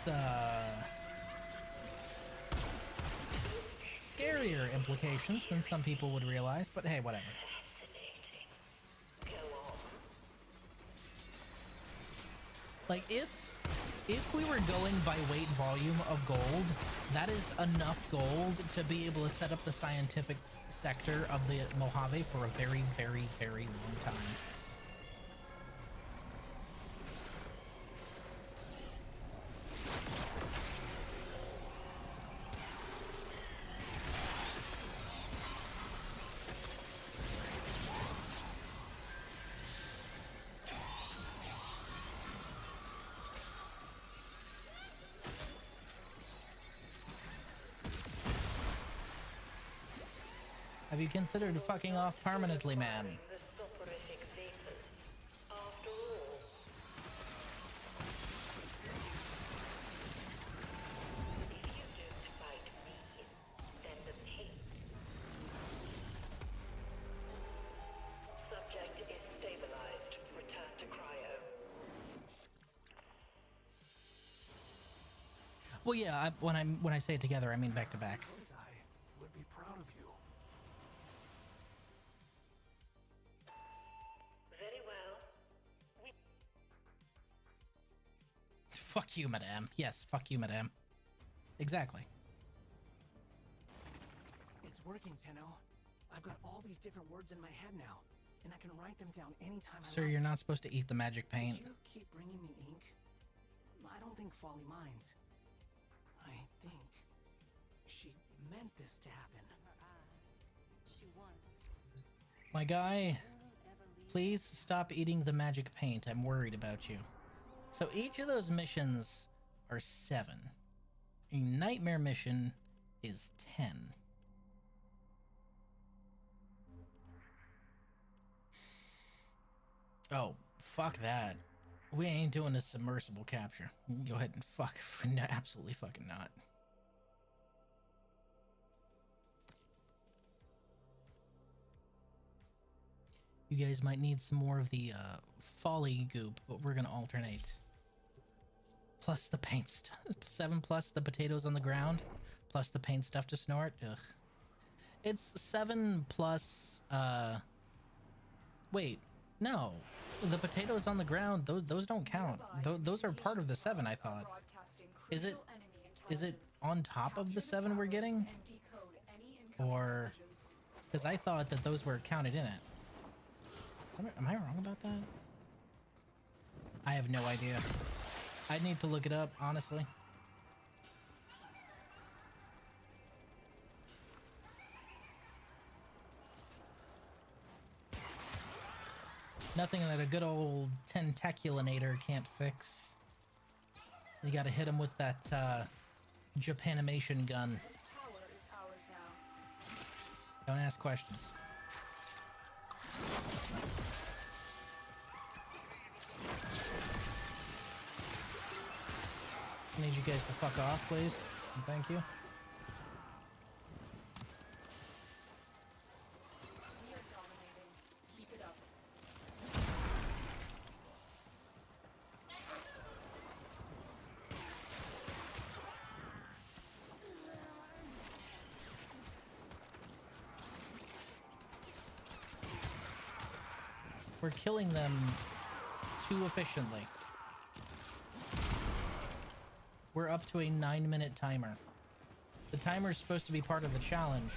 scarier implications than some people would realize, but hey, whatever. Like, if we were going by weight volume of gold, that is enough gold to be able to set up the scientific sector of the Mojave for a very, very, very long time. Have you considered fucking off permanently, ma'am? Subject is stabilized. Return to cryo. Well, yeah. When I say it together, I mean back to back. I would be proud of you. Very well. Fuck you, madame. Yes, fuck you, madame. Exactly. It's working, Tenno. I've got all these different words in my head now, and I can write them down anytime I Sir, like. you're not supposed to eat the magic paint. Did you keep bringing me ink? I don't think Folly minds. I think she meant this to happen. My guy, please stop eating the magic paint. I'm worried about you. So each of those missions are 7. A nightmare mission is 10. Oh, fuck that. We ain't doing a submersible capture. Go ahead and fuck. No, absolutely fucking not. You guys might need some more of the folly goop, but we're gonna alternate. plus the paint stuff. 7 plus the potatoes on the ground, plus the paint stuff to snort. Ugh. It's 7 plus, wait, no. The potatoes on the ground, those don't count. Those are part of the 7, I thought. Is it on top of the 7 we're getting? Or, because I thought that those were counted in it. Am I wrong about that? I have no idea. I need to look it up, honestly. Nothing that a good old tentaculinator can't fix. You gotta hit him with that, Japanimation gun. This tower is ours now. Don't ask questions. I need you guys to fuck off, please. And thank you. We are dominating. Keep it up. We're killing them too efficiently. We're up to a 9-minute timer. The timer is supposed to be part of the challenge,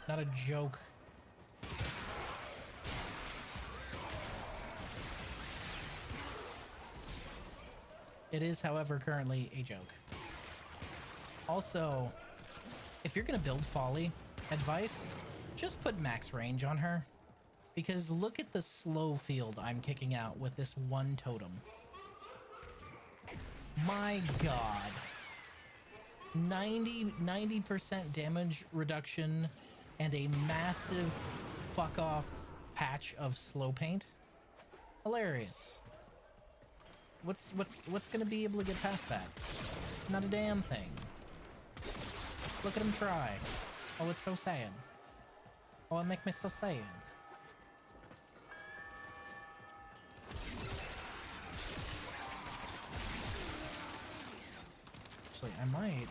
not a joke. It is, however, currently a joke. Also, if you're gonna build Folly, advice, just put max range on her. Because look at the slow field I'm kicking out with this one totem. My god. 90% damage reduction and a massive fuck off patch of slow paint. Hilarious. What's gonna be able to get past that? Not a damn thing. Look at him try. Oh, it's so sad. Oh, it makes me so sad. Actually, I might,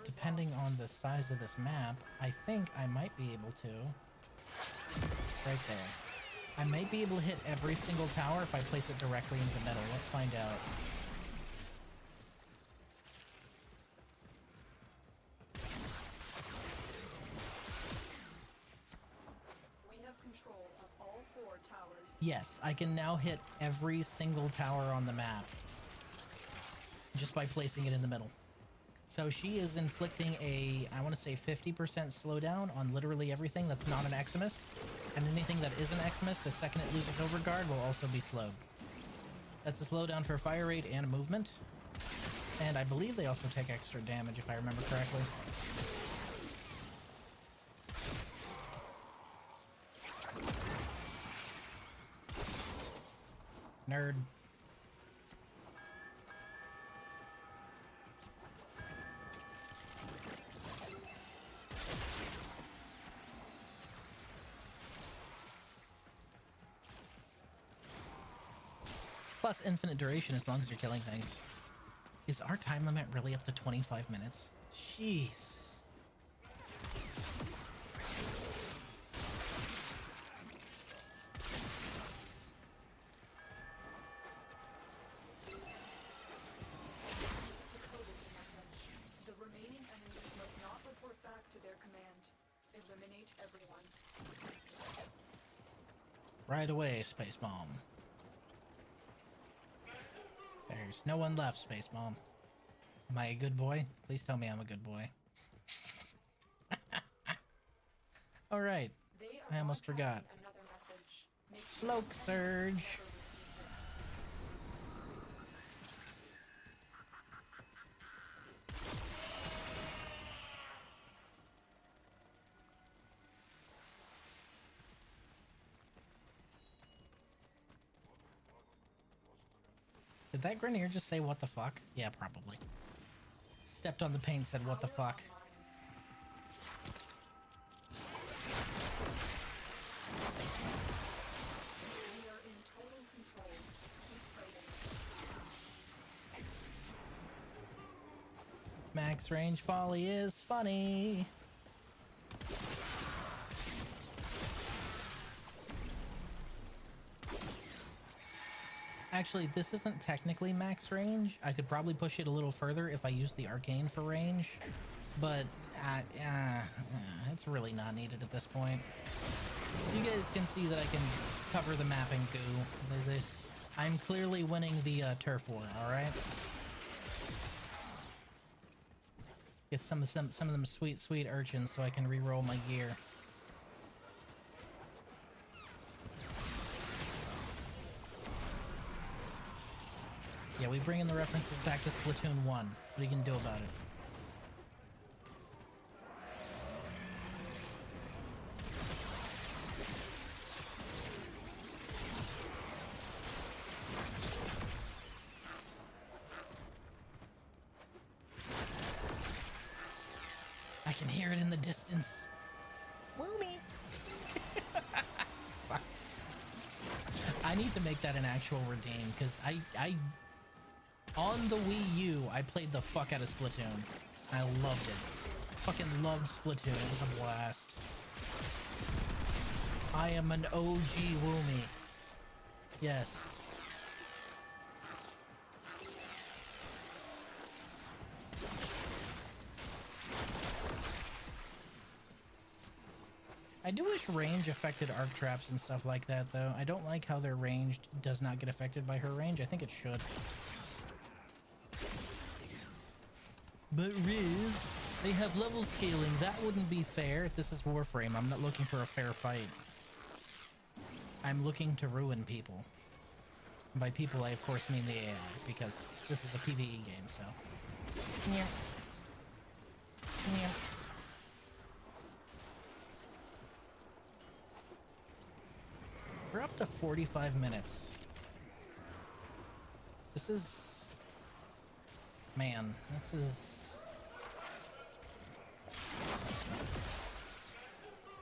depending on the size of this map, I think I might be able to. Right there. I might be able to hit every single tower if I place it directly into the middle. Let's find out. We have control of all 4 towers. Yes, I can now hit every single tower on the map just by placing it in the middle. So she is inflicting a, I want to say 50% slowdown on literally everything that's not an Eximus. And anything that is an Eximus, the second it loses overguard, will also be slowed. That's a slowdown for fire rate and movement. And I believe they also take extra damage, if I remember correctly. Nerd. Plus infinite duration as long as you're killing things. Is our time limit really up to 25 minutes? Jesus. Decoded the message. The remaining enemies must not report back to their command. Eliminate everyone. Right away, Space Mom. There's no one left, Space Mom. Am I a good boy? Please tell me I'm a good boy. Alright. I almost forgot. Another message. Make sure Cloak Surge. never receives it. Did that Grenier just say what the fuck? Yeah, probably. Stepped on the paint, said what the fuck. We are in total control. Keep fighting. max range folly is funny. Actually, this isn't technically max range. I could probably push it a little further if I use the arcane for range, but it's really not needed at this point. You guys can see that I can cover the map in goo. There's this. I'm clearly winning the turf war. All right. Get some of them sweet urchins so I can re-roll my gear. Yeah, we bring in the references back to Splatoon 1. What are you gonna do about it? I can hear it in the distance. Woomy! I need to make that an actual redeem, because I on the Wii U, I played the fuck out of Splatoon. I loved it. Fucking loved Splatoon. It was a blast. I am an OG Woomy. Yes. I do wish range affected arc traps and stuff like that, though. I don't like how their range does not get affected by her range. I think it should. But Riz, they have level scaling. That wouldn't be fair. This is Warframe. I'm not looking for a fair fight. I'm looking to ruin people. By people, I of course mean the AI, because this is a PvE game, so. Yeah. Yeah. We're up to 45 minutes. This is... Man, this is...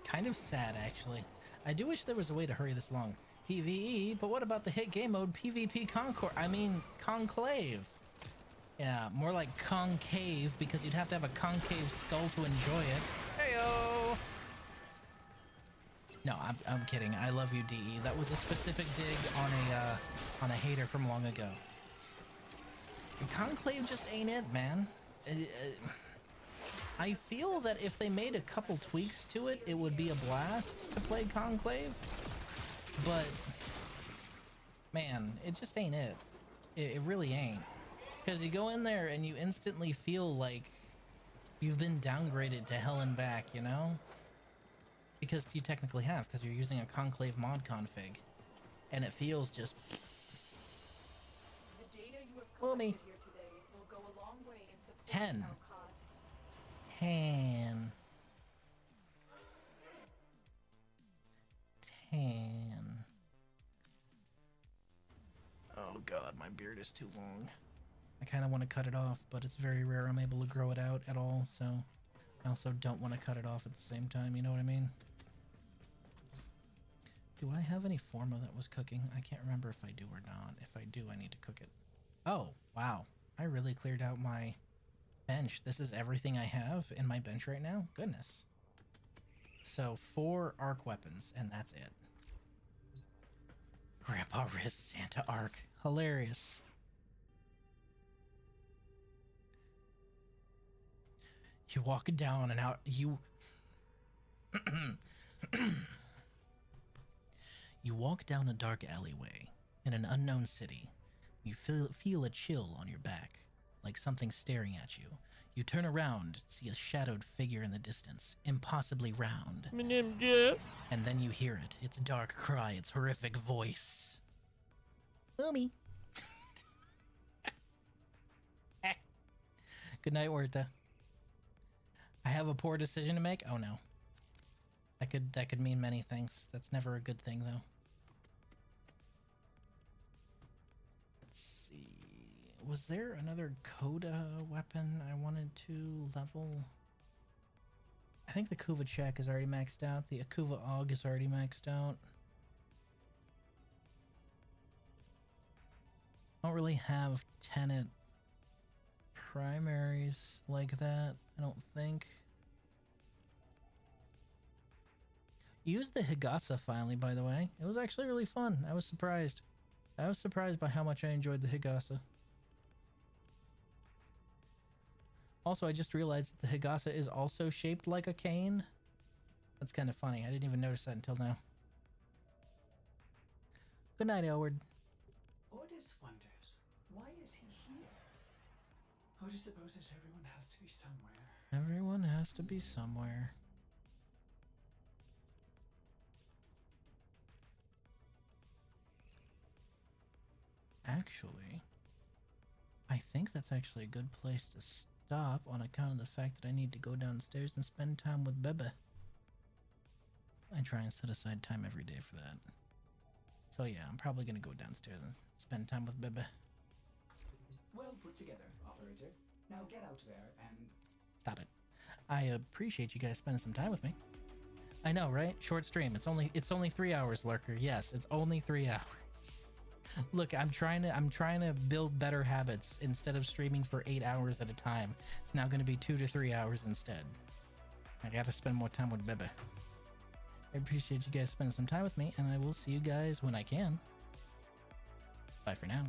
kind of sad, actually. I do wish there was a way to hurry this along. PvE, but what about the hit game mode PvP Conclave? Yeah, more like concave, because you'd have to have a concave skull to enjoy it. Heyo! No, I'm kidding. I love you, DE. That was a specific dig on a hater from long ago. Conclave just ain't it, man. I feel that if they made a couple tweaks to it, it would be a blast to play Conclave. But, man, it just ain't it. It really ain't. Because you go in there and you instantly feel like you've been downgraded to hell and back, you know? Because you technically have, because you're using a Conclave mod config. And it feels just... The data you have collected here today will go a long way in supporting 10. our cause. 10. 10. Oh god, my beard is too long. I kind of want to cut it off, but it's very rare I'm able to grow it out at all, so I also don't want to cut it off at the same time, you know what I mean? Do I have any Forma that was cooking? I can't remember if I do or not. If I do, I need to cook it. Oh, wow. I really cleared out my bench. This is everything I have in my bench right now? Goodness. So 4 arc weapons, and that's it. Grandpa Riz Santa arc. Hilarious. You walk down and out, you walk down a dark alleyway in an unknown city. You feel a chill on your back, like something staring at you. You turn around, see a shadowed figure in the distance, impossibly round. My name's Jeff. And then you hear it, its dark cry, its horrific voice. Boomy. Good night, Huerta. I have a poor decision to make? Oh no. That could mean many things. That's never a good thing, though. Let's see. Was there another Coda weapon I wanted to level? I think the Kuva check is already maxed out. The Akuva Og is already maxed out. I don't really have Tenet primaries like that, I don't think. Used the Higasa finally, by the way. It was actually really fun. I was surprised. I was surprised by how much I enjoyed the Higasa. Also, I just realized that the Higasa is also shaped like a cane. That's kind of funny. I didn't even notice that until now. Good night, Elward. Ordis wonders, why is he here? Ordis supposes everyone has to be somewhere. Everyone has to be somewhere. Actually, I think that's actually a good place to stop on account of the fact that I need to go downstairs and spend time with Bebe. I try and set aside time every day for that. So yeah, I'm probably gonna go downstairs and spend time with Bebe. Well put together, operator. Now get out there and... Stop it. I appreciate you guys spending some time with me. I know, right? Short stream. It's only 3 hours, Lurker. Yes, it's only 3 hours. Look, I'm trying to build better habits. Instead of streaming for 8 hours at a time, it's now going to be 2 to 3 hours instead. I got to spend more time with Bebe. I appreciate you guys spending some time with me, and I will see you guys when I can. Bye for now.